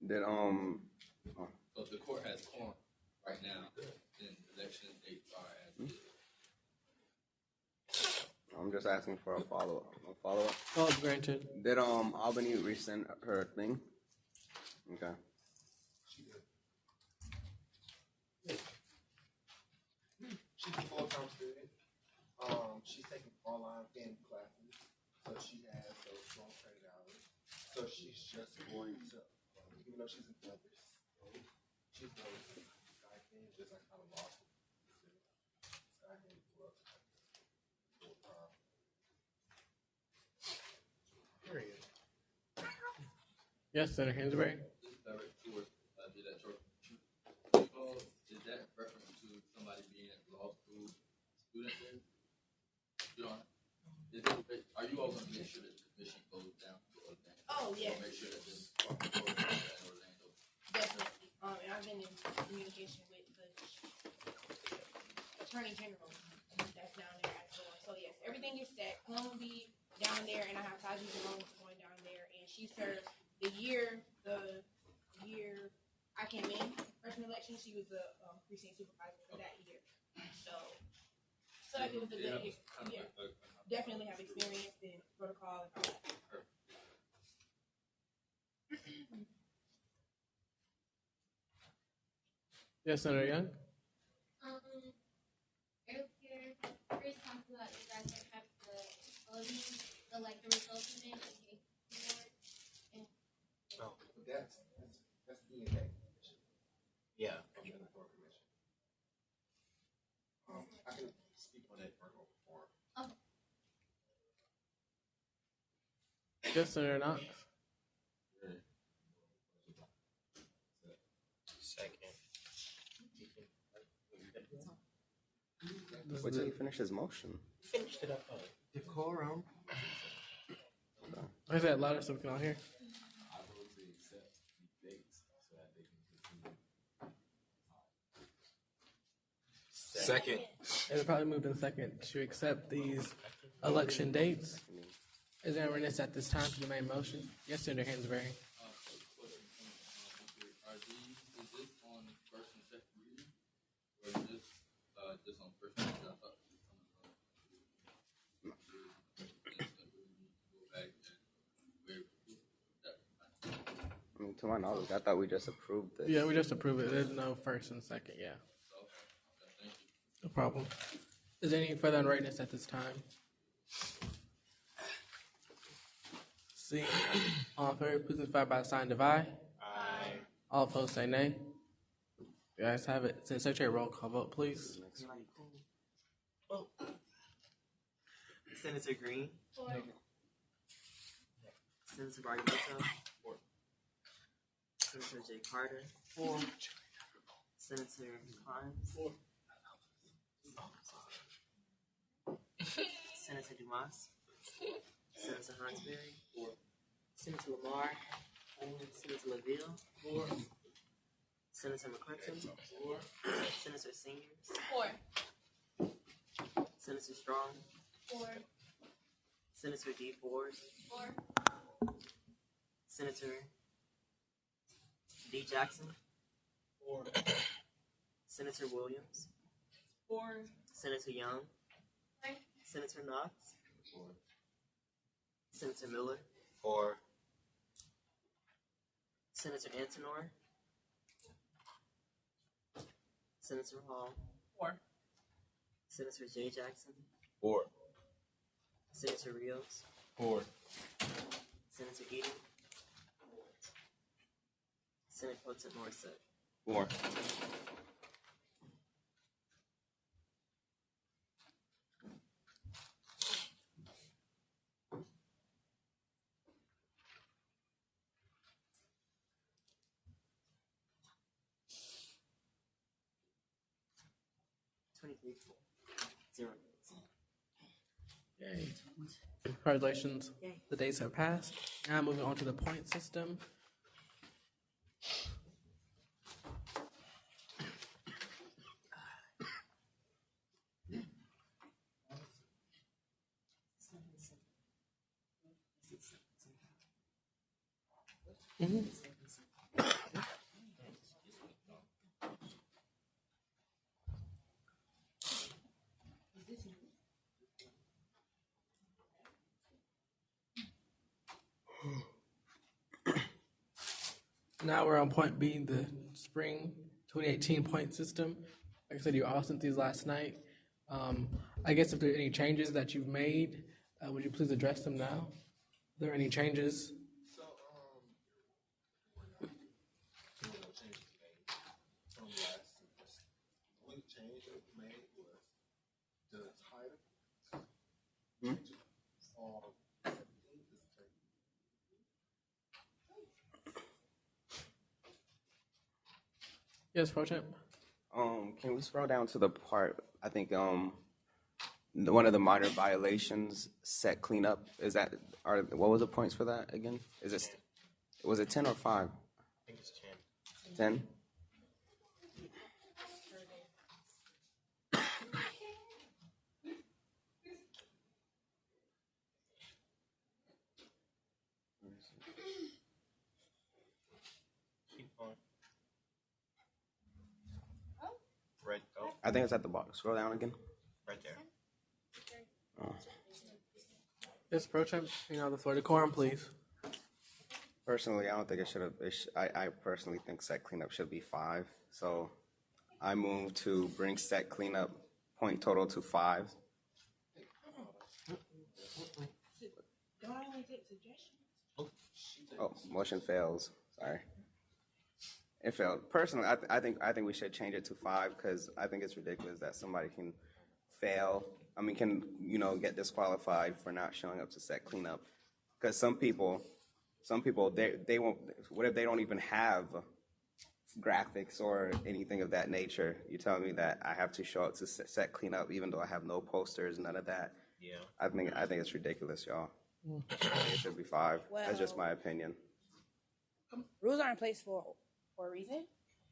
E: Then
U: So if the court has quorum right now, then election dates are as is.
E: I'm just asking for a follow-up.
A: Oh, granted.
E: Did Albany resend her thing? Okay.
N: She's a full-time student. She's taking online FAMU classes, so she has those strong credit hours. So she's just going to, even though she's in others, she's going to stipend, just like how the law stipend for full-time. Period.
A: Yes, Senator Hansberry.
U: This direct tour, did that short. Is that reference to somebody being at law school student there? John, are you all going to make sure that the commission goes down to Orlando?
W: Oh, yeah.
U: Make sure that this at Orlando.
W: Definitely. And I've been in communication with the Attorney General that's down there as well. So yes, everything is set. Plum will be down there, and I have Taji Jerome going down there, and she served the year I came in, freshman election, she was the precinct supervisor for that year. So it was a good, definitely have experience in protocol and all that.
A: Yes, Senator Young.
L: Earlier, Chris talked about you guys that have the voting, the results of it, and
N: No, but that's DNA. Yeah. Commission. I can speak on that virtual before.
A: Yes, Senator Knox.
O: Second.
E: Wait till he finishes his motion.
O: Finished it up.
N: Decorum.
A: I said louder so we can all hear.
U: I vote to accept the dates so that they can continue.
H: Second.
A: It probably moved in second to accept these election dates. Is there any witness at this time to the main motion? Yes, Senator Hansberry.
U: Are these, is this on first and second reading? Or is this just on first and second? I thought this was
E: I mean, to my knowledge, I thought we just approved this.
A: Yeah, we just approved it. There's no first and second, yeah. No problem. Is there any further unrightness at this time? Seeing none. All in favor, please signify by the sign of aye.
O: Aye.
A: All opposed say nay. You guys have it. Since Secretary, roll call vote, please.
B: Senator Green.
L: for
B: Senator Bargento. Senator J. Carter. Senator Clines. Senator Dumas. Senator Hansberry. Senator Lamar. Senator LaVille. Senator McClinton. Senator Seniors. Senator Strong. Senator D. Ford. Senator D. Jackson. Senator Williams. Senator Young. Senator Knox. Senator Miller. Senator Antonor. Senator Hall. Senator J. Jackson. Senator Rios. Senator Eden. Senator Pro Tem Morissette.
E: 4.
B: Zero.
A: Yay. Congratulations. The days have passed. Now moving on to the point system. Now we're on point B, the spring 2018 point system. Like I said, you all sent these last night. I guess if there are any changes that you've made, would you please address them now? Are there any changes?
N: So, changes made from last semester. The only change that we made was the title.
A: Yes, Pro Temp.
E: Can we scroll down to the part, I think, one of the minor violations, set cleanup, what was the points for that again? Was it 10 or 5?
H: I think it's 10.
E: 10?
H: Keep going. Right, go.
E: I think it's at the bottom. Scroll down again.
H: Right there.
E: Oh.
A: Yes, Pro Temp. You know the floor. Decorum, please.
E: Personally, I don't think it should have. I personally think set cleanup should be 5. So I move to bring set cleanup point total to 5.
W: Don't I only take suggestions?
E: Oh, motion fails. Sorry. It failed. Personally, I think we should change it to 5 because I think it's ridiculous that somebody can fail. I mean, can get disqualified for not showing up to set cleanup? Because some people they won't. What if they don't even have graphics or anything of that nature? You tell me that I have to show up to set cleanup even though I have no posters, none of that.
H: Yeah.
E: I think it's ridiculous, y'all. I think it should be 5. That's just my opinion.
W: Rules are in place for a reason,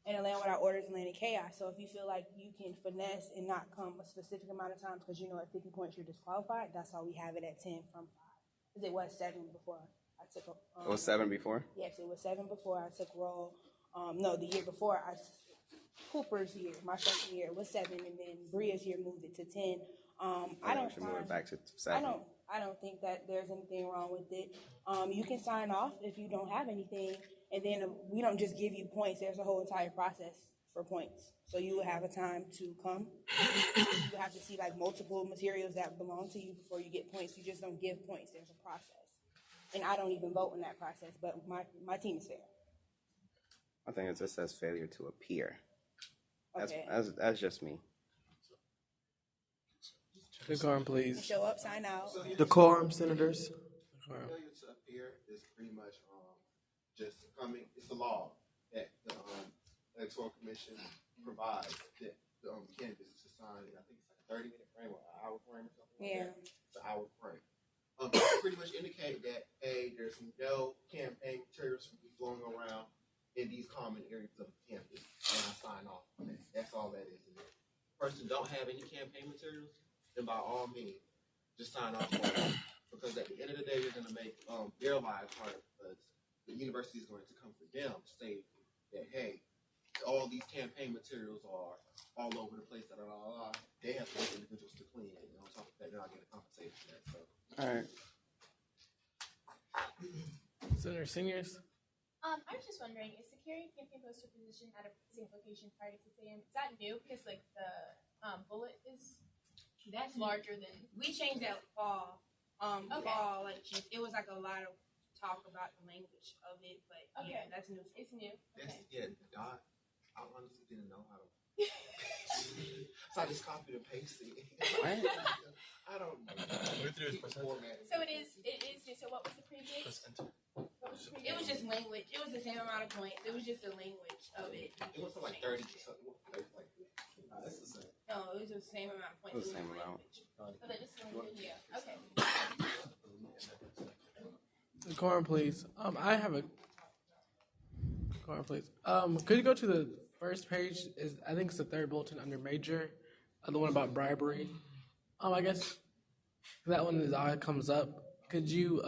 W: and a land without order is a land in chaos. So if you feel like you can finesse and not come a specific amount of times because at 50 points you're disqualified, that's why we have it at 10 from 5. Because it was 7 before I took a...
E: It was 7 before?
W: Yes, it was 7 before I took roll. No, the year before, Cooper's year, my freshman year, it was 7, and then Bria's year moved it to 10. I don't
E: should move it back to 7.
W: I don't think that there's anything wrong with it. You can sign off if you don't have anything, and then we don't just give you points. There's a whole entire process for points. So you will have a time to come. You have to see multiple materials that belong to you before you get points. You just don't give points. There's a process. And I don't even vote in that process, but my team is fair.
E: I think it just says failure to appear.
W: Okay.
E: That's just me.
A: Decorum, please.
W: Show up, sign out.
J: Decorum, senators.
N: Failure to appear is pretty much just coming. It's a law that the Electoral Commission provides that the candidates to sign. I think it's 30-minute frame or an hour frame or something.
W: Yeah.
N: Like that. It's an hour frame. Pretty much indicate that there's no campaign materials to be flowing around in these common areas of the campus, and I sign off on that. That's all that is. If the person don't have any campaign materials, then by all means, just sign off on it. Because at the end of the day, you're going to make their lives harder because the university is going to come for them to say that, hey, all these campaign materials are all over the place, They have to get individuals to clean it. And on top of that, they're not getting compensated for that. So.
E: All right.
A: Senator Seniors?
G: I was just wondering, is securing campaign poster position at a precinct location prior to 6 a.m., is that new? Because the bullet is
W: That's
G: larger than...
W: We changed that fall. Fall elections. It was a lot of talk about the language of it, but yeah,
G: Okay.
W: that's new.
G: It's new.
N: That's,
G: Okay.
N: yeah, I honestly didn't know how to. So I just copied and pasted it. I don't know.
G: So it is new. So what was the previous? What was the previous?
W: It was just language. It was the same amount of points. It was just the language of it.
N: It was like 30. So that's the same.
W: No, it was the same amount of points.
E: It was the same amount.
G: Oh, they just language. Yeah. Okay.
A: Decorum, please. I have a decorum, please. Could you go to the first page? I think it's the third bulletin under major, the one about bribery. I guess that one is all that comes up. Could you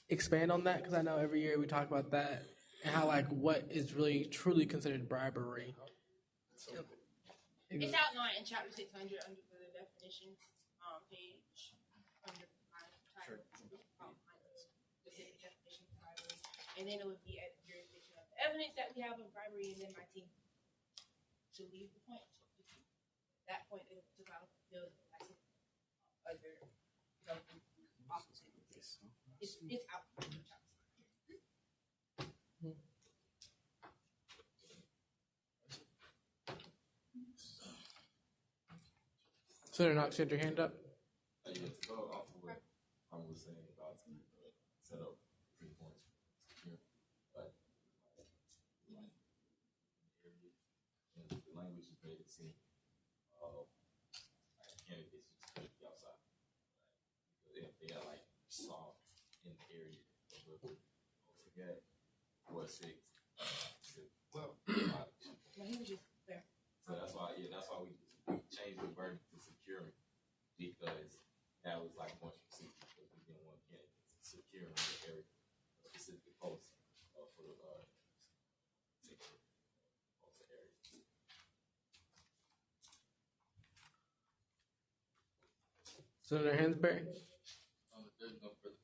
A: expand on that? Because I know every year we talk about that and how what is really truly considered bribery.
W: It's outlined in chapter 600 under the definitions page under title, specific definition of bribery, and then it would be at the jurisdiction of the evidence that we have of bribery, and then my team to leave the point. At that point, they took out the other officers. It's out.
A: Senator Knox, you had your hand up.
U: Yeah, to go off of what I was saying about the set up 3 points here, but the language is made it seem like candidates just couldn't be outside. They are soft in the area of the forget what 6. Well,
W: He was just there.
U: So that's why we changed the verdict to securing, because that was more specific, because we didn't want candidates securing the area, a specific post for the post area.
A: Senator Hansberry.
U: There's no further.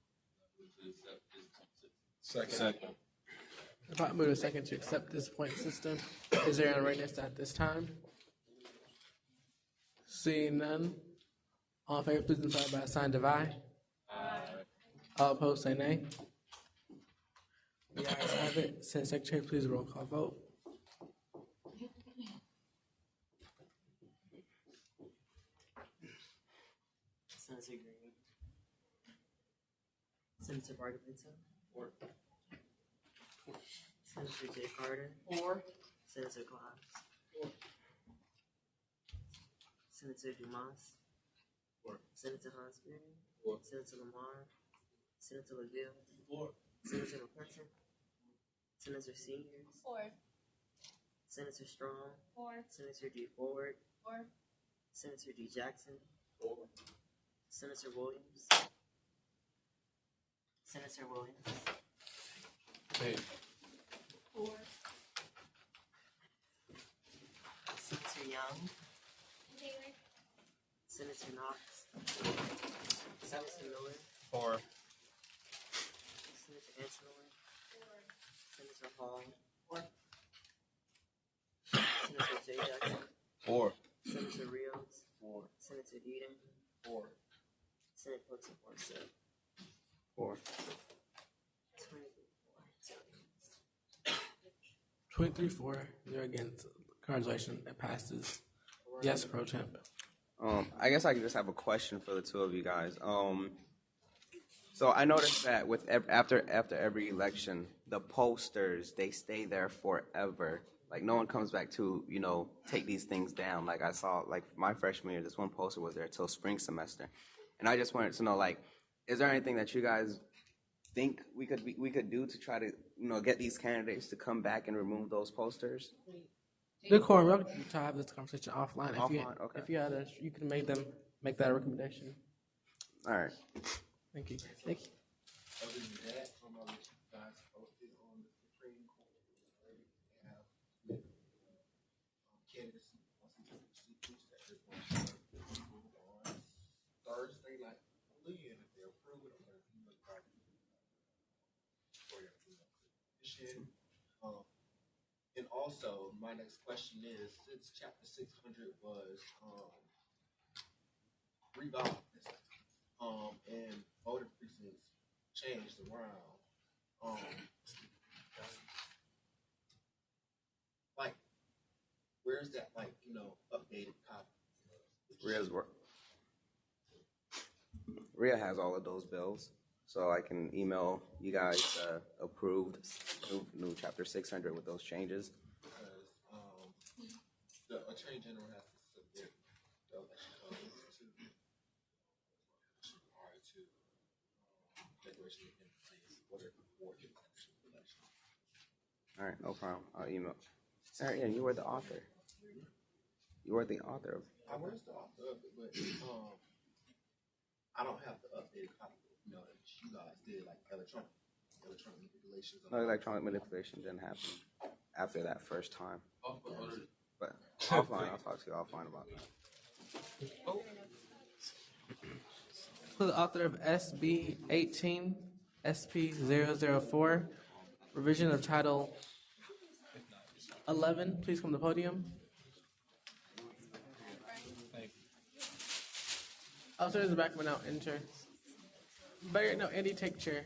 F: Second.
A: If I move a second to accept this point system, is there any readiness at this time? Seeing none, all in favor, please indicate by a sign of aye.
U: Aye.
A: All opposed, say nay. The ayes have it. Senate Secretary, please roll call vote.
B: Senator Green. Senator Bargavinto. 4. Senator J. Carter. 4. Senator Clives. 4. Senator Dumas. 4. Senator Hansberry. 4. Senator Lamar. Senator LaVille. 4. Senator McClinton. Senator Seniors.
G: 4.
B: Senator Strong.
G: 4.
B: Senator D. Forward.
G: 4.
B: Senator D. Jackson. 4. Senator Williams. Senator Williams.
G: 4.
B: Senator Young.
G: Taylor.
B: Senator Knox. Senator Miller.
F: 4.
B: Senator Antonor. 4. Senator Hall. 4. Senator J. Jackson.
F: 4.
B: Senator Rios.
F: 4.
B: Senator Eden.
F: 4.
B: Senator Clinton.
E: 4.
A: 23-4. You're against. Congratulations. It passes. Yes, Pro Temp.
E: I guess I could just have a question for the two of you guys. So I noticed that with after every election, the posters, they stay there forever. No one comes back to, take these things down. I saw, my freshman year, this one poster was there till spring semester. And I just wanted to know, is there anything that you guys think we could do to try to, get these candidates to come back and remove those posters?
A: Decorum, we'll try to have this conversation offline.
E: Okay.
A: If you had you can make that a recommendation.
E: All right.
A: Thank you.
N: Other than that, I'm going to let you guys posted on the Supreme Court. Already have candidacy that they're going to approve on Thursday, and if they approve it, I'm going to do it for your position. And also, my next question is, since Chapter 600 was revived, and voter precincts
O: changed around. Like, where's that, like, updated copy?
E: RIA has all of those bills, so I can email you guys approved new chapter 600 with those changes.
O: Because the Attorney General has to submit the election codes to prior to declaration of independence, whatever board you election.
E: All right, no problem. I'll email. All right, yeah, you were the author. You were the author of.
O: I was the author of it, but I don't have the updated copy. That you guys did, like electronic manipulations.
E: No, electronic manipulation didn't happen after that first time. But offline, I'll talk to you offline about that.
A: To the author of SB 18, SP 004, revision of Title 11, please come to the podium. Upstairs in the back, but now enter. Better, no, Andy, take chair.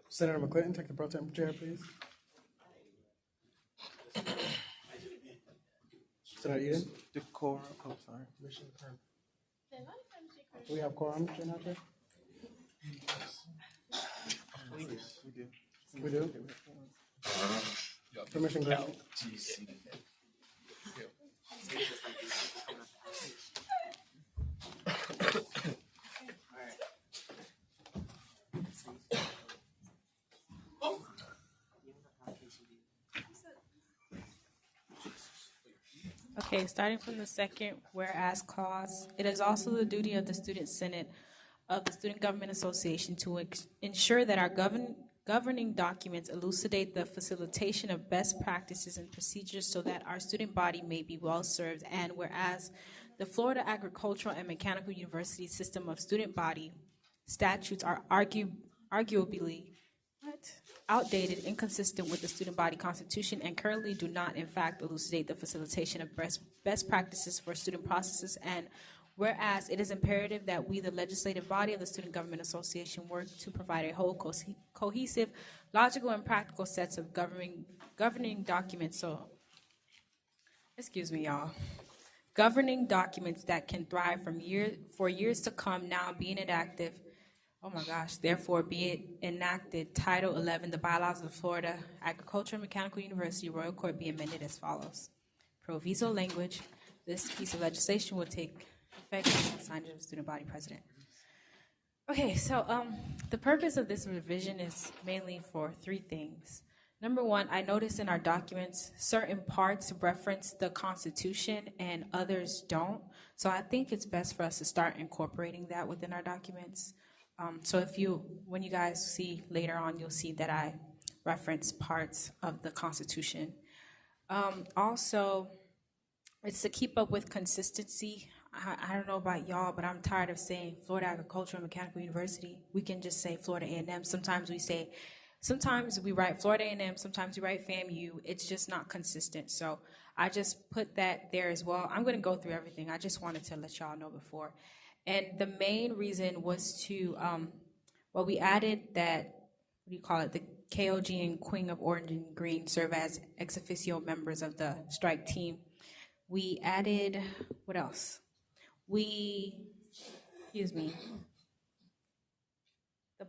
A: Senator McClinton, take the pro tem chair, please. Senator Eden.
J: Decorum. Oh, sorry.
A: Do we have quorum, Senator?
J: We do.
A: We do? Permission granted.
D: Okay, starting from the second whereas clause, it is also the duty of the Student Senate of the Student Government Association to ensure that our governing documents elucidate the facilitation of best practices and procedures so that our student body may be well served. And whereas the Florida Agricultural and Mechanical University system of student body statutes are arguably outdated, inconsistent with the student body constitution, and currently do not, in fact, elucidate the facilitation of best practices for student processes. And whereas it is imperative that we, the legislative body of the Student Government Association, work to provide a whole cohesive, logical, and practical sets of governing documents. So, excuse me, y'all. Governing documents that can thrive for years to come, now being inactive. Oh my gosh, therefore be it enacted, Title 11, the bylaws of the Florida Agricultural and Mechanical University Royal Court be amended as follows. Proviso language, this piece of legislation will take effect upon signing of the student body president. Okay, so the purpose of this revision is mainly for three things. Number one, I noticed in our documents, certain parts reference the Constitution and others don't. So I think it's best for us to start incorporating that within our documents. So when you guys see later on, you'll see that I reference parts of the Constitution. Also, it's to keep up with consistency. I don't know about y'all, but I'm tired of saying Florida Agricultural and Mechanical University. We can just say Florida A&M. Sometimes we write Florida A&M, sometimes we write FAMU. It's just not consistent. So I just put that there as well. I'm going to go through everything. I just wanted to let y'all know before. And the main reason was to, we added that, the KOG and Queen of Orange and Green serve as ex officio members of the strike team. We added, what else? The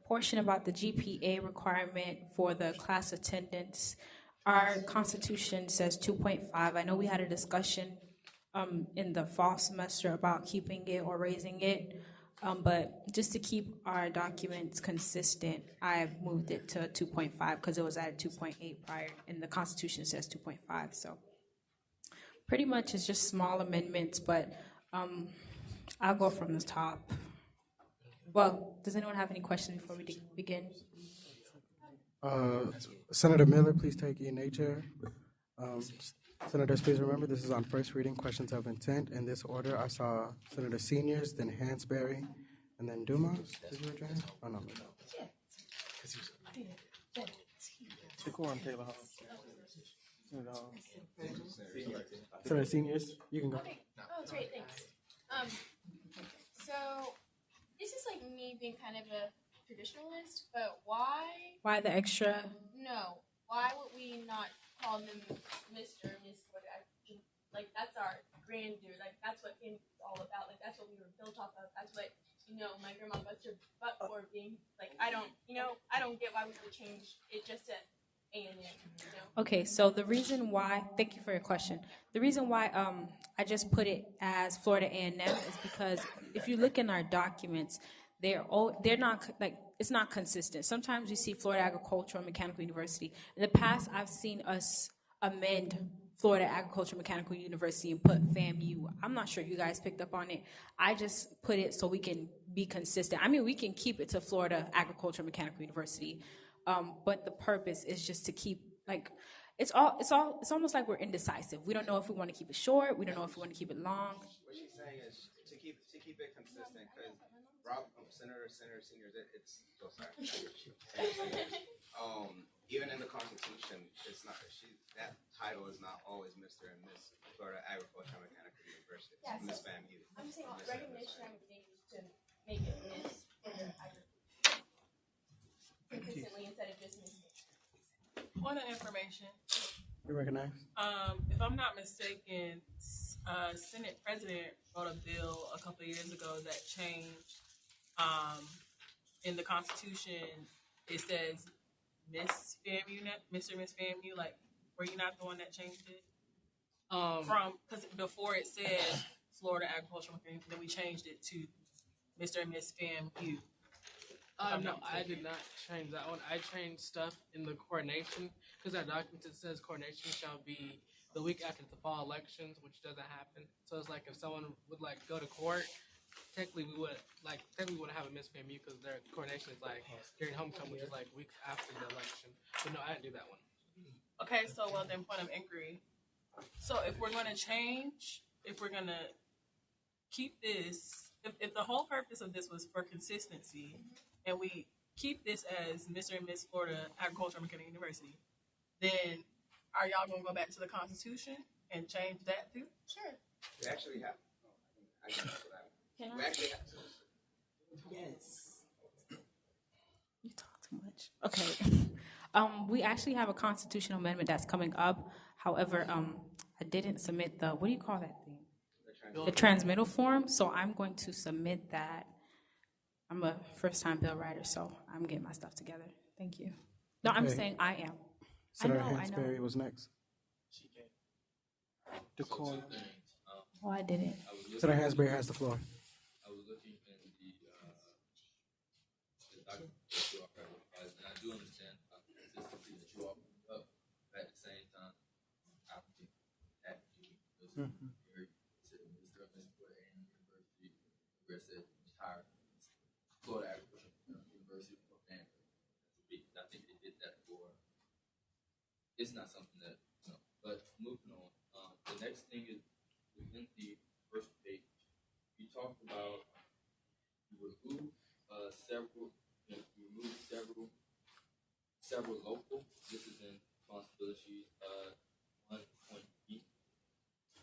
D: portion about the GPA requirement for the class attendance. Our Constitution says 2.5. I know we had a discussion in the fall semester about keeping it or raising it, but just to keep our documents consistent, I moved it to 2.5 because it was at 2.8 prior, and the Constitution says 2.5. So pretty much it's just small amendments, but I'll go from the top. Well, does anyone have any questions before we begin?
A: Senator Miller, please take E&A chair. Senators, please remember this is on first reading, questions of intent. In this order, I saw Senator Seniors, then Hansberry, and then Dumas. Did you raise your hand? Oh, no. Taylor Hall. Senator Seniors, you can go.
G: Okay. Oh, great, thanks. So this is like me being kind of a traditionalist, but why?
D: Why the extra?
G: No. Why would we not call them Mr. or Miss? Like that's our grandeur. Like that's what family is all about. Like that's what we were built off of. That's what my grandma busts her butt for being. Like I don't get why we would change it just to A&M.
D: Okay, so the reason why, thank you for your question. The reason why I just put it as Florida A&M is because if you look in our documents, they're not like it's not consistent. Sometimes you see Florida Agricultural and Mechanical University. In the past, I've seen us amend Florida Agricultural and Mechanical University and put FAMU. I'm not sure you guys picked up on it. I just put it so we can be consistent. I mean, we can keep it to Florida Agricultural and Mechanical University, but the purpose is just to keep it's almost like we're indecisive. We don't know if we want to keep it short. We don't know if we want to keep it long.
E: What she's saying is to keep it consistent because Senator Seniors, it's so sorry. Even in the Constitution, it's not that title is not always Mr. and Miss Florida Agricultural and Mechanical University.
G: Yeah,
E: Miss FAMU.
G: I'm saying recognition. I would think to make it Miss consistently instead of just Miss.
I: Point of information.
A: You recognize?
I: If I'm not mistaken, Senate President wrote a bill a couple of years ago that changed in the Constitution. It says Miss FAMU, Mr. Miss FAMU. Like, were you not the one that changed it? Because before it said Florida Agricultural, then we changed it to Mr. and Miss FAMU.
A: No, I did not change that one. I changed stuff in the coordination because that document it says coordination shall be the week after the fall elections, which doesn't happen. So it's like if someone would go to court, technically we wouldn't have a Miss FAMU because their coordination is during homecoming, which is weeks after the election. But no, I didn't do that one.
I: Okay, so well then, point of inquiry. So if we're going to change, if we're going to keep this, if the whole purpose of this was for consistency, and we keep this as Mr. and Miss Florida Agricultural and Mechanical University, then are y'all going to go back to the Constitution and change that too?
G: Sure.
E: We actually have.
D: Can
E: we actually have.
D: Yes. You talk too much. Okay. We actually have a constitutional amendment that's coming up. However, I didn't submit the, what do you call that thing? The transmittal form. So I'm going to submit that. I'm a first-time bill writer, so I'm getting my stuff together. Thank you. No, I'm saying I am.
A: Senator Hansberry was next.
D: Oh, I didn't.
A: Senator Hansberry has the floor.
U: I was looking in the document that you all revised, and I do understand the consistency that you all put up. But at the same time, I think that was very Mr. and Miss Florida University, where it said entire Florida Agricultural University for family. I think they did that for. It's not something that But moving on, the next thing is within the first page. You talked about you remove several local. This is in responsibility 1.B.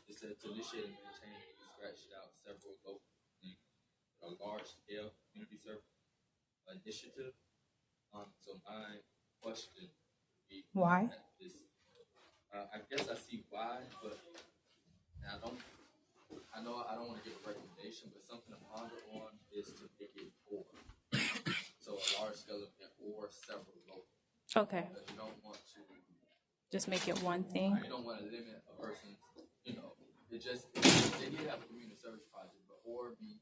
U: It said to initiate and maintain. You scratched out several local things. A large scale community service initiative. So my question would be
D: why?
U: I guess I see why, but I don't want to give a recommendation, but something to ponder on is to make it or. So a large scale event or several local.
D: Okay.
U: Because you don't want to
D: just make it one thing.
U: You don't want to limit a person's, it just they need to have a community service project, but or be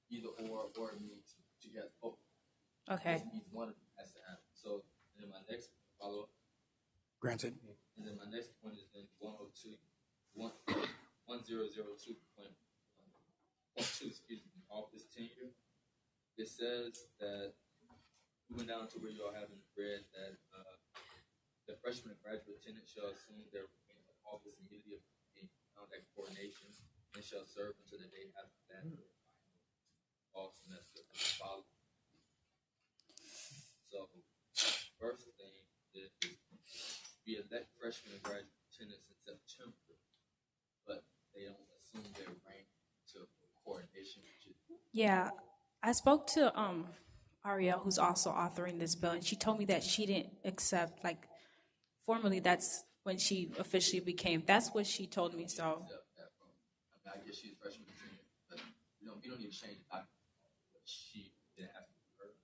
U: either or means together. Oh,
D: okay.
U: It needs one as the answer. So then my next follow up.
A: Granted.
U: And then my next point is then 1002.2, excuse me, office tenure. it says that we went down to where you all haven't read that the freshman and graduate attendant shall assume their office immediately in contact coordination and shall serve until the day after that fall semester as follows. So, first thing is we elect freshmen and graduate attendants in September, but they don't assume their rank to coordination.
D: Yeah, I spoke to Ariel, who's also authoring this bill, and she told me that she didn't accept, like, formally, that's when she officially became. That's what she told me. So.
U: I guess she's a freshman junior, but you don't need to change the document. But she didn't have to do her.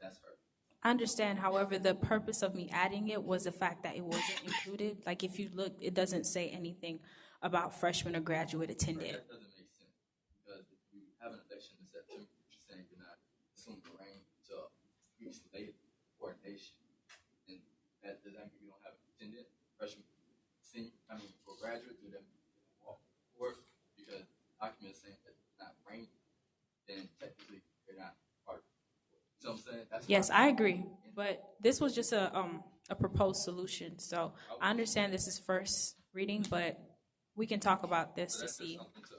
U: That's her.
D: I understand. However, the purpose of me adding it was the fact that it wasn't included. Like, if you look, it doesn't say anything about freshman or graduate attendant.
U: That doesn't make sense because if you have an election in September, you're saying you're not assuming the rank to weeks later coordination, and that does that mean you don't have an attendant freshman, senior? I mean, for graduate, do them walk forward because documents saying that it's not rank, then technically they're not part of it. So I'm saying that's
D: Yes, I agree. But this was just a proposed solution. So I understand this is first reading, but we can talk about this
U: so
D: to
U: that's
D: see.
U: just something to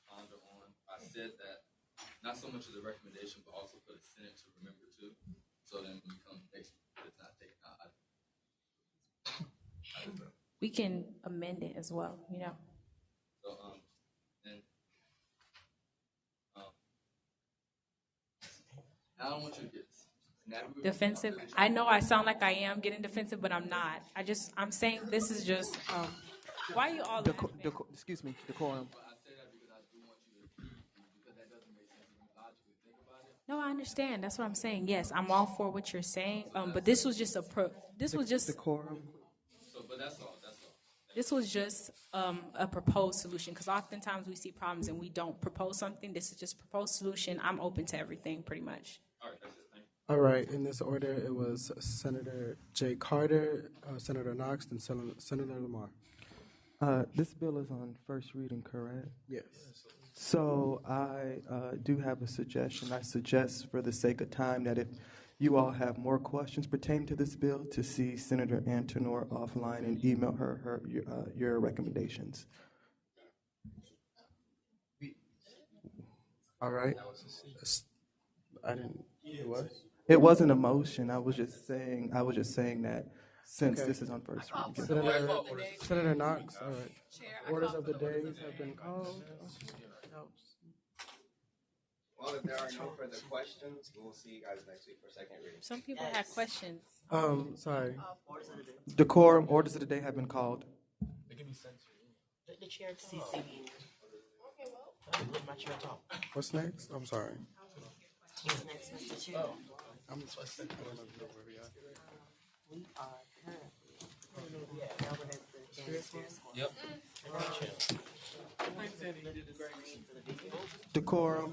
U: ponder on. I said that not so much as a recommendation, but also for the Senate to remember too. So then when we come next, it's not taken out.
D: We can amend it as well, you know.
U: So and I don't want you to get
D: Defensive. I know I sound like I am getting defensive, but I'm not. I'm saying this is just, why are you all
J: Excuse me, decorum.
U: I say that because I do want you to because that doesn't make sense if you logically think about it.
D: No, I understand. That's what I'm saying. Yes, I'm all for what you're saying. But this was just
J: decorum.
U: So, but that's all. That's all.
D: This was just a proposed solution, because oftentimes we see problems and we don't propose something. This is just a proposed solution. I'm open to everything, pretty much.
U: All right, that's it. Thank you.
A: All right, in this order, it was Senator Jay Carter, Senator Knox, and Senator Lamar.
J: This bill is on first reading, correct?
A: Yes.
J: So I do have a suggestion. I suggest, for the sake of time, that if you all have more questions pertaining to this bill, to see Senator Antonor offline and email her your recommendations.
A: All right. I didn't. It was.
J: It wasn't a motion. I was just saying that since
A: Okay.
J: this is on first reading.
A: Senator Knox. All right. Orders of the days have been called.
E: Well, if there are no further questions, we'll see you guys next week for second reading.
D: Some people have questions.
A: Sorry.
J: Decorum, orders of the day have been called.
S: The chair talk. Let my chair talk.
A: What's next? I'm sorry.
S: What's next, Mr. Chair?
A: I don't know if you know where we are.
S: We are currently. Yeah, now we're at the dance square.
U: Yep.
J: Decorum.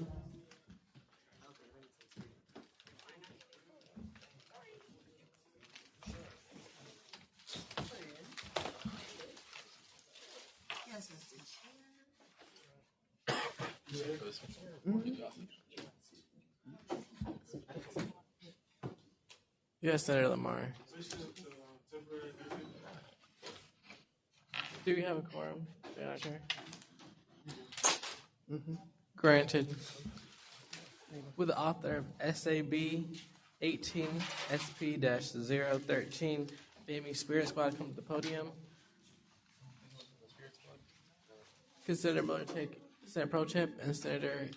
S: Yes, Mr. Chair.
A: Yes, Senator Lamar. Do we have a quorum? Granted. With the author of SAB 18 SP-013, FAMU Spirit Squad, come to the podium. Consider Miller take Senator Pro Temp and Senator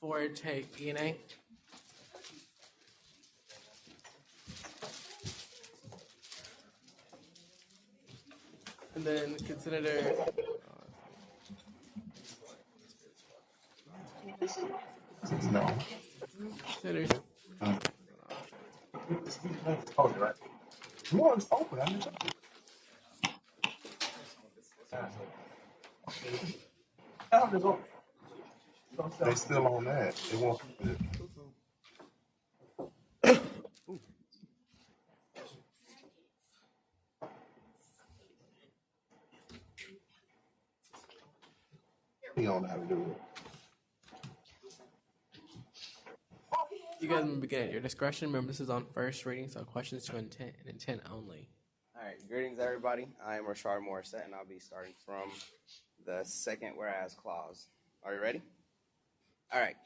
A: Ford take E&A. And then consider
O: No.
A: Senator
O: Oh, right. No, it's open. I mean, they still on that. They won't. He don't know how to do it.
A: You guys may begin at your discretion. Remember, this is on first reading, so questions to intent and intent only.
E: All right, greetings, everybody. I am Rashard Morissette, and I'll be starting from the second whereas clause. Are you ready? All right.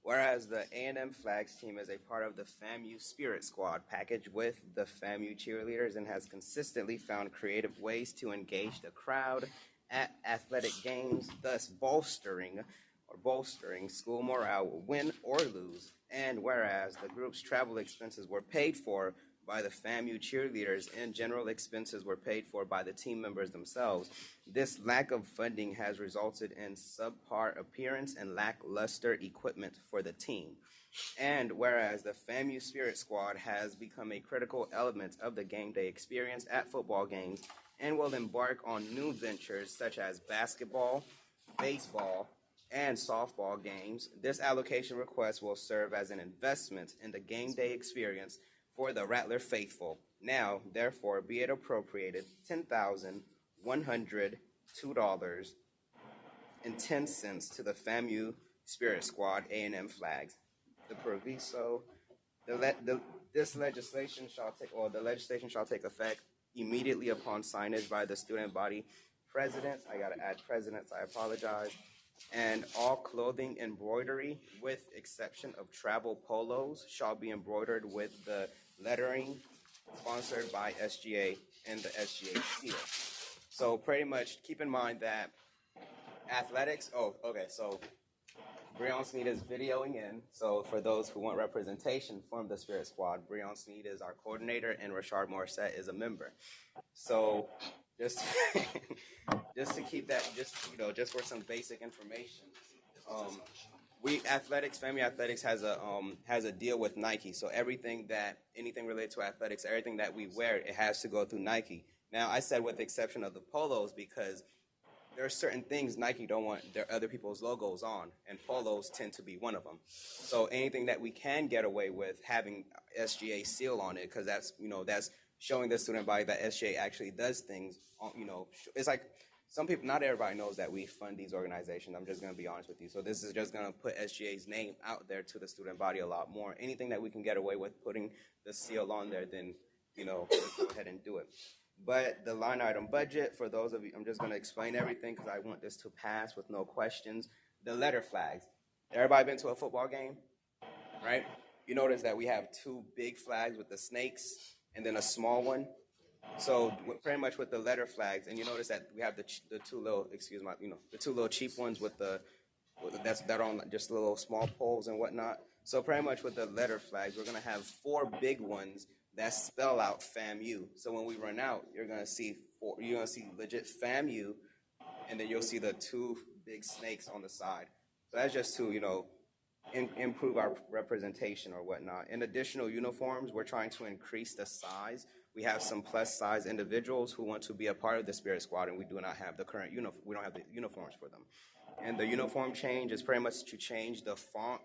E: Whereas the A&M Flags team is a part of the FAMU Spirit Squad package with the FAMU cheerleaders and has consistently found creative ways to engage the crowd at athletic games, thus bolstering school morale, win or lose. And whereas the group's travel expenses were paid for by the FAMU cheerleaders and general expenses were paid for by the team members themselves, this lack of funding has resulted in subpar appearance and lackluster equipment for the team. And whereas the FAMU Spirit Squad has become a critical element of the game day experience at football games and will embark on new ventures such as basketball, baseball, and softball games, this allocation request will serve as an investment in the game day experience for the Rattler faithful. Now, therefore, be it appropriated $10,102.10 to the FAMU Spirit Squad A&M Flags. The proviso, the legislation shall take effect immediately upon signage by the student body president. I gotta add presidents, I apologize. And all clothing embroidery, with exception of travel polos, shall be embroidered with the lettering sponsored by SGA and the SGA seal. So pretty much keep in mind that athletics, so Breon Sneed is videoing in. So for those who want representation from the Spirit Squad, Breon Sneed is our coordinator and Rashard Morissette is a member. So just to keep that, just for some basic information, FAMU Athletics has a deal with Nike. So anything related to athletics, everything that we wear, it has to go through Nike. Now I said with the exception of the polos because there are certain things Nike don't want their other people's logos on, and polos tend to be one of them. So anything that we can get away with having SGA seal on it, because that's showing the student body that SGA actually does things. It's like some people, not everybody knows that we fund these organizations. I'm just going to be honest with you. So this is just going to put SGA's name out there to the student body a lot more. Anything that we can get away with putting the seal on there, then let's go ahead and do it. But the line item budget, for those of you, I'm just going to explain everything because I want this to pass with no questions. The letter flags. Everybody been to a football game, right? You notice that we have two big flags with the snakes and then a small one. So pretty much with the letter flags, and you notice that we have the two little, the two little cheap ones that are on just little small poles and whatnot. So pretty much with the letter flags, we're going to have 4 big ones that spell out FAMU. So when we run out, you're gonna see legit FAMU, and then you'll see the 2 big snakes on the side. So that's just to improve our representation or whatnot. In additional uniforms, we're trying to increase the size. We have some plus size individuals who want to be a part of the Spirit Squad, and we do not have the current we don't have the uniforms for them. And the uniform change is pretty much to change the font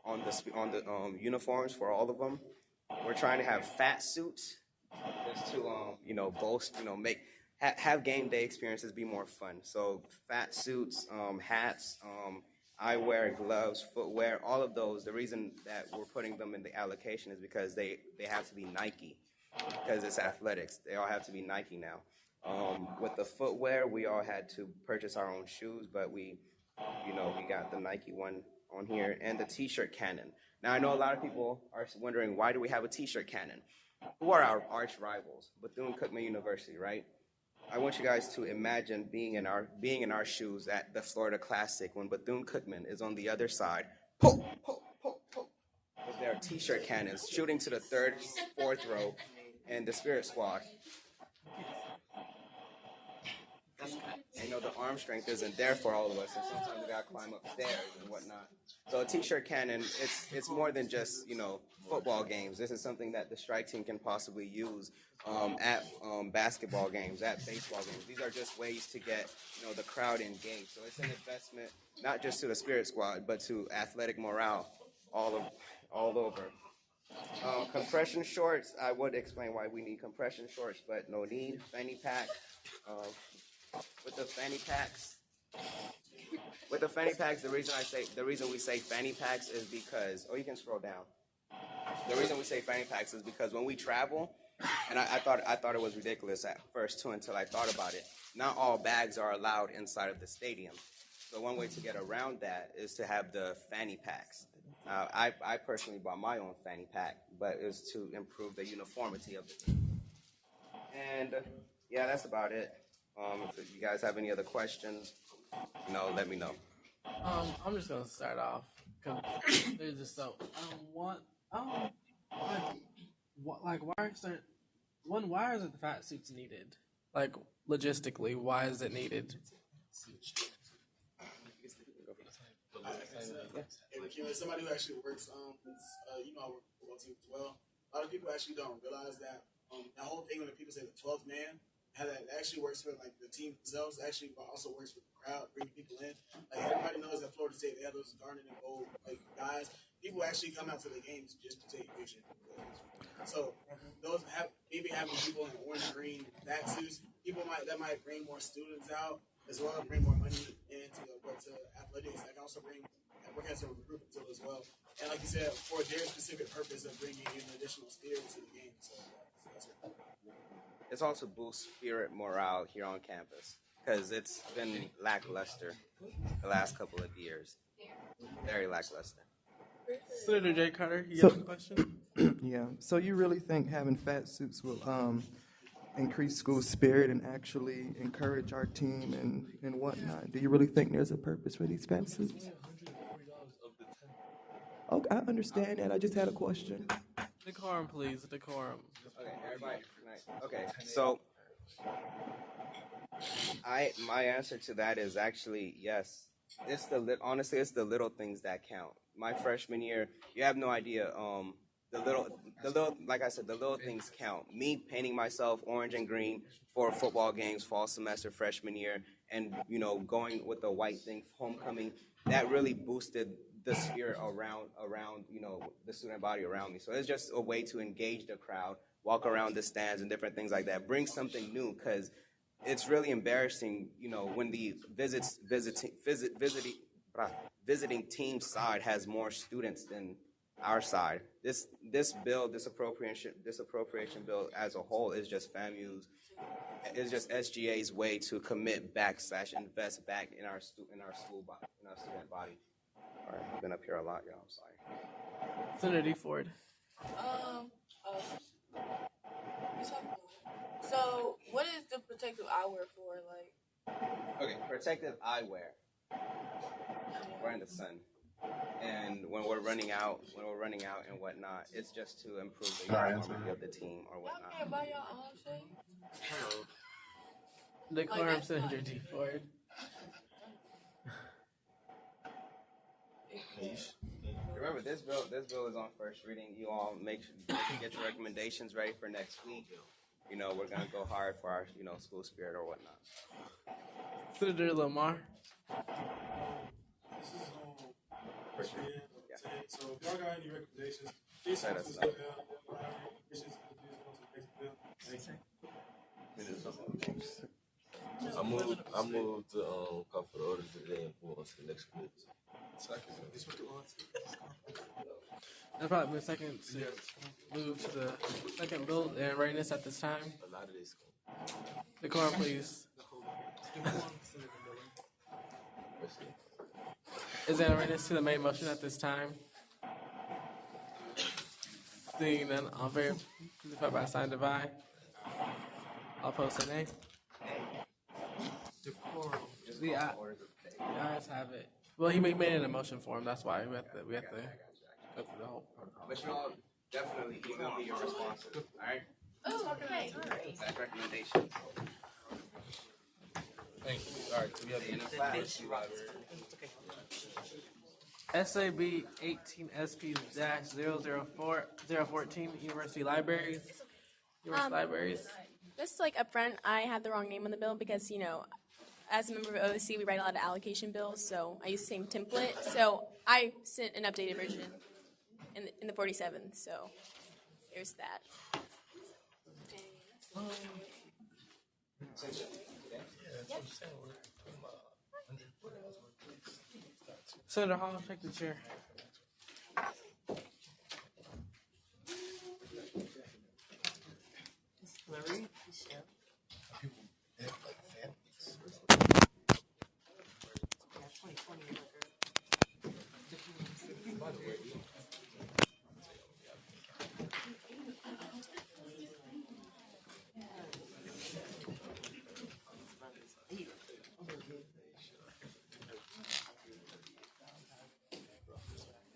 E: on the uniforms for all of them. We're trying to have fat suits just to have game day experiences be more fun. So fat suits, hats, eyewear, gloves, footwear, all of those. The reason that we're putting them in the allocation is because they have to be Nike, because it's athletics. They all have to be Nike now. With the footwear, we all had to purchase our own shoes, but we got the Nike one on here, and the t-shirt cannon. Now, I know a lot of people are wondering, why do we have a t-shirt cannon? Who are our arch rivals? Bethune-Cookman University, right? I want you guys to imagine being in our shoes at the Florida Classic when Bethune-Cookman is on the other side, with their t-shirt cannons shooting to the 3rd, 4th row, and the Spirit Squad. The arm strength isn't there for all of us, and sometimes we gotta climb upstairs and whatnot. So a t-shirt cannon, it's more than just football games. This is something that the strike team can possibly use at basketball games, at baseball games. These are just ways to get the crowd engaged. So it's an investment not just to the Spirit Squad, but to athletic morale all over. Compression shorts. I would explain why we need compression shorts, but no need. Fanny pack. With the fanny packs, the reason we say fanny packs is because, you can scroll down. The reason we say fanny packs is because when we travel, and I thought it was ridiculous at first too until I thought about it. Not all bags are allowed inside of the stadium. So one way to get around that is to have the fanny packs. I personally bought my own fanny pack, but it was to improve the uniformity of the team. And yeah, that's about it. If you guys have any other questions, let me know.
A: I'm just gonna start off because there's just so why isn't the fat suits needed? Like logistically, why is it needed?
C: As somebody who actually works, I work for football team as well. A lot of people actually don't realize that that whole thing when the people say the 12th man, how that actually works for like the team themselves, actually also works with the crowd, bringing people in. Like everybody knows that Florida State, they have those garnet and gold like guys. People actually come out to the games just to take pictures. So those maybe having people in orange green back suits, that might bring more students out as well, bring more money into athletics. That can also work as a recruitment tool as well. And like you said, for their specific purpose of bringing in additional spirit to the game. So that's what.
E: It's also boost spirit morale here on campus because it's been lackluster the last couple of years. Very lackluster.
A: Senator Jay Carter, you have a question?
J: Yeah. So you really think having fat suits will increase school spirit and actually encourage our team and whatnot? Do you really think there's a purpose for these fat suits? Okay, I understand that. I just had a question.
A: Decorum, please. Decorum.
E: Okay, everybody. Okay, so my answer to that is actually yes. Honestly, it's the little things that count. My freshman year, you have no idea. The little, like I said, the little things count. Me painting myself orange and green for football games, fall semester, freshman year, and going with the white thing, homecoming, that really boosted the spirit around the student body around me. So it's just a way to engage the crowd, walk around the stands and different things like that. Bring something new because it's really embarrassing, when the visiting team side has more students than our side. This appropriation bill as a whole is just FAMU's, is just SGA's way to commit invest back in our student body. All right, I've been up here a lot, y'all. I'm sorry.
A: Senator D. Ford.
G: So, what is the protective eyewear for? Like,
E: okay, protective eyewear. We're in the sun, and when we're running out and whatnot, it's just to improve the uniformity of the team or whatnot.
G: y'all can't buy your own shit.
A: Decorum, Senator D. Ford.
E: Remember, this bill is on first reading. You all make sure you get your recommendations ready for next week. We're gonna go hard for our school spirit or whatnot.
A: Senator Lamar.
C: This is first reading. So if y'all got any recommendations, please
E: Let
C: send
E: us
C: us
E: know.
H: I moved to call for the orders today and move on to the next week.
A: That's probably the second to move to the second bill and readiness at this time.
H: A lot of this.
A: Decorum, please. Is there a readiness to the main motion at this time? Seeing none, all in favor, please vote by sign of aye. All opposed, say nay. The ayes have it. Well, he made it in a motion form. That's why we have to go through the whole protocol.
E: But y'all definitely email me your responses. All right.
G: Oh, okay.
E: Back recommendations.
F: Thank you. All right, we have the
A: SAB 18 SP-004-014 University Libraries. Libraries.
R: Just like up front, I had the wrong name on the bill because, as a member of OSC, we write a lot of allocation bills, so I use the same template. So I sent an updated version in the 47th, so there's that.
A: Senator Hall, take the chair.
B: Marie Michelle.
A: People live like families.
B: Yeah, 2020 is like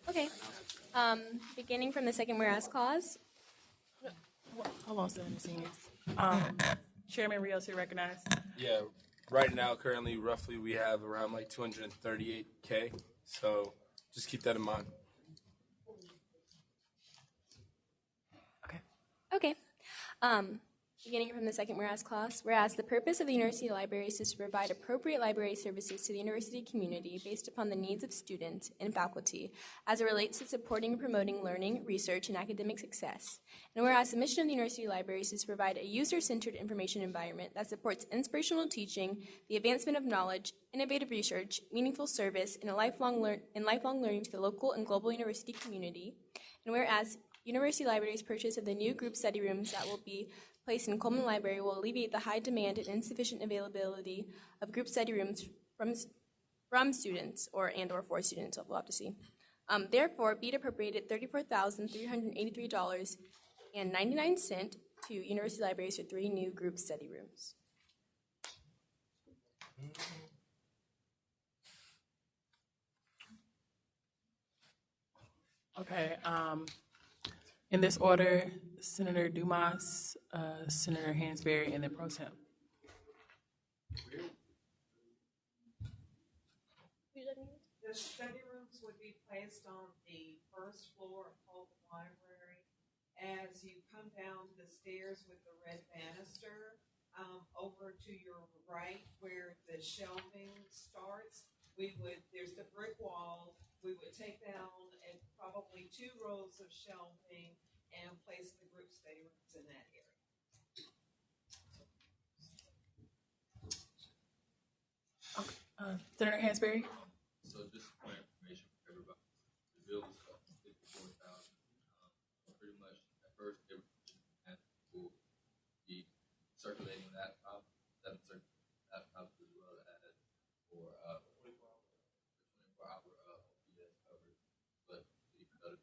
R: Okay. Beginning from the second whereas clause.
I: Hold on, Seniors. Chairman Rios, you recognize.
F: Yeah, right now, currently, roughly, we have around like 238K. So just keep that in mind.
R: Okay. Beginning from the second whereas clause, whereas the purpose of the university libraries is to provide appropriate library services to the university community based upon the needs of students and faculty as it relates to supporting and promoting learning, research, and academic success. And whereas the mission of the university libraries is to provide a user-centered information environment that supports inspirational teaching, the advancement of knowledge, innovative research, meaningful service, and lifelong learning to the local and global university community. And whereas university libraries' purchase of the new group study rooms that will be placed in Coleman Library will alleviate the high demand and insufficient availability of group study rooms from students or for students, we'll have to see. Therefore, be it appropriated $34,383.99 to university libraries for 3 new group study rooms.
I: Okay. In this order, Senator Dumas, Senator Hansberry, and then Pro Tem.
K: The study rooms would be placed on the first floor of Coleman Library. As you come down the stairs with the red banister, over to your right where the shelving starts, there's the brick wall. We would take down probably 2 rows of shelving and place the group study rooms in that area.
I: Senator Hansberry.
U: So just for information for everybody, the bill is up to 54,000. Pretty much at first they were will be circulating laptops, 7 laptops as well as for 24-hour OPS coverage, but the other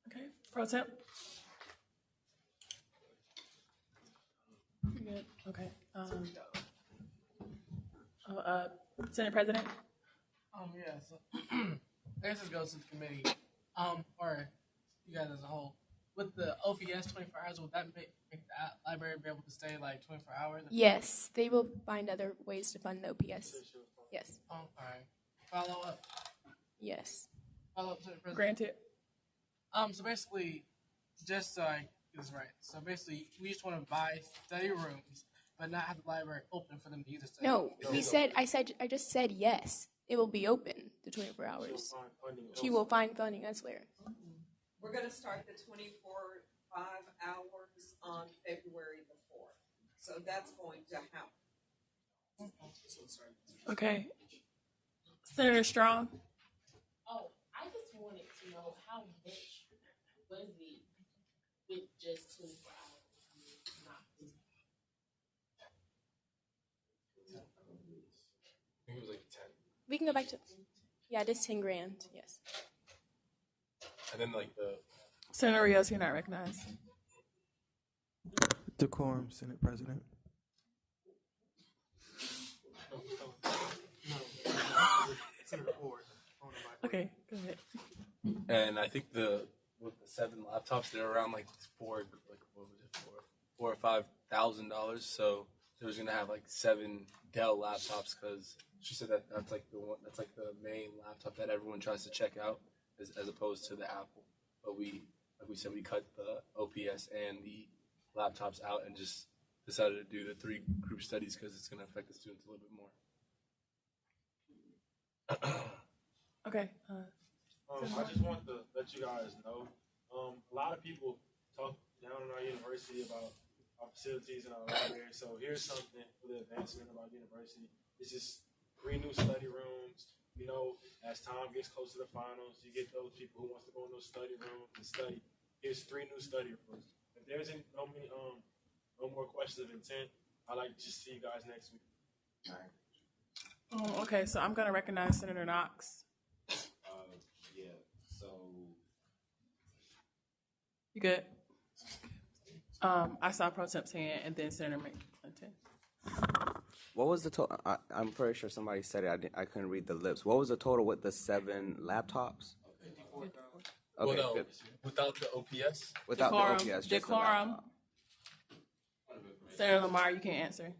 I: Okay. Pro Tem. Good. Okay. Senate President.
A: Yeah, so I guess this goes to the committee, or you guys as a whole. With the OPS 24 hours, will that make the library be able to stay like 24 hours?
R: Yes, they will find other ways to fund the OPS. Yes.
A: Oh, all right. Follow up.
R: Yes.
A: Follow up to the president.
I: Granted.
A: So basically, just so I get this right. So basically, we just want to buy study rooms, but not have the library open for them to use the study.
R: No, I just said yes. It will be open the 24 hours. She will find funding elsewhere.
K: We're going to start the 24/5 hours on February the 4th. So that's going to happen.
I: Okay. Senator Strong.
S: Oh, I just wanted to know how much was it with just 24 hours?
F: I think it was like 10.
R: We can go back to, it is 10 grand, yes.
F: And then like the
I: Senator Rios, you're not recognized.
J: Decorum, Senate President.
I: Okay, go ahead.
F: And I think with the 7 laptops, they're around like $4 or $5,000. So they was gonna have like 7 Dell laptops because she said that's like the main laptop that everyone tries to check out as opposed to the Apple. But like we said, we cut the OPS and the laptops out and just decided to do the 3 group studies because it's gonna affect the students a little bit more.
I: Okay.
C: I just want to let you guys know, a lot of people talk down in our university about our facilities and our library. So here's something for the advancement of our university. It's just 3 new study rooms, you know, as time gets close to the finals, you get those people who wants to go in those study rooms and study. Here's 3 new study rooms. If there's no more questions of intent, I'd like to just see you guys next week. All right.
I: Okay, so I'm going to recognize Senator Knox.
U: Yeah, so.
I: You good? I saw Pro Temp's hand and then Senator McClinton.
E: What was the total? I'm pretty sure somebody said it. I couldn't read the lips. What was the total with the 7 laptops? Okay,
F: well, no, without the OPS?
E: Without
I: decorum,
E: the OPS, just
I: decorum. Senator Lamar, you can answer.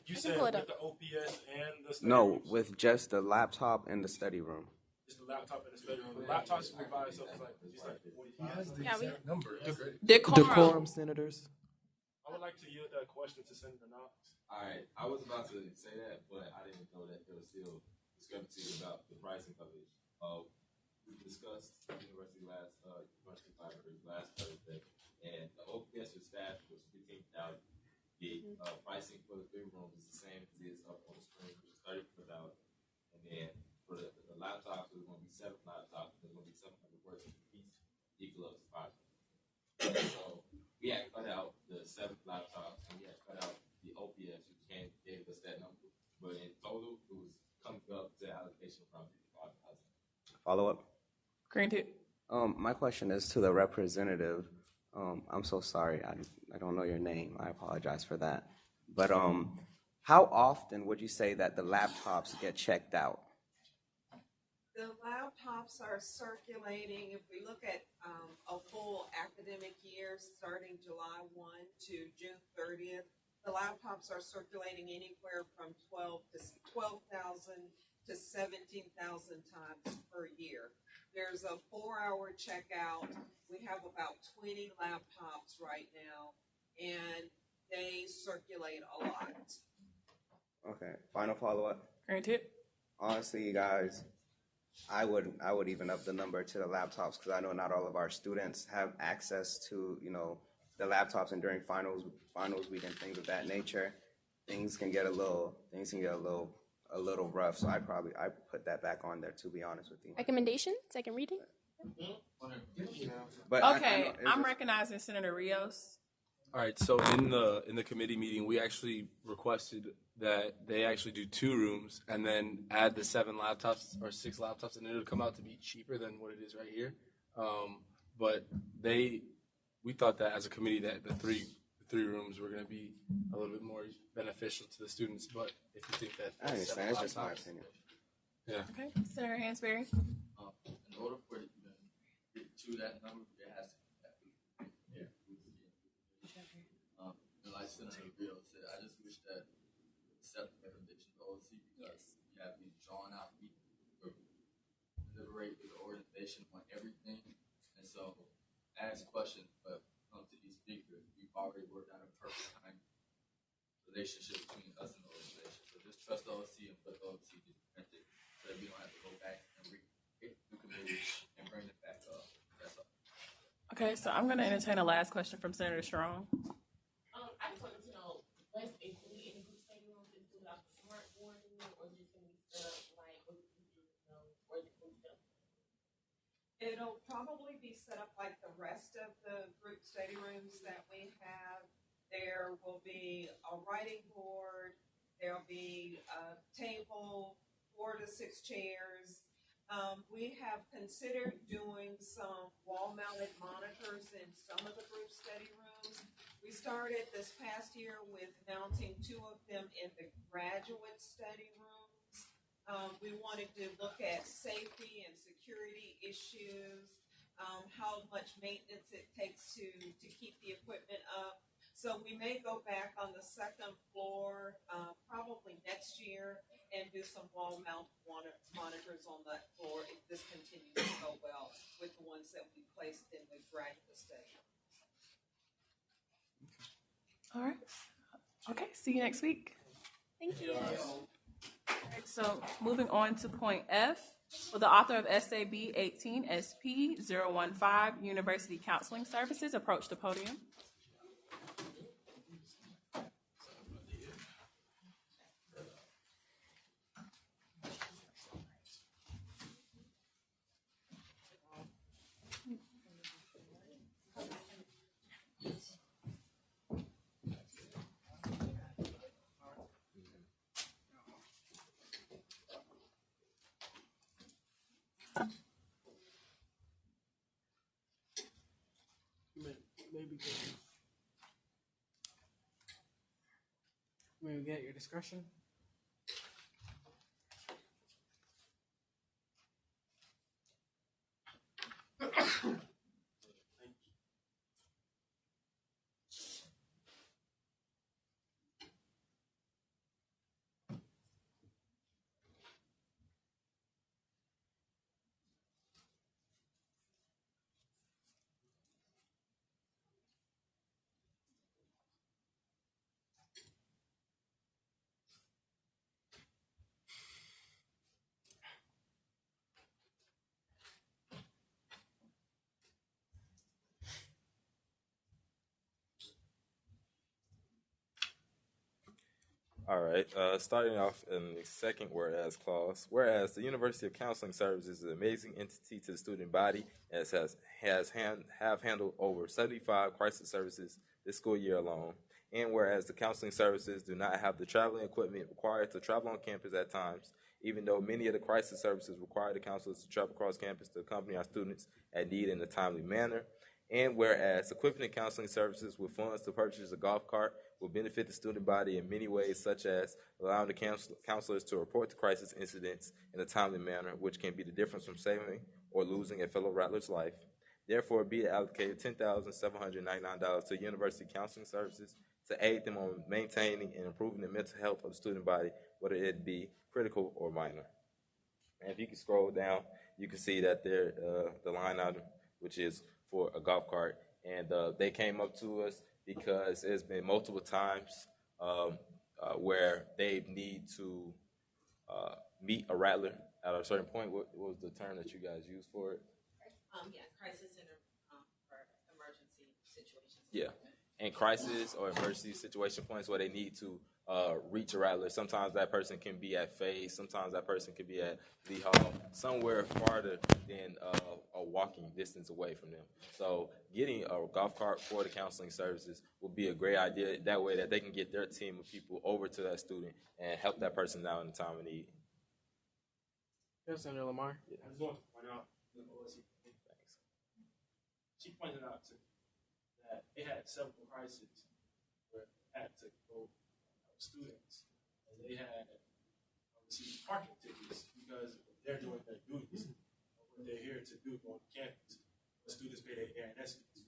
C: You said with the OPS and the study
E: No,
C: rooms?
E: with just the laptop in the study room.
C: Just the laptop in the study room. The laptops will buy itself is like 45.
A: Yeah, we number.
J: Decorum, senators.
C: I would like to yield that question to Senator Knox.
U: All right, I was about to say that, but I didn't know that there was still discrepancy about the pricing of it. We discussed University Library last Thursday, and the OPS for staff was $15,000. The pricing for the 3 rooms is the same as it is up on the screen, which is $34,000. And then for the laptops, there's going to be 7 laptops. There's going to be 700 words of each, equal up to 5. So we had cut out the 7 laptops, and we had cut out the OPS, which gave us that number. But in total, it was coming up to allocation from $55,000.
E: Follow up.
I: Granted.
E: My question is to the representative. I'm so sorry. I don't know your name. I apologize for that. But how often would you say that the laptops get checked out?
K: The laptops are circulating. If we look at a full academic year starting July 1 to June 30th, the laptops are circulating anywhere from 12,000 to 17,000 times per year. There's a 4-hour checkout. We have about 20 laptops right now, and they circulate a lot.
E: Okay. Final follow up.
I: Granted.
E: Honestly, you guys, I would even up the number to the laptops because I know not all of our students have access to the laptops, and during finals week and things of that nature, things can get a little rough. So I put that back on there, to be honest with you.
R: Recommendation, second reading.
E: But
I: okay, I'm recognizing Senator Rios.
F: All right, so in the committee meeting, we actually requested that they actually do 2 rooms and then add the 7 laptops or 6 laptops, and it'll come out to be cheaper than what it is right here. But we thought that as a committee that the three rooms were going to be a little bit more beneficial to the students. But if you think that,
E: I understand. It's just my opinion.
F: Yeah.
I: Okay, Senator Hansberry.
P: In order for it to get to that number, it has to be that week. Yeah. And like Senator Bill said, I just wish that accept the recommendation of the OC because we have these drawn out meetings where we deliberate with the organization on everything. And so ask questions, but come to these speakers, we've already worked out a perfect time relationship between us and the organization. So just trust the OC and put the OC to print it so that we don't have to go back and re-hit the committee and bring it back up. That's all.
I: Okay, so I'm going to entertain a last question from Senator Strong.
S: I just wanted to know, what's included in the group study rooms? Is it like the smart board room, or is it going to be set up like what the group stuff?
K: It'll probably be set up like the rest of the group study rooms that we have. There will be a writing board. There'll be a table, 4 to 6 chairs. We have considered doing some wall-mounted monitors in some of the group study rooms. We started this past year with mounting 2 of them in the graduate study rooms. We wanted to look at safety and security issues, how much maintenance it takes to keep the equipment up. So we may go back on the 2nd floor, probably next year, and do some wall mount monitors on that floor if this continues to go well with the ones that we placed in the graduate study.
I: All right. Okay, see you next week.
R: Thank you.
I: All right, so moving on to point F, will the author of SAB 18 SP 015 University Counseling Services approach the podium?
A: Maybe get your discretion.
H: All right. Starting off in the second whereas clause. Whereas the University of Counseling Services is an amazing entity to the student body, as have handled over 75 crisis services this school year alone. And whereas the counseling services do not have the traveling equipment required to travel on campus at times, even though many of the crisis services require the counselors to travel across campus to accompany our students at need in a timely manner. And whereas equipping the counseling services with funds to purchase a golf cart will benefit the student body in many ways, such as allowing the counselors to report the crisis incidents in a timely manner, which can be the difference from saving or losing a fellow Rattler's life. Therefore, be it allocated $10,799 to University Counseling Services to aid them on maintaining and improving the mental health of the student body, whether it be critical or minor. And if you can scroll down, you can see that there the line item, which is for a golf cart, and they came up to us because there's been multiple times where they need to meet a rattler at a certain point. What was the term that you guys used for it?
K: Crisis center for emergency situations.
H: Yeah, and crisis or emergency situation points where they need to reach a rattler. Sometimes that person can be at Faye. Sometimes that person could be at Lee Hall, somewhere farther than a walking distance away from them. So getting a golf cart for the counseling services would be a great idea. That way that they can get their team of people over to that student and help that person out in the time of need.
A: Yes, Senator Lamar.
C: I just want to point out the OSC. She pointed out that they had several crises where they had to go students, and they had received parking tickets because they're doing their duties, what they're here to do on campus. The students pay their ARNS fees.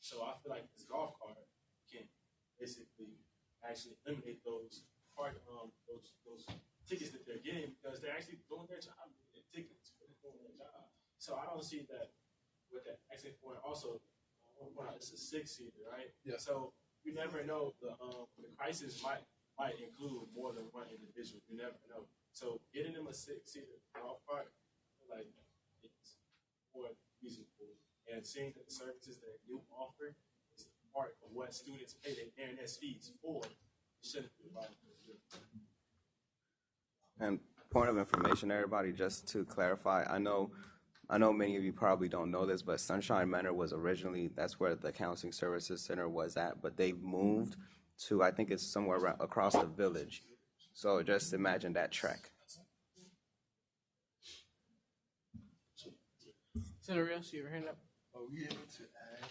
C: So I feel like this golf cart can basically actually eliminate those those tickets that they're getting because they're actually doing their job, getting tickets for doing their job. So I don't see that with that exit point. Also, it's a 6-seater, right?
F: Yeah.
C: So you never know the crisis might include more than one individual. You never know. So getting them a 6-seater golf cart, like it's more reasonable. And seeing that the services that you offer is part of what students pay their ARNS fees for, it shouldn't be a problem.
E: And point of information, everybody, just to clarify, I know many of you probably don't know this, but Sunshine Manor was originally, that's where the Counseling Services Center was at, but they moved to, I think it's somewhere around, across the village. So just imagine that trek.
A: Senator Rios, you were hand up.
F: Are we able to add,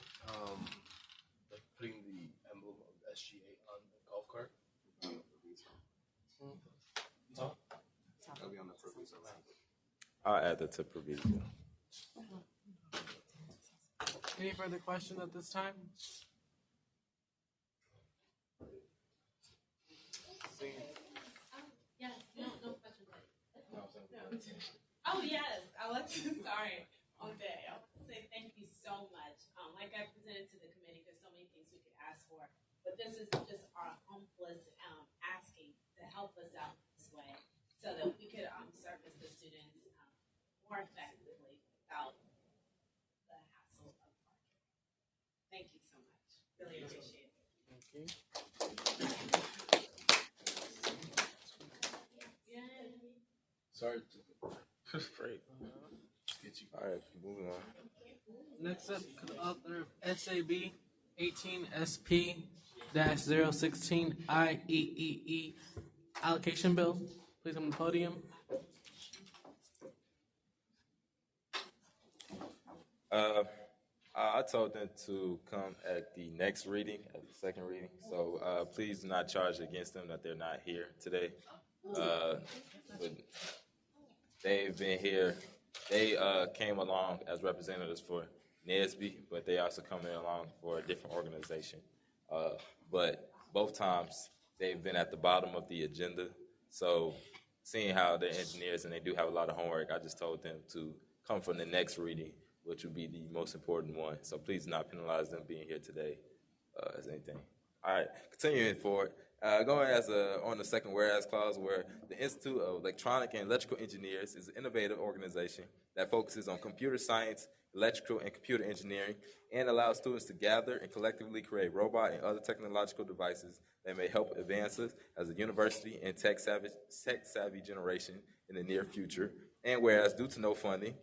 F: like putting the emblem of SGA on the golf cart?
E: That'll be on the proviso.
H: I'll add that to provision.
A: Any further questions at this time?
G: Yes, no question. Oh yes, I want to. Sorry, okay. I want to say thank you so much. Like I presented to the committee, there's so many things we could ask for, but this is just our humblest asking to help us out this way, so that we could service the students more effectively without the hassle of parking. Thank you so much. Really appreciate it.
A: Thank you.
F: Sorry.
H: Great. All right, moving on.
A: Next up, author of SAB 18 SP-016 IEEE allocation bill. Please come to the podium.
H: Uh, I told them to come at the next reading, at the second reading. So please do not charge against them that they're not here today. But they've been here. They came along as representatives for NSB, but they also come in along for a different organization. But both times they've been at the bottom of the agenda. So seeing how they're engineers and they do have a lot of homework, I just told them to come from the next reading, which would be the most important one. So please do not penalize them being here today as anything. All right, continuing forward. Going on the second whereas clause, where the Institute of Electronic and Electrical Engineers is an innovative organization that focuses on computer science, electrical, and computer engineering, and allows students to gather and collectively create robot and other technological devices that may help advance us as a university and tech-savvy generation in the near future. And whereas, due to no funding,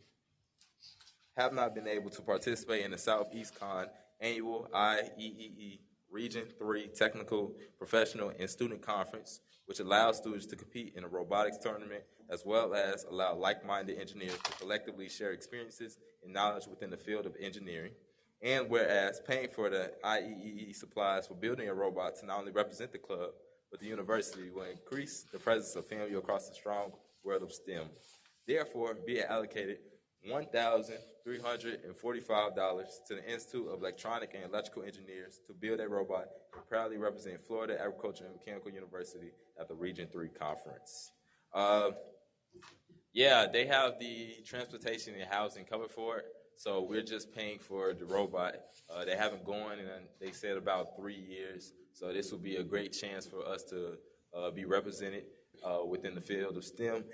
H: have not been able to participate in the Southeast Con annual IEEE Region 3 Technical, Professional, and Student Conference, which allows students to compete in a robotics tournament, as well as allow like-minded engineers to collectively share experiences and knowledge within the field of engineering. And whereas paying for the IEEE supplies for building a robot to not only represent the club, but the university will increase the presence of FAMU across the strong world of STEM. Therefore, be it allocated $1,345 to the Institute of Electronic and Electrical Engineers to build a robot and proudly represent Florida Agricultural and Mechanical University at the Region 3 Conference. Yeah, they have the transportation and housing covered for it, so we're just paying for the robot. They haven't gone in, they said, about 3 years, so this will be a great chance for us to be represented within the field of STEM.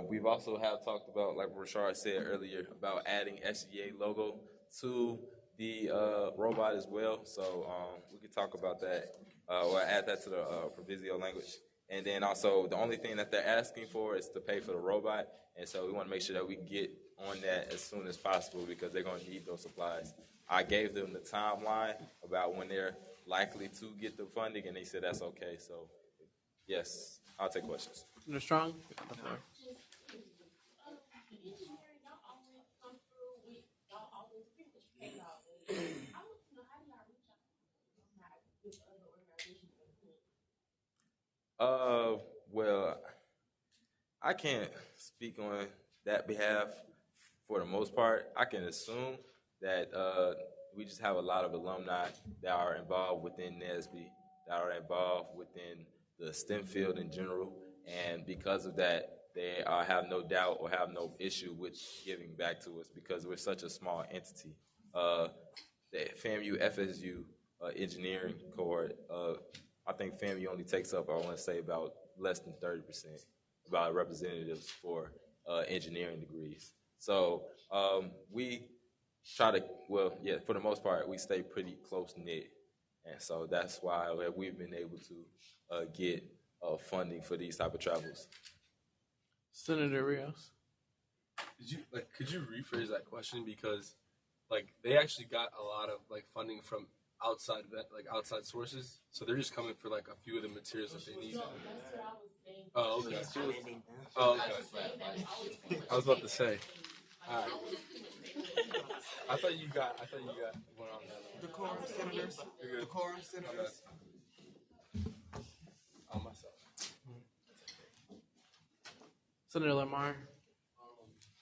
H: We've also have talked about, like Rashard said earlier, about adding SGA logo to the robot as well. So we could talk about that, or add that to the Provisio language. And then also, the only thing that they're asking for is to pay for the robot. And so we want to make sure that we get on that as soon as possible because they're going to need those supplies. I gave them the timeline about when they're likely to get the funding, and they said that's okay. So, yes, I'll take questions.
A: Mr. Strong, you got the floor.
H: Well, I can't speak on that behalf for the most part. I can assume that we just have a lot of alumni that are involved within NSB, that are involved within the STEM field in general, and because of that, they have no doubt or have no issue with giving back to us because we're such a small entity. The FAMU FSU engineering cohort, I think FAMU only takes up, I want to say, about less than 30% about representatives for engineering degrees. So we try to, well, yeah, for the most part, we stay pretty close-knit. And so that's why we've been able to get funding for these type of travels.
A: Senator Rios.
F: Could you rephrase that question? Because they actually got a lot of funding from outside sources, so they're just coming for a few of the materials that they need. Oh, okay. Oh, okay. I was about to say. All right. I thought you got one on that.
J: Decorum, senators. Decorum, senators.
F: On myself.
A: Senator Lamar.
C: I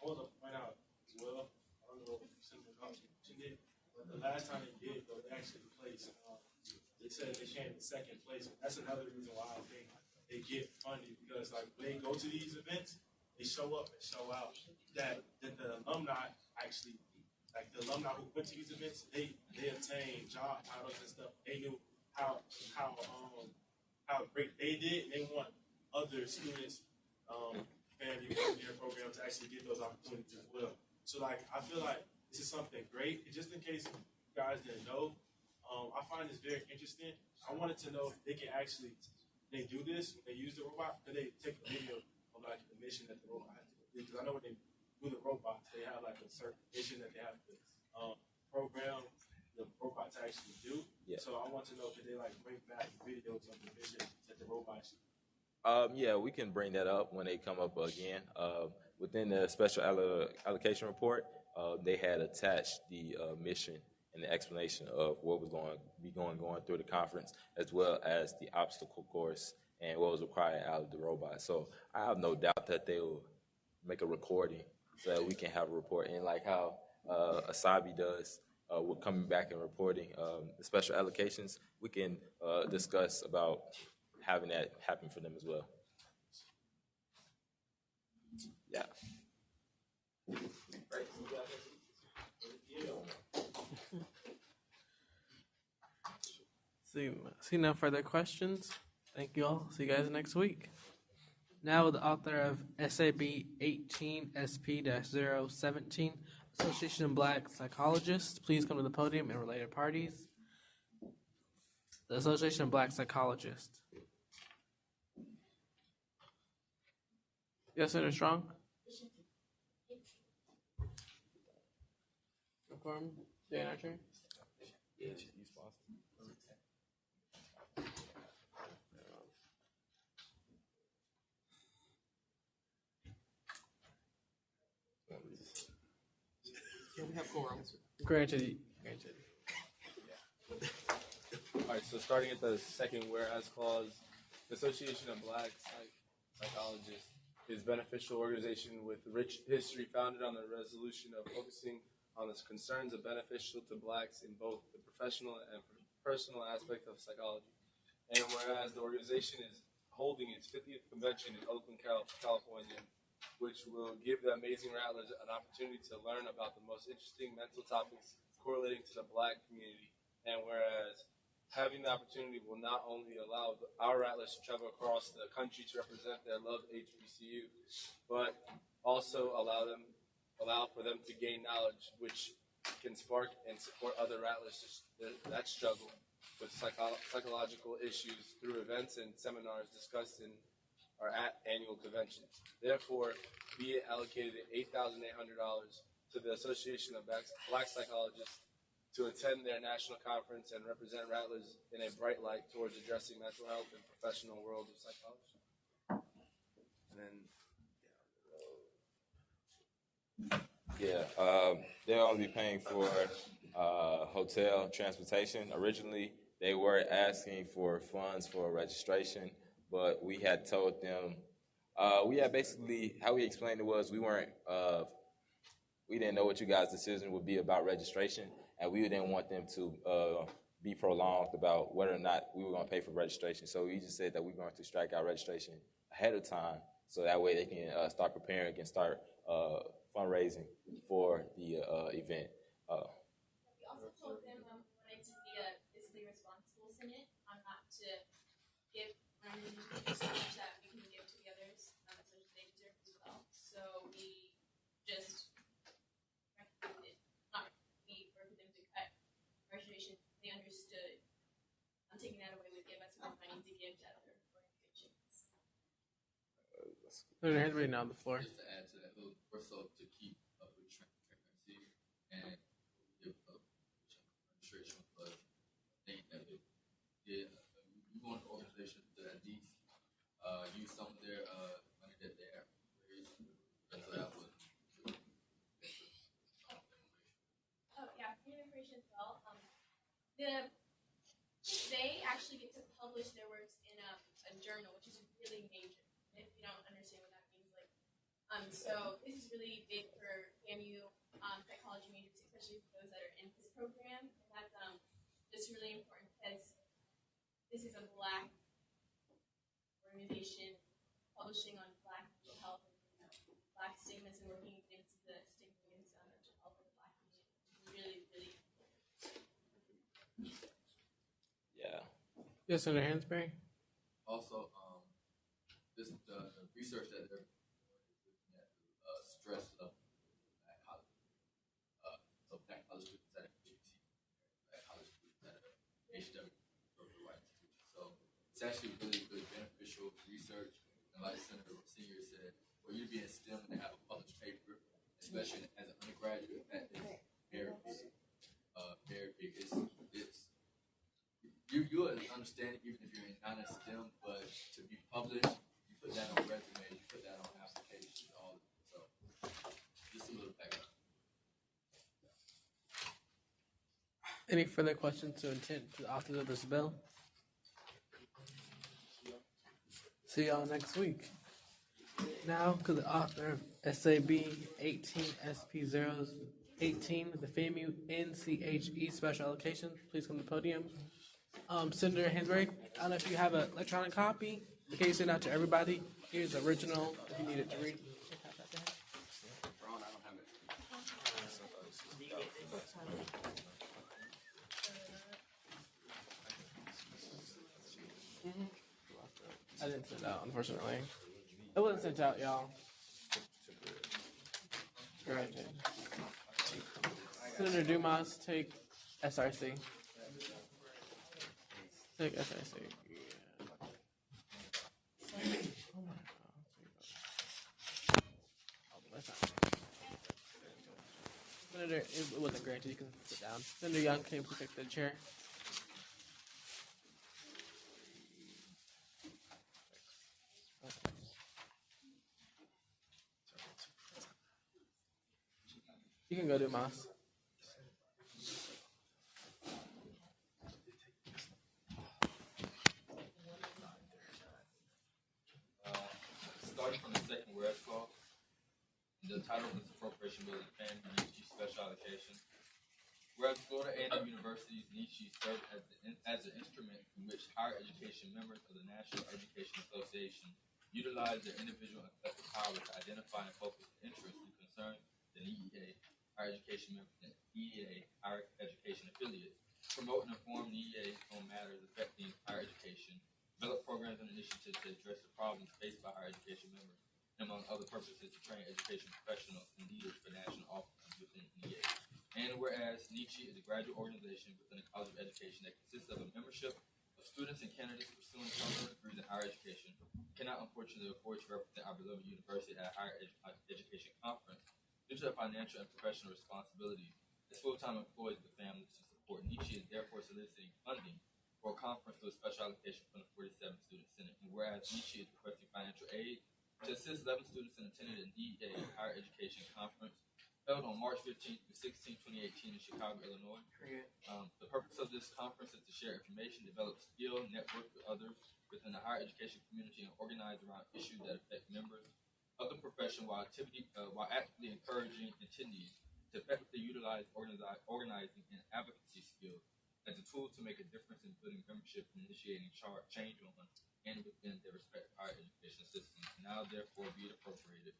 C: want to point out as well, I don't know if Senator Thompson mentioned it, but the last time they did, though, they actually placed, they said they came in second place. That's another reason why I think they get funding, because when they go to these events, they show up and show out. That the alumni actually, the alumni who went to these events, they obtained job titles and stuff. They knew how great they did, and they want other students, family engineering programs to actually get those opportunities as well. So I feel like this is something great. And just in case you guys didn't know, I find this very interesting. I wanted to know if they can actually, they do this when they use the robot, can they take a video of the mission that the robot has to do? Because I know when they do the robots, they have a certain mission that they have to program the robot to actually do. Yeah. So I want to know, can they bring back videos of the mission that the robot should do?
H: Yeah, we can bring that up when they come up again. Within the special allocation report, they had attached the mission and the explanation of what was going to be going through the conference, as well as the obstacle course and what was required out of the robot. So I have no doubt that they will make a recording so that we can have a report. And like how Asabi does with coming back and reporting the special allocations, we can discuss about having that happen for them as well. Yeah.
A: See no further questions. Thank you all. See you guys next week. Now with the author of SAB 18 SP-017, Association of Black Psychologists, please come to the podium and related parties. The Association of Black Psychologists. Yes, Senator Strong? Reform, Dan Archer?
H: Yeah, you sponsor.
M: Can we have quorum?
A: Granted.
F: All right, so starting at the second whereas clause, the Association of Black Psychologists is a beneficial organization with rich history founded on the resolution of focusing on the concerns of beneficial to blacks in both the professional and personal aspect of psychology. And whereas the organization is holding its 50th convention in Oakland, California, which will give the amazing Rattlers an opportunity to learn about the most interesting mental topics correlating to the black community. And whereas having the opportunity will not only allow our Rattlers to travel across the country to represent their loved HBCU, but also allow for them to gain knowledge which can spark and support other Rattlers that struggle with psychological issues through events and seminars discussed in our annual conventions. Therefore, be it allocated $8,800 to the Association of Black Psychologists to attend their national conference and represent Rattlers in a bright light towards addressing mental health and professional world of psychology. And then,
H: they'll only be paying for hotel transportation. Originally, they were asking for funds for registration, but we had told them, basically, how we explained it was we didn't know what you guys' decision would be about registration, and we didn't want them to be prolonged about whether or not we were going to pay for registration. So we just said that we're going to strike out registration ahead of time, so that way they can start preparing and start fundraising for the event.
R: We also told them we wanted to be a fiscally responsible Senate, not to give so much that we can give to the others, so they deserve as well. So we just recommended, not we for them to cut registration. They understood taking that away would give us more money to give to other organizations.
A: Senator Hansberry now on the floor.
P: Just to add to that, also to keep up with transparency and give registration, but I think that we want organizations to at least use some of their money that they have raised. And so that would.
R: Oh yeah, for information as well. They actually get to publish their works in a journal, which is really major. If you don't understand what that means, so this is really big for FAMU psychology majors, especially for those that are in this program. And that's just really important because this is a Black organization publishing on Black mental health and Black stigmas and working against the stigma against mental health in the Black community. It's really, really important.
H: Yeah.
A: Yes, Senator Hansberry.
P: Also, the research that they're looking at stress level at college. So Black college students at HBC, Black college students at HW for the right institution. So it's actually really good, beneficial research. And like Senator Senior said, for you to be in STEM and have a published paper, especially as an undergraduate, that is very big. Very big. You understand even if you're not in STEM, but to be published, you put that on resume, you put that on applications, all of it. So just a little background.
A: Any further questions to intent to the authors of this bill? See y'all next week. Now, could the author of SAB 18 SP018, the FAMU NCHE special allocation, please come to the podium. Senator Hendrick, I don't know if you have an electronic copy. In case you send out to everybody, here's the original if you need it to read. I didn't send it out, unfortunately. It wasn't sent out, y'all. Right. Senator Dumas, take SRC. Take SRC. Senator, it wasn't granted. You can sit down. Senator Young, can you please take the chair? You can go, Dumas.
P: Starting from the second whereas clause, the title of this appropriation bill is FAMU Nietzsche Special Allocation. Whereas Florida A&M University's Nietzsche served as an instrument in which higher education members of the National Education Association utilize their individual and collective power to identify and focus interests and concerns the NEA, higher education members, and EEA, higher education affiliates, promote and inform NEA on matters affecting higher education, develop programs and initiatives to address the problems faced by higher education members, and among other purposes, to train education professionals and leaders for national offices within NEA. And whereas Nietzsche is a graduate organization within the College of Education that consists of a membership of students and candidates pursuing terminal degrees in higher education, cannot unfortunately afford to represent our beloved university at a higher education conference due to their financial and professional responsibilities as full-time employees with families to support. Nietzsche is therefore soliciting funding for a conference to a special allocation from the 47-student Senate. And whereas Nietzsche is requesting financial aid to assist 11 students in attending the DEA Higher Education Conference held on March 15th through 16th, 2018 in Chicago, Illinois. The purpose of this conference is to share information, develop skill, network with others within the higher education community, and organize around issues that affect members of the profession while actively encouraging attendees to effectively utilize organizing and advocacy skills as a tool to make a difference in building membership and initiating change on and within their respective higher education systems. Now, therefore, be it appropriated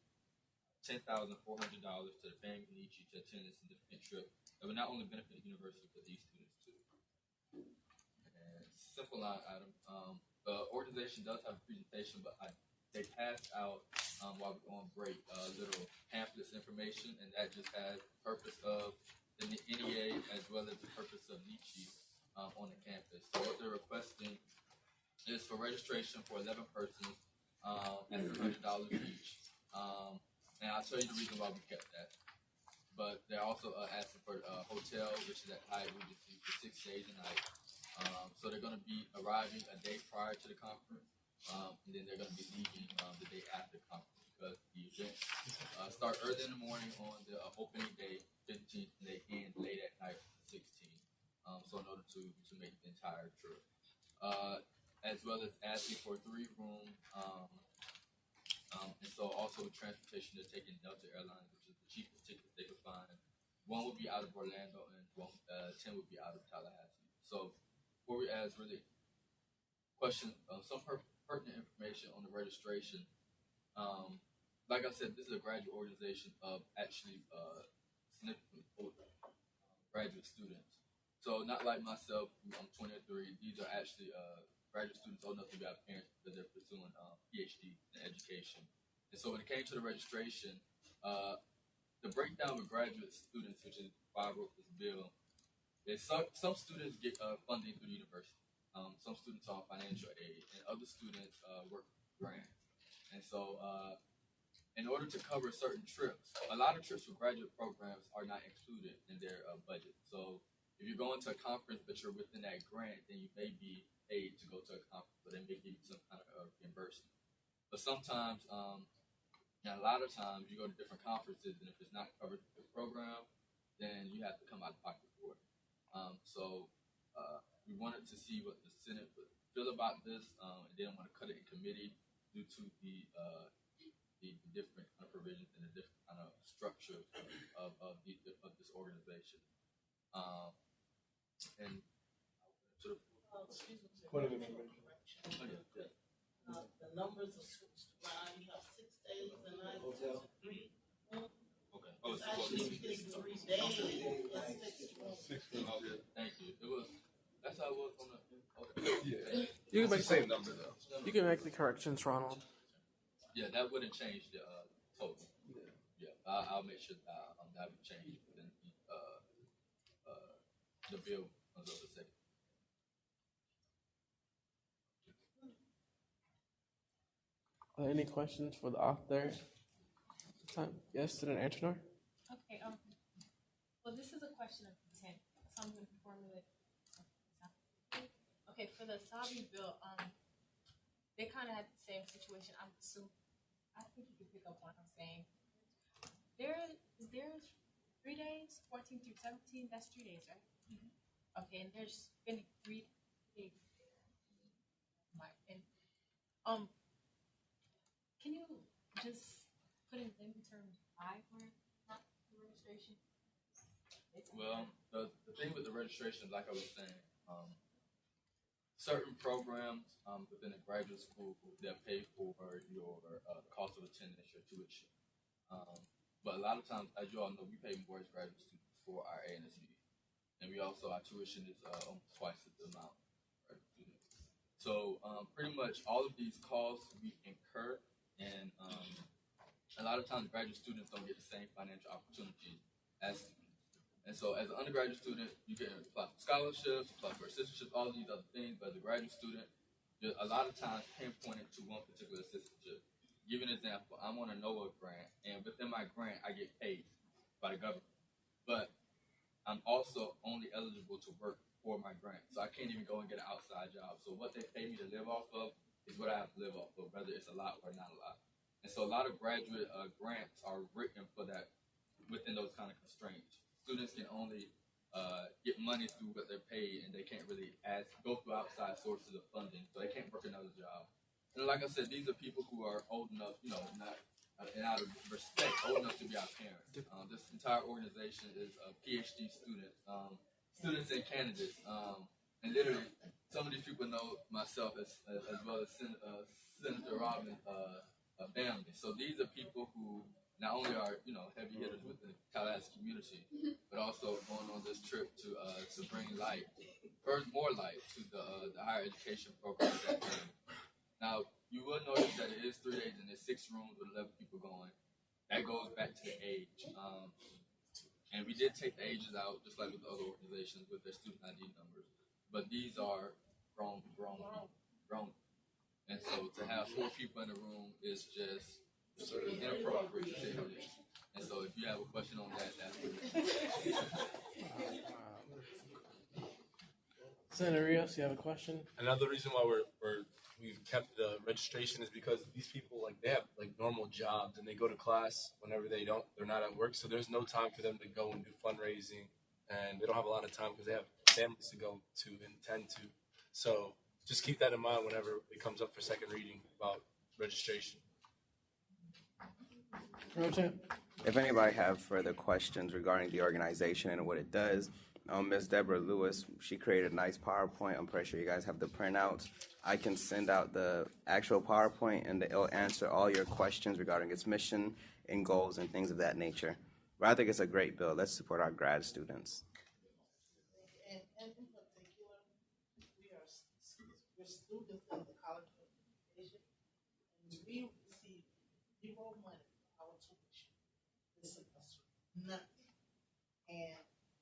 P: $10,400 to the FAMU Nietzsche to attend this significant trip that will not only benefit the university but these students too. And simple line item. The organization does have a presentation, but they passed out while we were on break little pamphlets information, and that just has the purpose of the NEA as well as the purpose of Nietzsche on the campus. So what they're requesting is for registration for 11 persons at $300 each. And I'll tell you the reason why we kept that. But they're also asking for a hotel, which is at Hyatt Regency, for 6 days a night. So they're going to be arriving a day prior to the conference, and then they're going to be leaving the day after the conference because the events start early in the morning on the opening day, 15th, and they end late at night, 16th. So in order to make the entire trip, as well as asking for 3-room. And so also with transportation, they're taking Delta Airlines, which is the cheapest tickets they could find. One would be out of Orlando and 10 would be out of Tallahassee. So before we ask really questions, some pertinent information on the registration. Like I said, this is a graduate organization of actually significantly older graduate students. So not like myself, I'm 23. These are actually graduate students old enough to be our parents because they're pursuing PhD in education. And so when it came to the registration, the breakdown with graduate students, which is why I wrote this bill, is some students get funding through the university. Some students are on financial aid, and other students work grants. And so in order to cover certain trips, a lot of trips for graduate programs are not included in their budget. So if you're going to a conference but you're within that grant, then you may be paid to go to a conference, but they may give you some kind of reimbursement. But sometimes, and a lot of times, you go to different conferences, and if it's not covered with the program, then you have to come out of pocket for it. We wanted to see what the Senate would feel about this, and they didn't want to cut it in committee due to the different kind of provisions and the different kind of structure of this organization. And sort of
Q: excuse me,
P: point of information.
Q: The numbers are switched around. You have 6 days and 9 days, 3.
P: Okay.
Q: It's actually it's 3 days. It's 6 rooms.
P: Okay. Thank you. That's how it was on the. Okay.
A: Yeah. You can make
P: the same number though.
A: You can make the corrections, Ronald.
P: Yeah, that wouldn't change the total. Yeah, I'll make sure that would change within the bill of the second.
A: Are there any questions for the author? Yes, Student Antonor?
I: Okay, well, this is a question of intent, so I'm going to formulate. Okay, for the Sabi bill, they kind of had the same situation. I think you can pick up what I'm saying. Is there 3 days, 14 through 17? That's 3 days, right? Mm-hmm. Okay, and there's been 3 days. Can you just put in terms why we're not the registration?
P: Well, the thing with the registration, like I was saying, certain programs within a graduate school that pay for your cost of attendance, your tuition. But a lot of times, as you all know, we pay more as graduate students for our ANSB. And we also, our tuition is almost twice the amount for students. So pretty much all of these costs we incur, and a lot of times graduate students don't get the same financial opportunity as students. And so as an undergraduate student, you can apply for scholarships, apply for assistantships, all these other things. But as a graduate student, you're a lot of times pinpointed to one particular assistantship. Give an example. I'm on a NOAA grant, and within my grant, I get paid by the government. But I'm also only eligible to work for my grant. So I can't even go and get an outside job. So what they pay me to live off of is what I have to live off of, whether it's a lot or not a lot. And so a lot of graduate grants are written for that within those kind of constraints. Students can only get money through what they're paid, and they can't really go through outside sources of funding, so they can't work another job. And like I said, these are people who are old enough, not and out of respect, old enough to be our parents. This entire organization is PhD students, students and candidates, and literally some of these people know myself as well as Senator Robin family. So these are people who not only are heavy hitters with the Tallahassee community, but also going on this trip to bring more light to the higher education program. Now, you will notice that it is 3 days and there's 6 rooms with 11 people going. That goes back to the age. And we did take the ages out, just like with the other organizations with their student ID numbers. But these are grown. And so to have 4 people in the room is just inappropriate to say the least. And so if you have a question on that, that's what it is.
A: Senator Rios, you have a question?
F: Another reason why we've kept the registration is because these people they have normal jobs and they go to class whenever they're not at work, so there's no time for them to go and do fundraising, and they don't have a lot of time because they have families to go to and tend to. So just keep that in mind whenever it comes up for second reading about registration.
E: If anybody have further questions regarding the organization and what it does, Ms. Deborah Lewis, she created a nice PowerPoint. I'm pretty sure you guys have the printouts. I can send out the actual PowerPoint, and it'll answer all your questions regarding its mission and goals and things of that nature. But I think it's a great bill. Let's support our grad students.
Q: And in particular, we're students in the College of Education, and we receive zero money for our tuition this semester. Nothing. And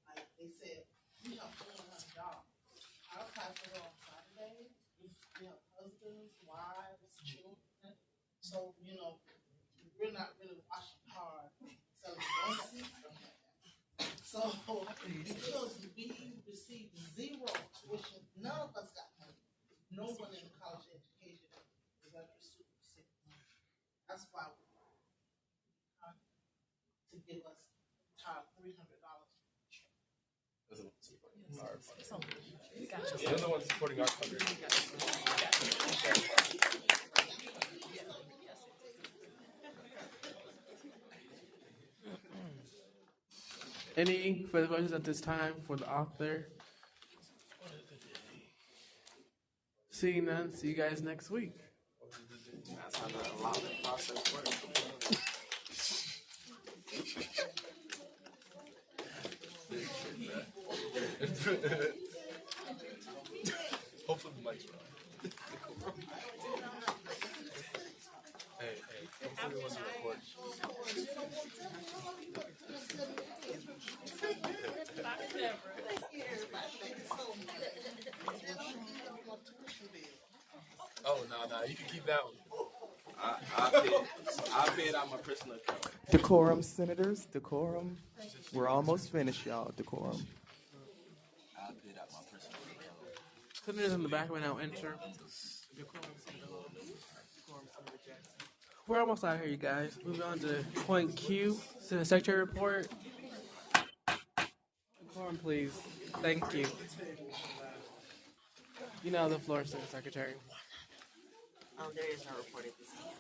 Q: like they said, we have 400 jobs. Our classes are on Saturdays. We have husbands, wives, children. So, we're not really washing hard selling donuts. So, because we receive zero tuition, none of us got money. No one in the college education is under super sick money. That's why we to give us $300 for the trip.
F: They're the ones supporting our country.
A: Any further questions at this time for the author? Seeing none, see you guys next week.
E: That's how the allotment process works.
F: Hopefully the mic's on. Hey, hopefully it wasn't recorded. Oh, no, you can keep that one.
E: I paid out my personal account.
J: Decorum, senators, decorum. We're almost finished, y'all. Decorum.
E: I paid out my personal account.
A: Senators in the back right now enter. We're almost out here, you guys. Moving on to point Q, Senate Secretary report. Decorum, please. Thank you. You know the floor, Senate Secretary.
B: There is no report at this time.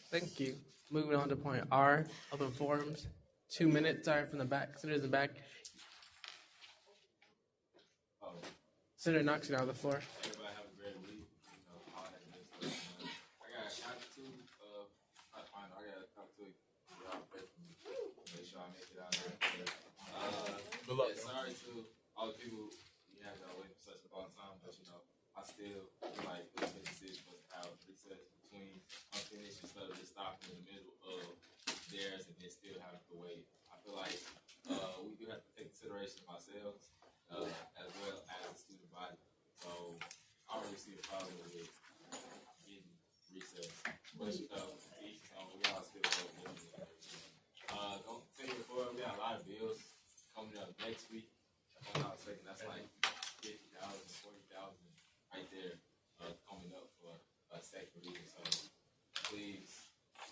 A: Thank you. Moving on to point R, open forums. 2 minutes, sorry, from the back. Senators in the back. Senator Knox, you know the floor.
U: Everybody have a great week. All that good stuff. I got a country I got a country. Y'all pray for me. Make sure I make it out there. Sorry to all the people you had to wait for such a long time, but I still like it was a good decision for us to have recess between unfinished instead of just stopping in the middle of theirs and then still having to wait. I feel like we do have to take consideration of ourselves as well as the student body. So I don't really see a problem with getting recess. But each time we all still vote. Don't take it forward. We got a lot of bills coming up next week. If I'm not mistaken, that's like 50,000, 40,000 right there coming up for a second reading. So please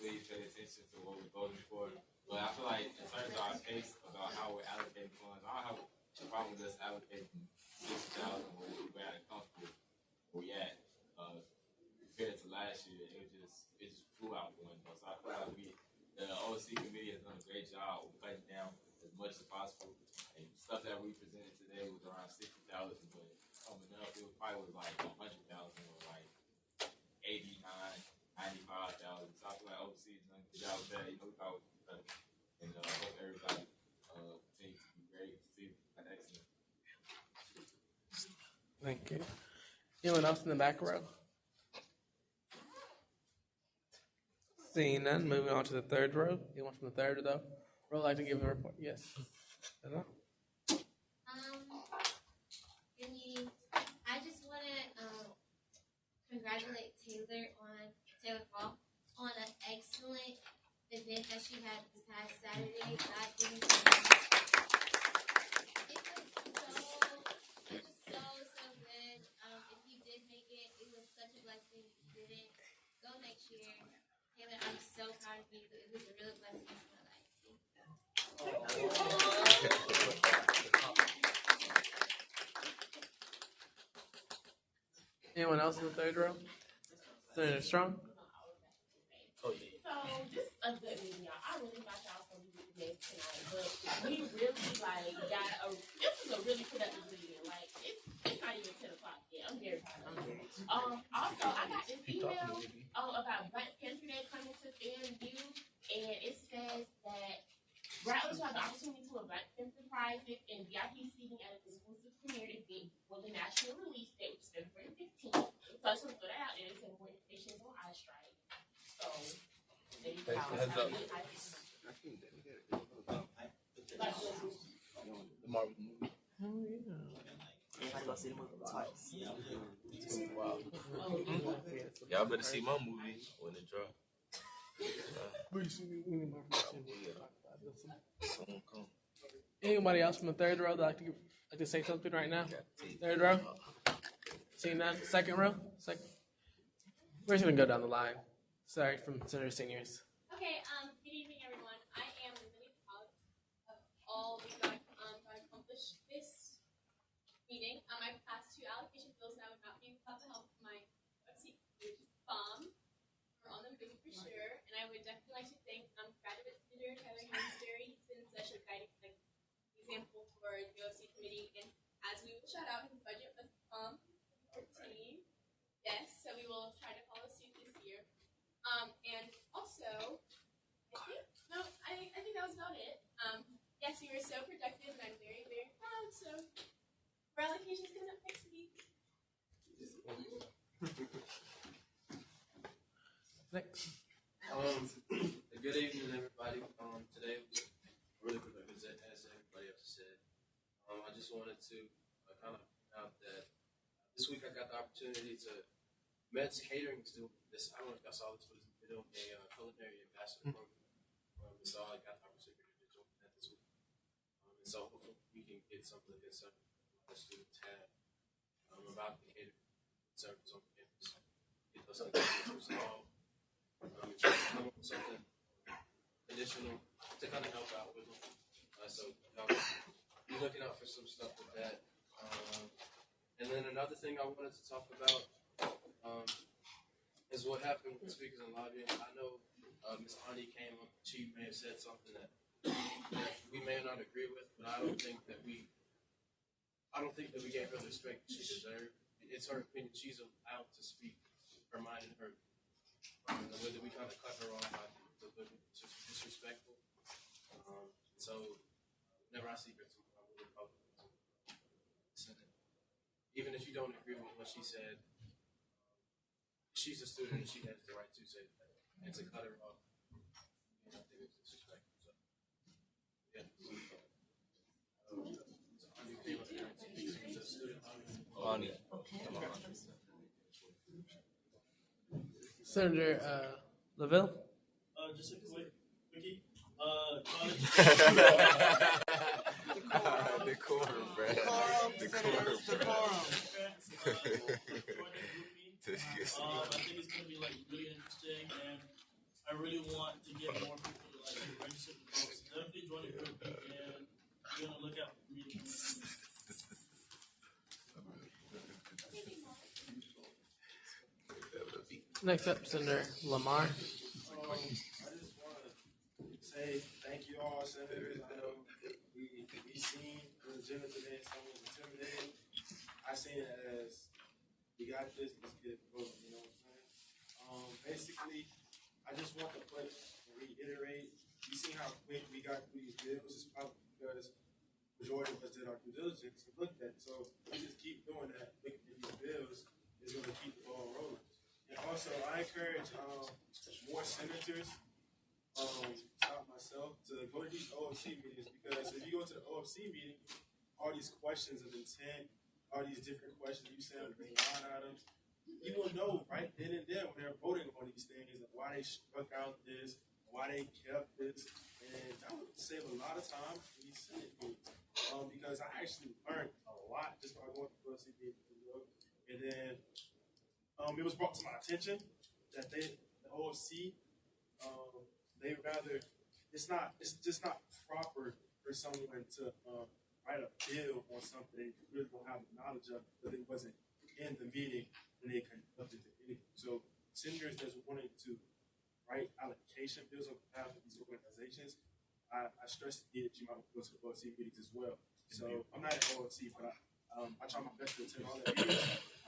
U: pay attention to what we're voting for. But I feel like in terms of our case about how we're allocating funds, I don't have a problem with us allocating 60,000 where we're at comfortable where we at. Compared to last year, it just flew out the window. So I feel like the OC committee has done a great job of cutting down as much as possible. And stuff that we presented today was around 60,000, but coming up, it probably was like 100,000 or like 89, 95,000. So I feel like OC has done a good job with that. We thought we could cut it. And I hope everybody continues to be great, continue to be excellent.
A: Thank you. Anyone else in the back row? Seeing none, moving on to the third row. Anyone from the third row would like to give a report? Yes. Hello?
L: Good meeting. I just want to congratulate Taylor Hall on an excellent event that she had this past Saturday. God gave me it was so good. If you did make it, it was such a blessing. If you didn't, go next year. Taylor, I'm so proud of you. It was a real blessing in my life.
A: Anyone else in the third row? Senator Strong?
S: So this is a good meeting, y'all. I really thought y'all was gonna be with this tonight, but we really this was a really productive meeting. Like it's not even 10 o'clock yet. I'm very proud of you. Also I got this email about Black Panther Day coming to FAMU, and it says that Rattlers will have the opportunity to win Black Panther prizes and VIP seating at an exclusive premiere event for the national release date, which is February 15th. So I just want to throw that out there. It's in more information on iStrike. So there you go.
F: Heads up. The Marvel movie.
A: Oh, yeah.
B: I go see the movie twice.
F: Wow.
H: Y'all better see my movie when it drop.
A: Anybody else from the third row that like to say something right now? Third row? Seeing that? Second row? We're just going to go down the line. Sorry, from Senator Seniors.
R: Okay, good evening, everyone. I am really proud of all that I've accomplished this
G: meeting. I passed 2 allocation bills that I would not be without the help of my FC, which is FAMU. We're on them big for sure. And I would definitely like to thank graduate senator Tyler Hansberry. He's been such a guiding example for the OFC committee. And as we will shout out, his budget was 2014. Yes, so we will try to follow suit this year. And also, I think that was about it. Yes, we were so productive, and I'm very, very proud. So, our allocation's coming up next week.
A: Next.
T: Good evening, everybody. Today, really quick, as everybody else said, I just wanted to kind of point out that this week I got the opportunity to Mets catering student. This I don't know if y'all saw this, but it's a culinary ambassador program. So I got the opportunity to join that this week. And so hopefully we can get something that some of the students have about the catering service on campus. Get those things resolved. Try to come up with something additional to kind of help out with them. So y'all be looking out for some stuff with that. And then another thing I wanted to talk about is what happened with the speakers and lobbying. I know Ms. Ani came up, she may have said something that we may not agree with, but I don't think that we gave her the respect she deserved. It's her opinion. She's allowed to speak her mind and her the way that we kind of cut her off by the disrespectful. So whenever I see her, I really probably even if you don't agree with what she said, she's a student and she has the right to say that. And to cut her off, I think it's disrespectful. So, yeah.
A: Senator Lavelle.
C: Just a quickie. College.
N: Decorum, Brad. Decorum.
C: I think it's gonna be really interesting, and I really want to get more people to register the votes. Definitely join the group, and we're gonna look out for me.
A: Next up, Senator Lamar.
C: I just want to say thank you all, senators. I know we seen the agenda today. Someone was intimidated. I seen it as we got this. Let's get it voting. You know what I'm saying? Basically, I just want to reiterate. You see how quick we got through these bills? It's probably because the majority of us did our due diligence and looked at it. So we just keep doing that. Looking at these bills is going to keep the ball rolling. And also, I encourage more senators, not myself, to go to these OFC meetings, because if you go to the OFC meeting, all these questions of intent, all these different questions you said with these line items, you will know right then and there when they're voting on these things and why they struck out this, why they kept this, and that would save a lot of time in these Senate meetings. Because I actually learned a lot just by going to the OFC meetings. And then it was brought to my attention that the OFC, they rather, it's just not proper for someone to write a bill on something they really don't have the knowledge of, but it wasn't in the meeting when they conducted the meeting. So senators that's wanting to write allocation bills on behalf of these organizations, I stress the need that you might go to the OFC meetings as well. So I'm not at OFC, but I try my best to attend all the meetings.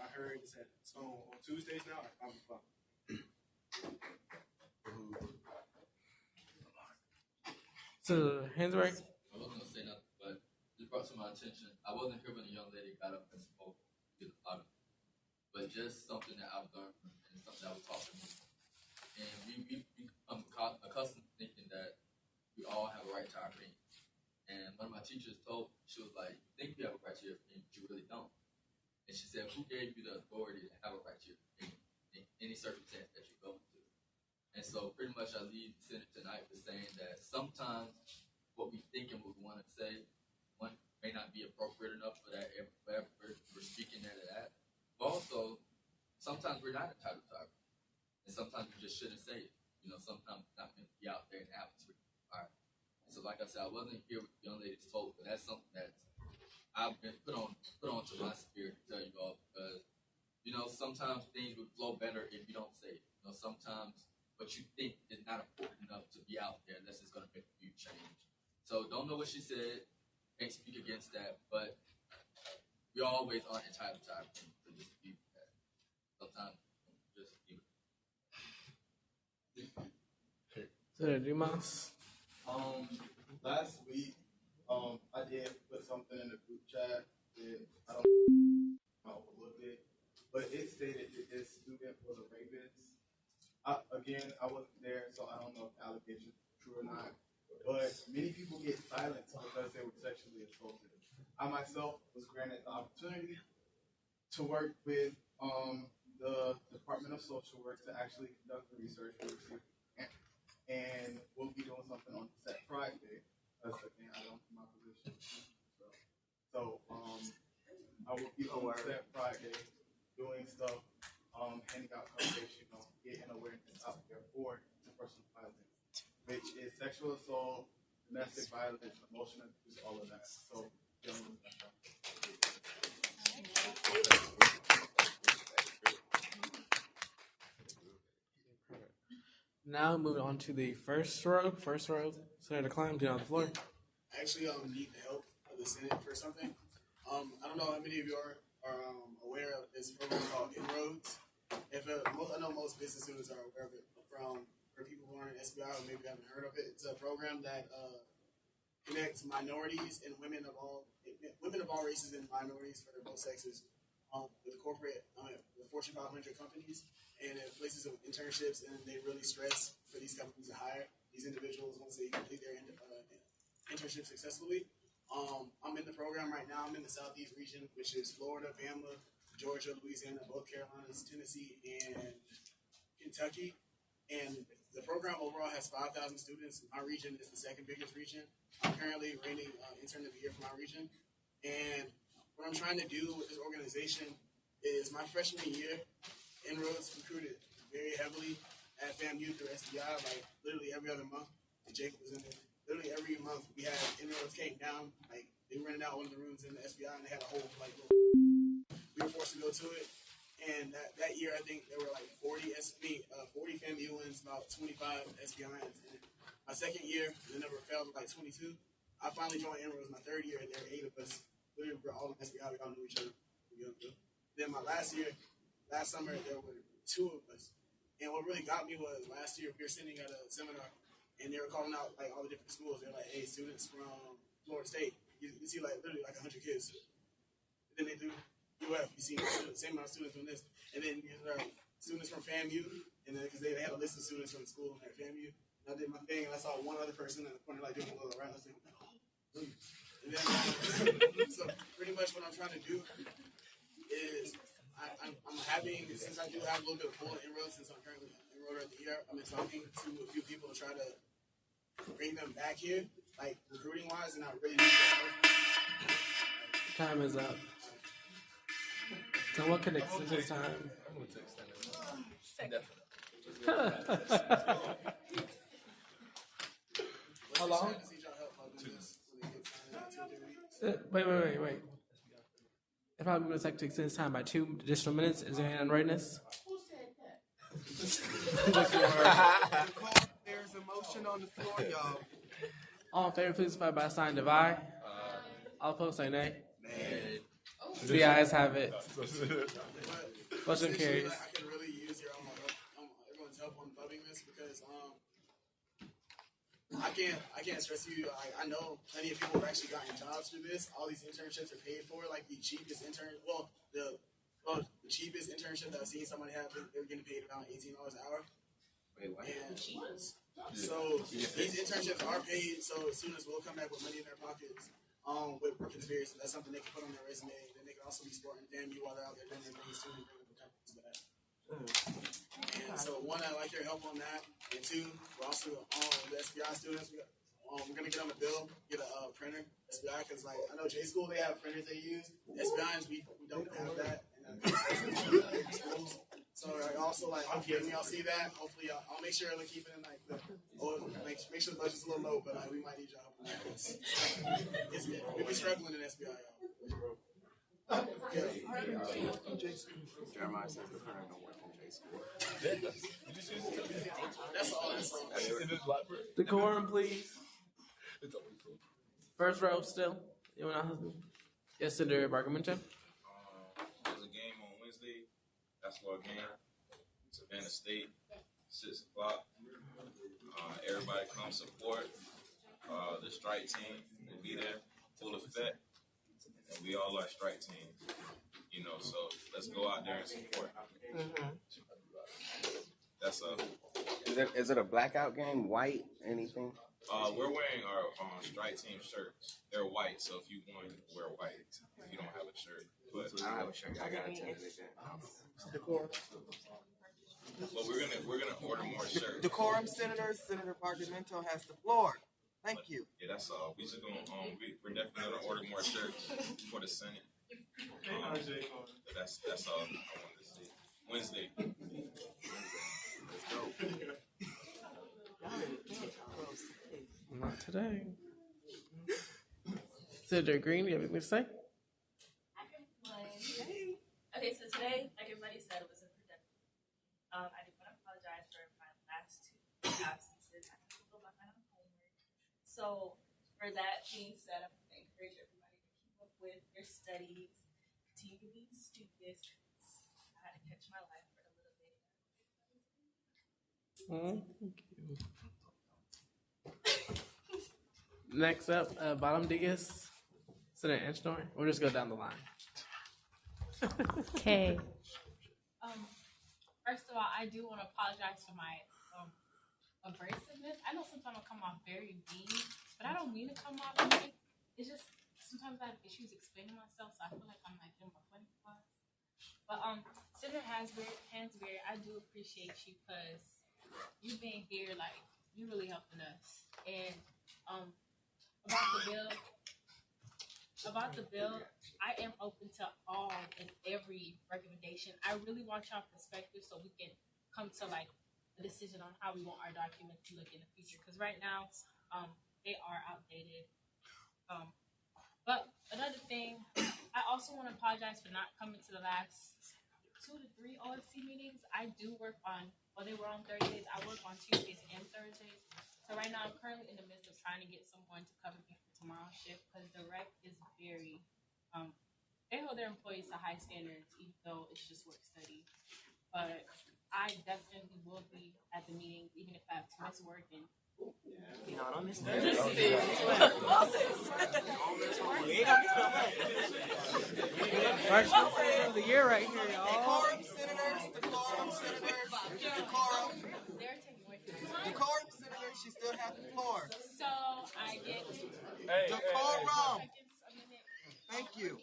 C: I heard it's on Tuesdays now at 5 o'clock.
A: So, Hansberry.
P: I wasn't going to say nothing, but it brought to my attention. I wasn't here when the young lady got up and spoke to the audience, but just something that I've learned and something that was taught to me. And we become accustomed to thinking that we all have a right to our opinion. And one of my teachers told me, she was like, you think you have a right to your opinion, but you really don't. And she said, who gave you the authority to have a right to your opinion in any circumstance that you go into? And so pretty much I leave the Senate tonight with saying that sometimes what we think and what we want to say, one may not be appropriate enough for that whatever we're speaking there to that. But also, sometimes we're not entitled to our opinion. And sometimes we just shouldn't say it. You know, sometimes it's not going to be out there in the atmosphere. All right. And so like I said, I wasn't here with the young lady spoke, but that's something that I've been put on put onto my spirit to tell you all because, you know, sometimes things would flow better if you don't say it. You know, sometimes what you think is not important enough to be out there unless it's going to make you change. So don't know what she said, can't speak against that, but we always are entitled to our opinion. So just be that. Sometimes just be
A: Senator Dumas.
D: Last week, I did put something in the group chat that I overlooked it, but it stated that this student was a rapist. Again, I wasn't there, so I don't know if the allegations are true or not. But many people get silenced because they were sexually assaulted. I myself was granted the opportunity to work with the Department of Social Work to actually conduct the research for the grant. And we'll be doing something on Set Friday. Because again, I don't know my position. So I will be on Set Friday doing stuff, handing out cupcakes, you know, getting awareness out there for interpersonal violence, which is sexual assault, domestic violence, emotional abuse, all of that. So, dealing with that.
A: Now moving on to the first row. Senator Klein, get on the floor.
V: I actually need the help of the Senate for something. I don't know how many of you are aware of this program called Inroads. I know most business students are aware of it for people who aren't in SBI or maybe haven't heard of it. It's a program that connects minorities and women of all races and minorities for both sexes with the Fortune 500 companies, and it places of internships, and they really stress for these companies to hire these individuals once they complete their internship successfully. I'm in the program right now. I'm in the Southeast region, which is Florida, Bama, Georgia, Louisiana, both Carolinas, Tennessee, and Kentucky. And the program overall has 5,000 students. My region is the second biggest region. I'm currently reigning intern of the year for my region. And what I'm trying to do with this organization is my freshman year, Inroads recruited very heavily at FAMU through SBI, like literally every other month. And Jacob was in there. Literally every month we had Inroads came down, like they rented out one of the rooms in the SBI and they had a whole we were forced to go to it. And that year I think there were like 40 FAMUans, about 25 SBIans. And my second year, the number fell to like 22. I finally joined Inroads my third year, and there were 8 of us. Literally, we're all in SBI, we all knew each other. Then my last summer, there were 2 of us. And what really got me was last year we were sitting at a seminar, and they were calling out like all the different schools. They're like, "Hey, students from Florida State." You see like literally like 100 kids. And then they do UF. You see the same amount of students doing this, and then you know, students from FAMU, and then because they had a list of students from the school at FAMU. And I did my thing, and I saw one other person in the corner like doing a little around. I was like, "Oh." And then so pretty much what I'm trying to do is I'm having, since I do have a little bit of pull Inroads, since I'm currently enrolled at the year, I've been talking to a few people to try to bring them back here, like recruiting wise, and I really need that.
A: Time is up. So what can extend time? How long? Wait. If I would like to extend this time by 2 additional minutes, is there any unrightness?
Q: Who said that? There's a motion on the floor, y'all.
A: All in favor, please vote by a sign of aye. All opposed, say nay.
V: Nay.
A: The ayes have it. Motion carries.
V: I can really use everyone's help on dubbing this because I can't stress you. I know plenty of people have actually gotten jobs through this. All these internships are paid for. Like the cheapest the cheapest internship that I've seen somebody have, they're getting paid around $18 an hour.
H: Wait, what?
V: And so these internships are paid, so students will come back with money in their pockets with work experience. That's something they can put on their resume. Then they can also be supporting FAMU while they're out there doing their things too. And so, 1, I like your help on that. And 2, we're also the SBI students. We're gonna get on the bill, get a printer, SBI, because like I know J School they have printers they use. SBIs we don't have that. So I also like when y'all see that, hopefully I'll make sure to keep it in like make sure the budget's a little low, but we might need y'all help on that. We'll be struggling in SBI.
E: Jeremiah says the current don't work in J school.
V: That's all.
A: Decorum, please. First row still. Anyone else? Yes, Senator Bargamincha.
H: There's a game on Wednesday, basketball game, Savannah State, 6 o'clock. Everybody come support. The strike team will be there, full effect. And we all are strike teams, you know, so let's go out there and support. That's
E: Is it a blackout game? White? Anything?
H: We're wearing our strike team shirts. They're white, so if you want, wear white. If you don't have a shirt, but
E: I don't have a shirt. I got to attend this event.
H: But we're gonna order more shirts.
M: Decorum, Senator Bargamento has the floor. Thank you.
H: Yeah, that's all. We just gonna we're definitely gonna order more shirts for the Senate. But that's all I wanted to see. Wednesday.
A: Not today. Senator Green, you have anything to say?
I: Okay, so today, like everybody said, it was a productive. I do want to apologize for my last 2 absences. I had to go back on homework. So, for that being said, I'm going to encourage everybody to keep up with your studies, continue to be students. I had to catch my life for a little bit.
A: Thank you. Next up, Bottom Diaz, Senator Anstnor. We'll just go down the line.
I: Okay. First of all, I do want to apologize for my abrasiveness. I know sometimes I come off very mean, but I don't mean to come off mean. It's just sometimes I have issues explaining myself, so I feel like I'm like in my funny class. But Senator Hansberry, I do appreciate you because you being here, like you really helping us. And about the bill, I am open to all and every recommendation. I really want y'all perspective so we can come to like a decision on how we want our documents to look in the future. Because right now, they are outdated. But another thing, I also want to apologize for not coming to the last 2 to 3 OFC meetings. I do work on, well, they were on Thursdays. I work on Tuesdays and Thursdays. So right now, I'm currently in the midst of trying to get someone to cover me for tomorrow's shift because the rec is very, they hold their employees to high standards, even though it's just work study. But I definitely will be at the meetings, even if I have to miss work. And
M: You know, don't miss
A: First of the year right here, y'all.
M: Decorum, senators. Decorum, senators. She still has the floor.
I: so I get
M: Decorum. Thank you.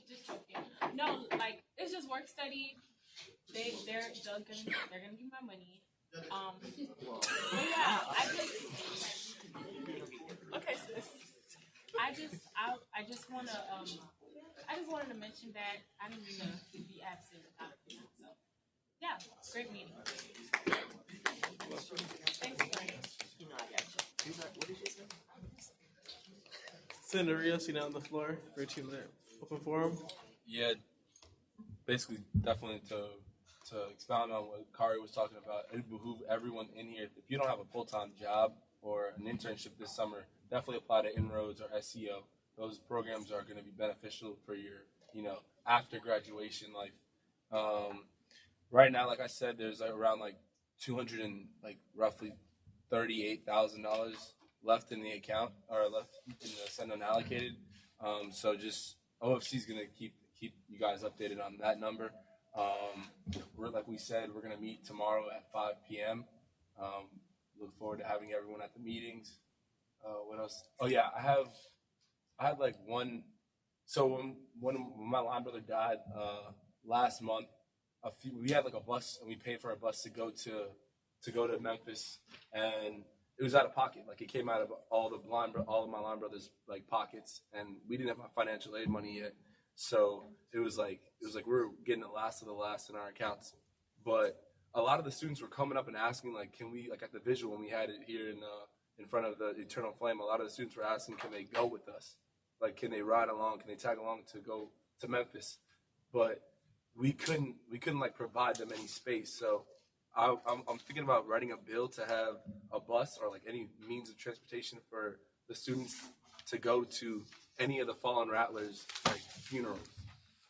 I: No, like it's just work study. They're gonna give my money. But yeah, I just wanted to mention that I didn't mean to be absent without it. So yeah, great meeting. Thanks,
M: What did you say?
A: Senator Rios, you now on the floor for a 2-minute open forum.
F: Yeah, basically, definitely to expound on what Kari was talking about, it behooves everyone in here. If you don't have a full-time job or an internship this summer, definitely apply to Inroads or SEO. Those programs are going to be beneficial for your, after graduation life. Right now, like I said, there's around $200 and roughly $38,000 left in the account or left in the send unallocated. So just OFC is going to keep you guys updated on that number. Like we said, we're going to meet tomorrow at 5 p.m. Look forward to having everyone at the meetings. What else? Oh yeah, I had one. So when my line brother died last month, we had a bus and we paid for a bus to go to Memphis, and it was out of pocket. It came out of all of my line brothers' pockets, and we didn't have my financial aid money yet. So it was like we were getting the last of the last in our accounts. But a lot of the students were coming up and asking, can we, at the visual when we had it here in front of the Eternal Flame, a lot of the students were asking, can they go with us? Can they ride along? Can they tag along to go to Memphis? but we couldn't like provide them any space. So I'm thinking about writing a bill to have a bus or like any means of transportation for the students to go to any of the fallen Rattlers like funerals.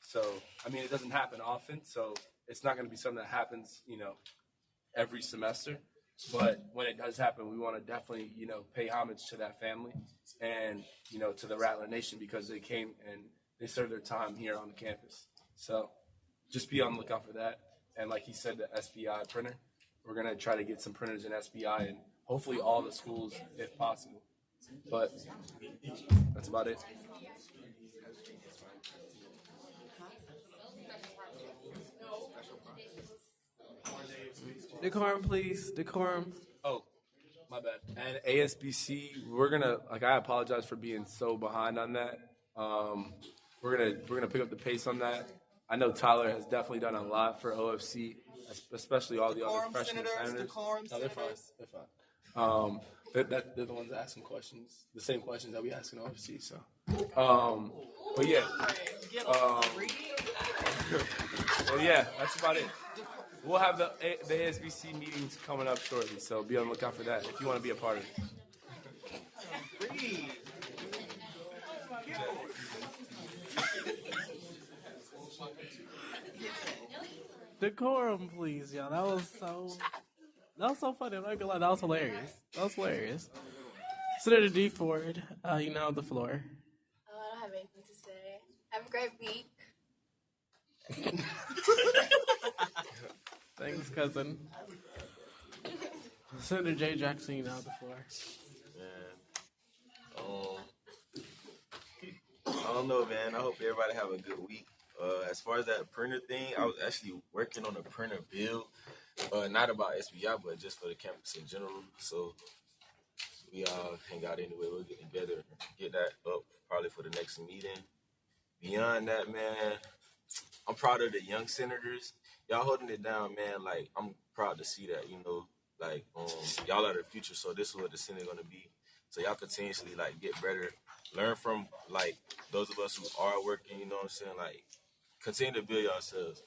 F: So I mean, it doesn't happen often, so it's not going to be something that happens, every semester. But when it does happen, we want to definitely, pay homage to that family and, to the Rattler Nation because they came and they served their time here on the campus. So just be on the lookout for that. And like he said, the SBI printer, we're going to try to get some printers in SBI and hopefully all the schools if possible. But that's about it.
A: Decorum, please. Decorum.
F: Oh, my bad. And ASBC, I apologize for being so behind on that. We're gonna pick up the pace on that. I know Tyler has definitely done a lot for OFC, especially all the other freshman senators. No, they're fine. They're fine. They're the ones asking questions, the same questions that we ask in OFC. So, but yeah, well, yeah, that's about it. We'll have the ASBC meetings coming up shortly, so be on the lookout for that if you want to be a part of it.
A: Decorum, please, y'all. That was so funny. I'm not gonna lie, that was hilarious. Senator D. Ford, you now have the floor.
R: Oh, I don't have anything to say. Have a great week.
A: Thanks, cousin. Senator J. Jackson, you now have the floor.
H: I don't know, man. I hope everybody have a good week. As far as that printer thing, I was actually working on a printer bill, not about SBI, but just for the campus in general. So we all hang out anyway. We'll get together and get that up probably for the next meeting. Beyond that, man, I'm proud of the young senators. Y'all holding it down, man. Like, I'm proud to see that, like, y'all are the future, so this is what the Senate gonna be. So y'all continuously, like, get better. Learn from, like, those of us who are working, you know what I'm saying? Like, continue to build yourselves.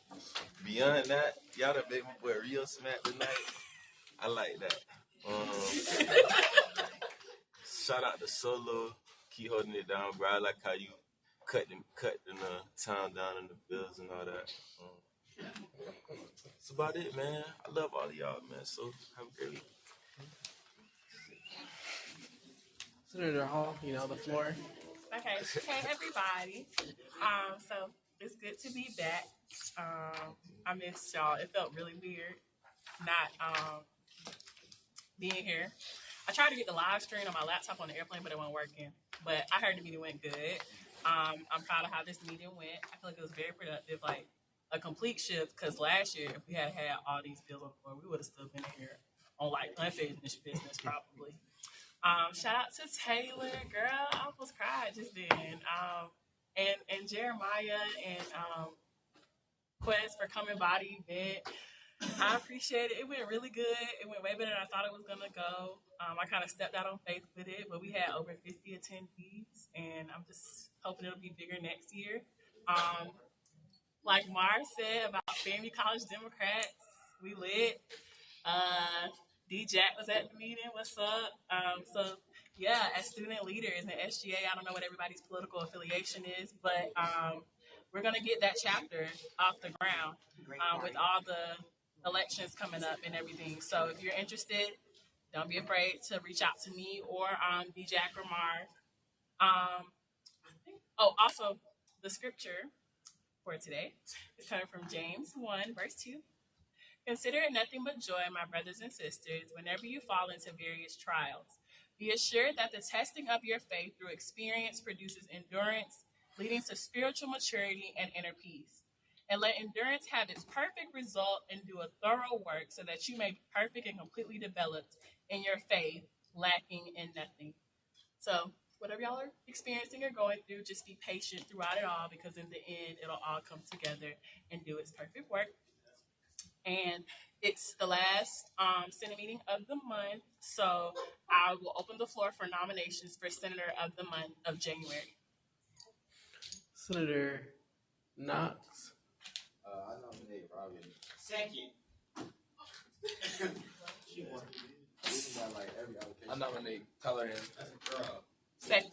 H: Beyond that, y'all done made my boy real smack tonight. I like that. Shout out to Solo. Keep holding it down, bro. I like how you cut the time down in the bills and all that. That's about it, man. I love all of y'all, man. So have a great week.
A: Senator Hall, you know the floor.
I: Okay, hey everybody. So it's good to be back. I missed y'all. It felt really weird not being here. I tried to get the live stream on my laptop on the airplane, but it wasn't working. But I heard the meeting went good. I'm proud of how this meeting went. I feel like it was very productive, like a complete shift. Because last year, if we had all these bills on the floor, we would have still been here on like unfinished business probably. Shout out to Taylor, girl. I almost cried just then. And Jeremiah and Quest for coming by the event. I appreciate it. It went really good. It went way better than I thought it was gonna go. I kind of stepped out on faith with it, but we had over 50 attendees, and I'm just hoping it'll be bigger next year. Like Mars said about FAMU College Democrats, we lit. D-Jack was at the meeting. What's up? So yeah, as student leaders in SGA, I don't know what everybody's political affiliation is, but we're gonna get that chapter off the ground with all the elections coming up and everything. So if you're interested, don't be afraid to reach out to me or D-Jack or Mar. Also the scripture for today is coming from James 1, verse 2. Consider it nothing but joy, my brothers and sisters, whenever you fall into various trials. Be assured that the testing of your faith through experience produces endurance, leading to spiritual maturity and inner peace. And let endurance have its perfect result and do a thorough work so that you may be perfect and completely developed in your faith, lacking in nothing. So whatever y'all are experiencing or going through, just be patient throughout it all, because in the end, it'll all come together and do its perfect work. And it's the last Senate meeting of the month, so I will open the floor for nominations for Senator of the month of January.
A: Senator Knox,
D: I nominate Robin.
B: Second.
F: I nominate Tyler Hand.
I: Second.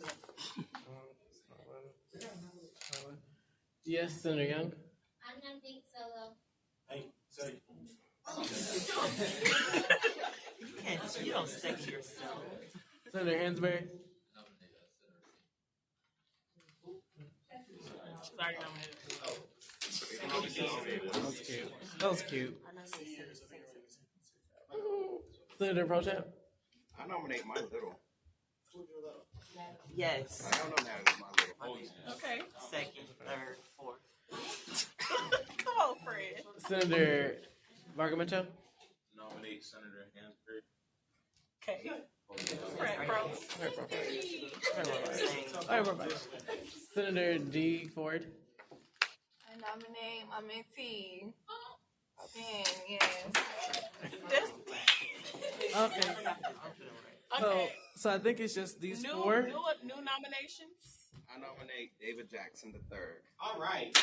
A: Yes, Senator Young.
L: I nominate Solo.
C: Hey, say.
B: You don't second yourself.
A: Senator Hansberry.
I: She's already nominated.
A: That was cute. That was cute. Senator Pro Temp.
E: I nominate my little.
B: Yes.
E: I don't know that is my little.
I: Okay.
B: Second, third, fourth.
I: Come on, Fred.
A: Senator Bargamento.
H: Nominate Senator Hansberry.
I: Okay. Fred, bro.
A: All right, Senator D. Ford.
K: I nominate my mentee. Again, yes.
A: Okay. So I think it's just these four.
I: New nominations.
E: I nominate David Jackson III.
B: All right.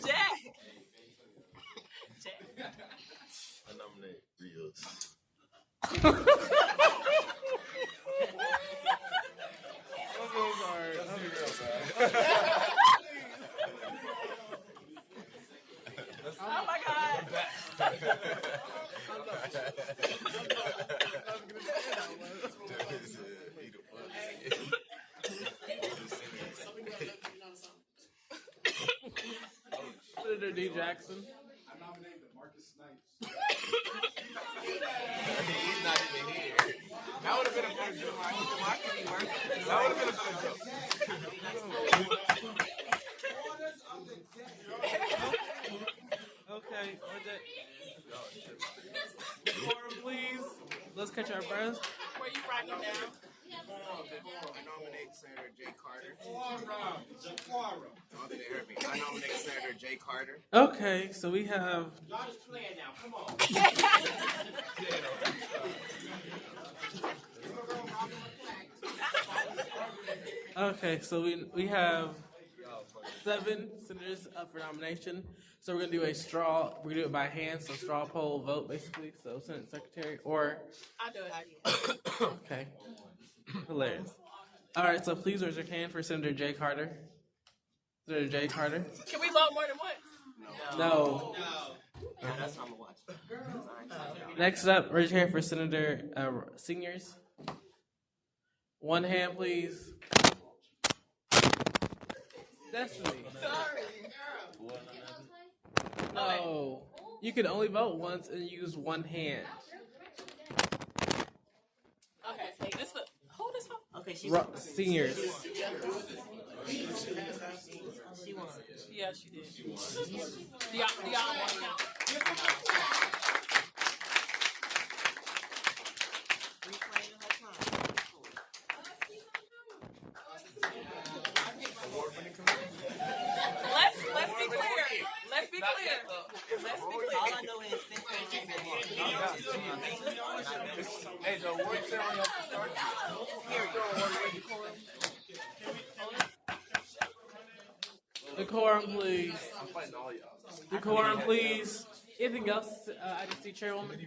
I: Jack.
H: I nominate Rios.
I: Oh my God.
A: Senator D. Jackson.
C: I nominate Marcus Snipes.
E: He's not even here. That would have been a better joke. That would have been a better joke.
A: Okay, Quorum, please. Let's catch our breath.
I: Where you writing them down?
E: I nominate Senator Jay Carter.
C: Jaquara.
E: Oh, they didn't hear me. I nominate Senator Jay Carter.
A: Okay, so we have.
B: Y'all just playing now. Come on.
A: Okay, so we have 7 senators up for nomination. So we're gonna do a straw. We're gonna do it by hand, so straw poll vote basically. So Senate Secretary or.
I: I'll do it.
A: Okay. Hilarious. All right, so please raise your hand for Senator Jay Carter. Senator Jay Carter.
I: Can we vote more than once?
A: No.
B: Yeah, that's what I'm gonna watch.
A: Next up, raise your hand for Senator Seniors. One hand, please. Destiny.
K: Sorry.
A: No. You can only vote once and use one hand.
I: Okay, this who this one?
B: Okay, she
A: Seniors.
B: She won.
I: Yeah, she did. Do y'all want to count? Let's be clear. Let's be clear. Let's be clear.
B: All I know is
F: Hey, the award ceremony
A: Decorum, please.
F: I'm fighting all y'all.
A: Decorum, please. Anything else, IDC Chairwoman?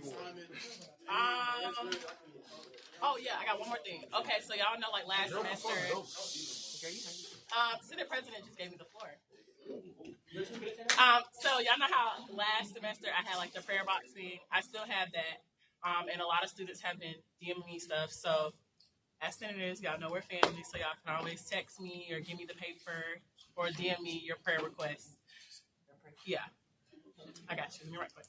I: Oh yeah, I got one more thing. Okay, so y'all know like last semester, Senate President just gave me the floor. So y'all know how last semester I had like the prayer box thing. I still have that. And a lot of students have been DMing me stuff. So as senators, y'all know we're family, so y'all can always text me or give me the paper or DM me your prayer requests. Yeah. I got you. Let me right quick.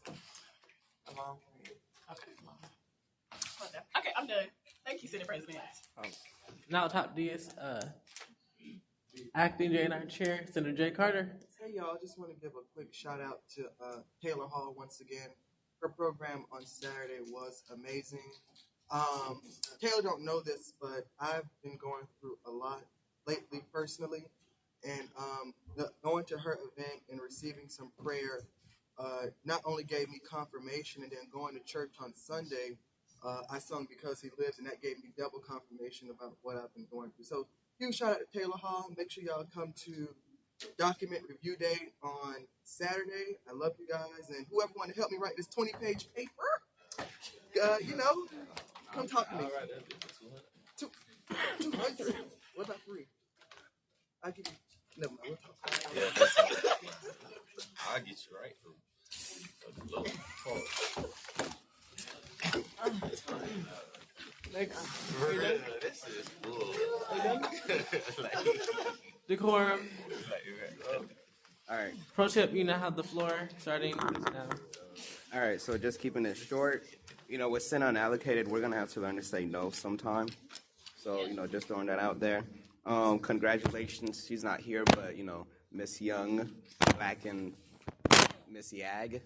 I: Okay, I'm done. Thank you, Senate President.
A: Now top D is Acting J9 Chair, Senator Jay Carter.
J: Hey y'all, just want to give a quick shout out to Taylor Hall once again. Her program on Saturday was amazing. Taylor don't know this, but I've been going through a lot lately personally, and going to her event and receiving some prayer not only gave me confirmation, and then going to church on Sunday, I sung Because He Lives, and that gave me double confirmation about what I've been going through. So huge shout out to Taylor Hall. Make sure y'all come to
M: document review day on Saturday. I love you guys, and whoever want to help me write this 20-page paper, come talk to me. 200. What about 3? I'll give you. Never mind. We'll talk.
H: I'll get you right. This is bull.
A: Decorum.
E: All right.
A: Pro tip, you now have the floor starting now.
E: All right, so just keeping it short, with sin unallocated, we're going to have to learn to say no sometime. So, just throwing that out there. Congratulations, she's not here, but, Miss Young back in Miss Yag,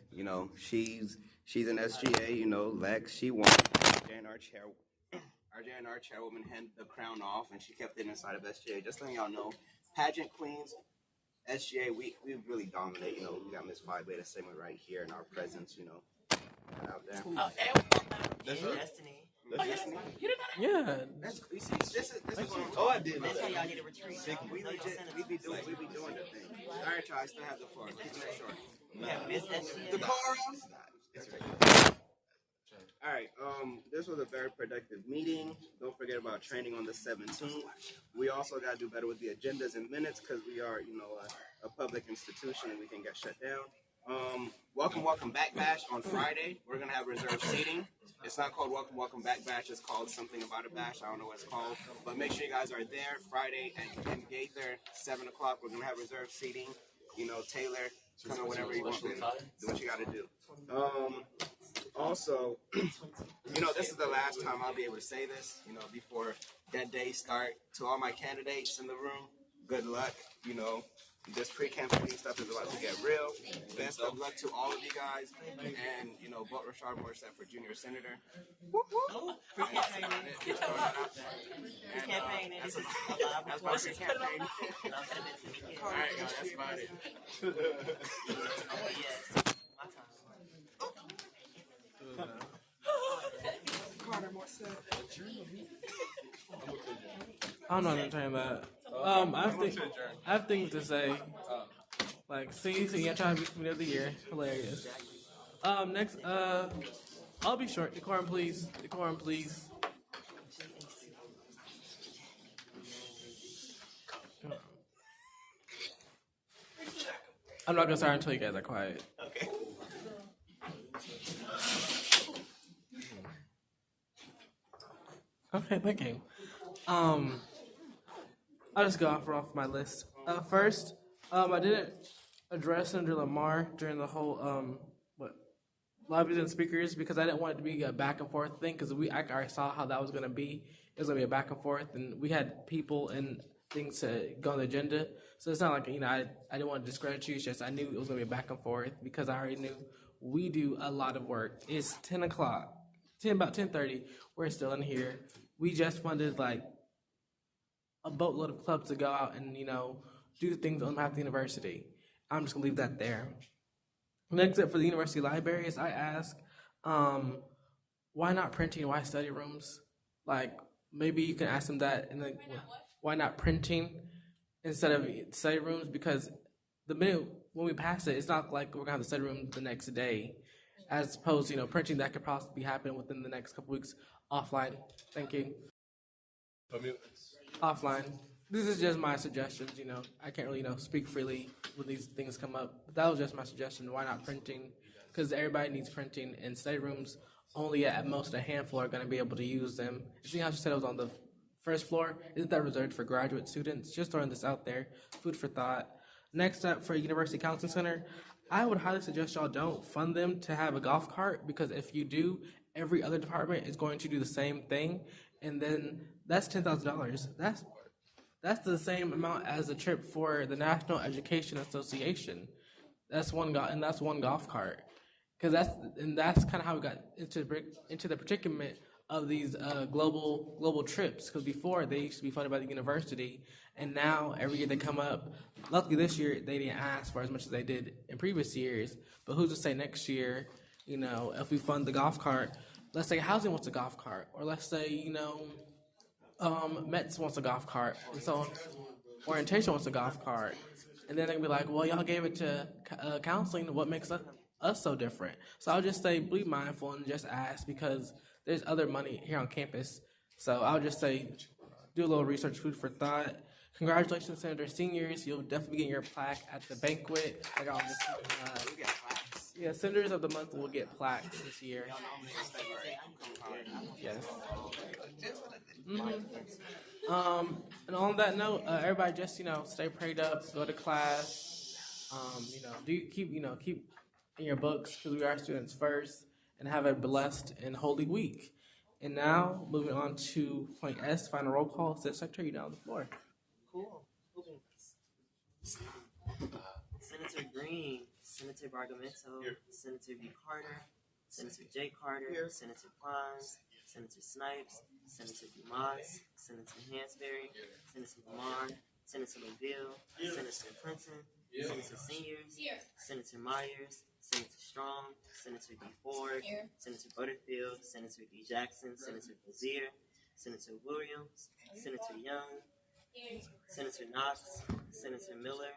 E: she's an SGA, Lex, she won. Our JNR chairwoman handed the crown off, and she kept it inside of SGA. Just letting y'all know, pageant queens, SGA, we really dominate. We got Miss Phi Beta Sigma right here in our presence. Out there.
B: That's Destiny.
E: That's Destiny.
B: You didn't know
A: Yeah.
B: that?
E: This is
B: Oh, I did. That's why y'all need a retreat.
E: We be doing the thing. All right, y'all. I still have the floor. Keeping it short.
B: We have Miss Destiny.
M: The car.
E: All right. This was a very productive meeting. Don't forget about training on the 17th. We also got to do better with the agendas and minutes because we are, a public institution and we can get shut down. Welcome back bash on Friday. We're gonna have reserved seating. It's not called welcome back bash. It's called something about a bash. I don't know what it's called, but make sure you guys are there Friday at Gaither, 7 o'clock. We're gonna have reserved seating. Taylor, come in whenever you want to. Do what you got to do. Also, this is the last time I'll be able to say this, before that day start. To all my candidates in the room, good luck. This pre-campaign stuff is about to get real. Best of luck to all of you guys. And, vote Rashard Morissette for junior senator.
B: Campaigning.
E: That's my campaign. All right, guys, that's about it.
B: Yes. My time.
M: Carter Morissette.
A: I'm not entertaining that. I have things to say. Like, see, you're trying to be community of the year. Hilarious. Next, I'll be short. Decorum, please. Decorum, please. I'm not gonna start until you guys are quiet.
B: Okay.
A: Okay, thank you. I'll just go off my list. First, I didn't address Senator Lamar during the whole lobbies and speakers because I didn't want it to be a back and forth thing because I already saw how that was going to be. It was going to be a back and forth, and we had people and things to go on the agenda. So it's not like I didn't want to discredit you. It's just I knew it was going to be a back and forth because I already knew we do a lot of work. It's 10 o'clock, about 10:30. We're still in here. We just funded like a boatload of clubs to go out and, do things on behalf of the university. I'm just going to leave that there. Next up for the university libraries, I ask, why not printing? Why study rooms? Like, maybe you can ask them that. And then, why not printing instead of study rooms? Because the minute when we pass it, it's not like we're going to have the study room the next day. As opposed to, printing that could possibly happen within the next couple weeks offline. Thank you. Offline. This is just my suggestions, I can't really, speak freely when these things come up. But that was just my suggestion. Why not printing? Because everybody needs printing, and study rooms, only at most a handful are going to be able to use them. See how she said it was on the first floor? Isn't that reserved for graduate students? Just throwing this out there. Food for thought. Next up for University Counseling Center, I would highly suggest y'all don't fund them to have a golf cart, because if you do, every other department is going to do the same thing, and then that's $10,000. That's the same amount as a trip for the National Education Association. That's one golf cart, because that's kind of how we got into the predicament of these global trips. Because before they used to be funded by the university, and now every year they come up. Luckily this year they didn't ask for as much as they did in previous years. But who's to say next year, if we fund the golf cart, let's say housing wants a golf cart, or let's say Mets wants a golf cart, and so orientation wants a golf cart. And then they're gonna be like, well, y'all gave it to counseling. What makes us so different? So I'll just say, be mindful and just ask because there's other money here on campus. So I'll just say, do a little research, food for thought. Congratulations, Senator Seniors. You'll definitely get your plaque at the banquet. Like on this, yeah, Senators of the Month will get plaques this year. Yes. And on that note, everybody just stay prayed up, go to class. Do keep in your books because we are students first, and have a blessed and holy week. And now moving on to point S, final roll call. Secretary, you down on the floor.
B: Cool. Senator Green, Senator Bargamento, Senator B. Carter, Senator J. Carter, Senator Kleins, Senator Snipes, Senator Dumas, Senator Hansberry, Senator Lamar, Senator LaVille, Senator Clinton, Senator Seniors, Senator Myers, Senator Strong, Senator D. Ford, Senator Butterfield, Senator D. Jackson, Senator Brazier, Senator Williams, Senator Young, Senator Knox, Senator Miller,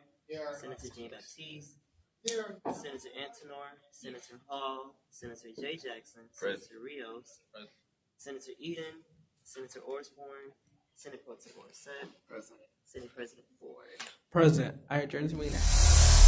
B: Senator Jean Baptiste, Senator Antonor, Senator Hall, Senator J. Jackson, Senator Rios, Senator Eden, Senator Osborne, Senator Pro Tem Morissette, Senate President Ford.
A: President, I adjourn this meeting now.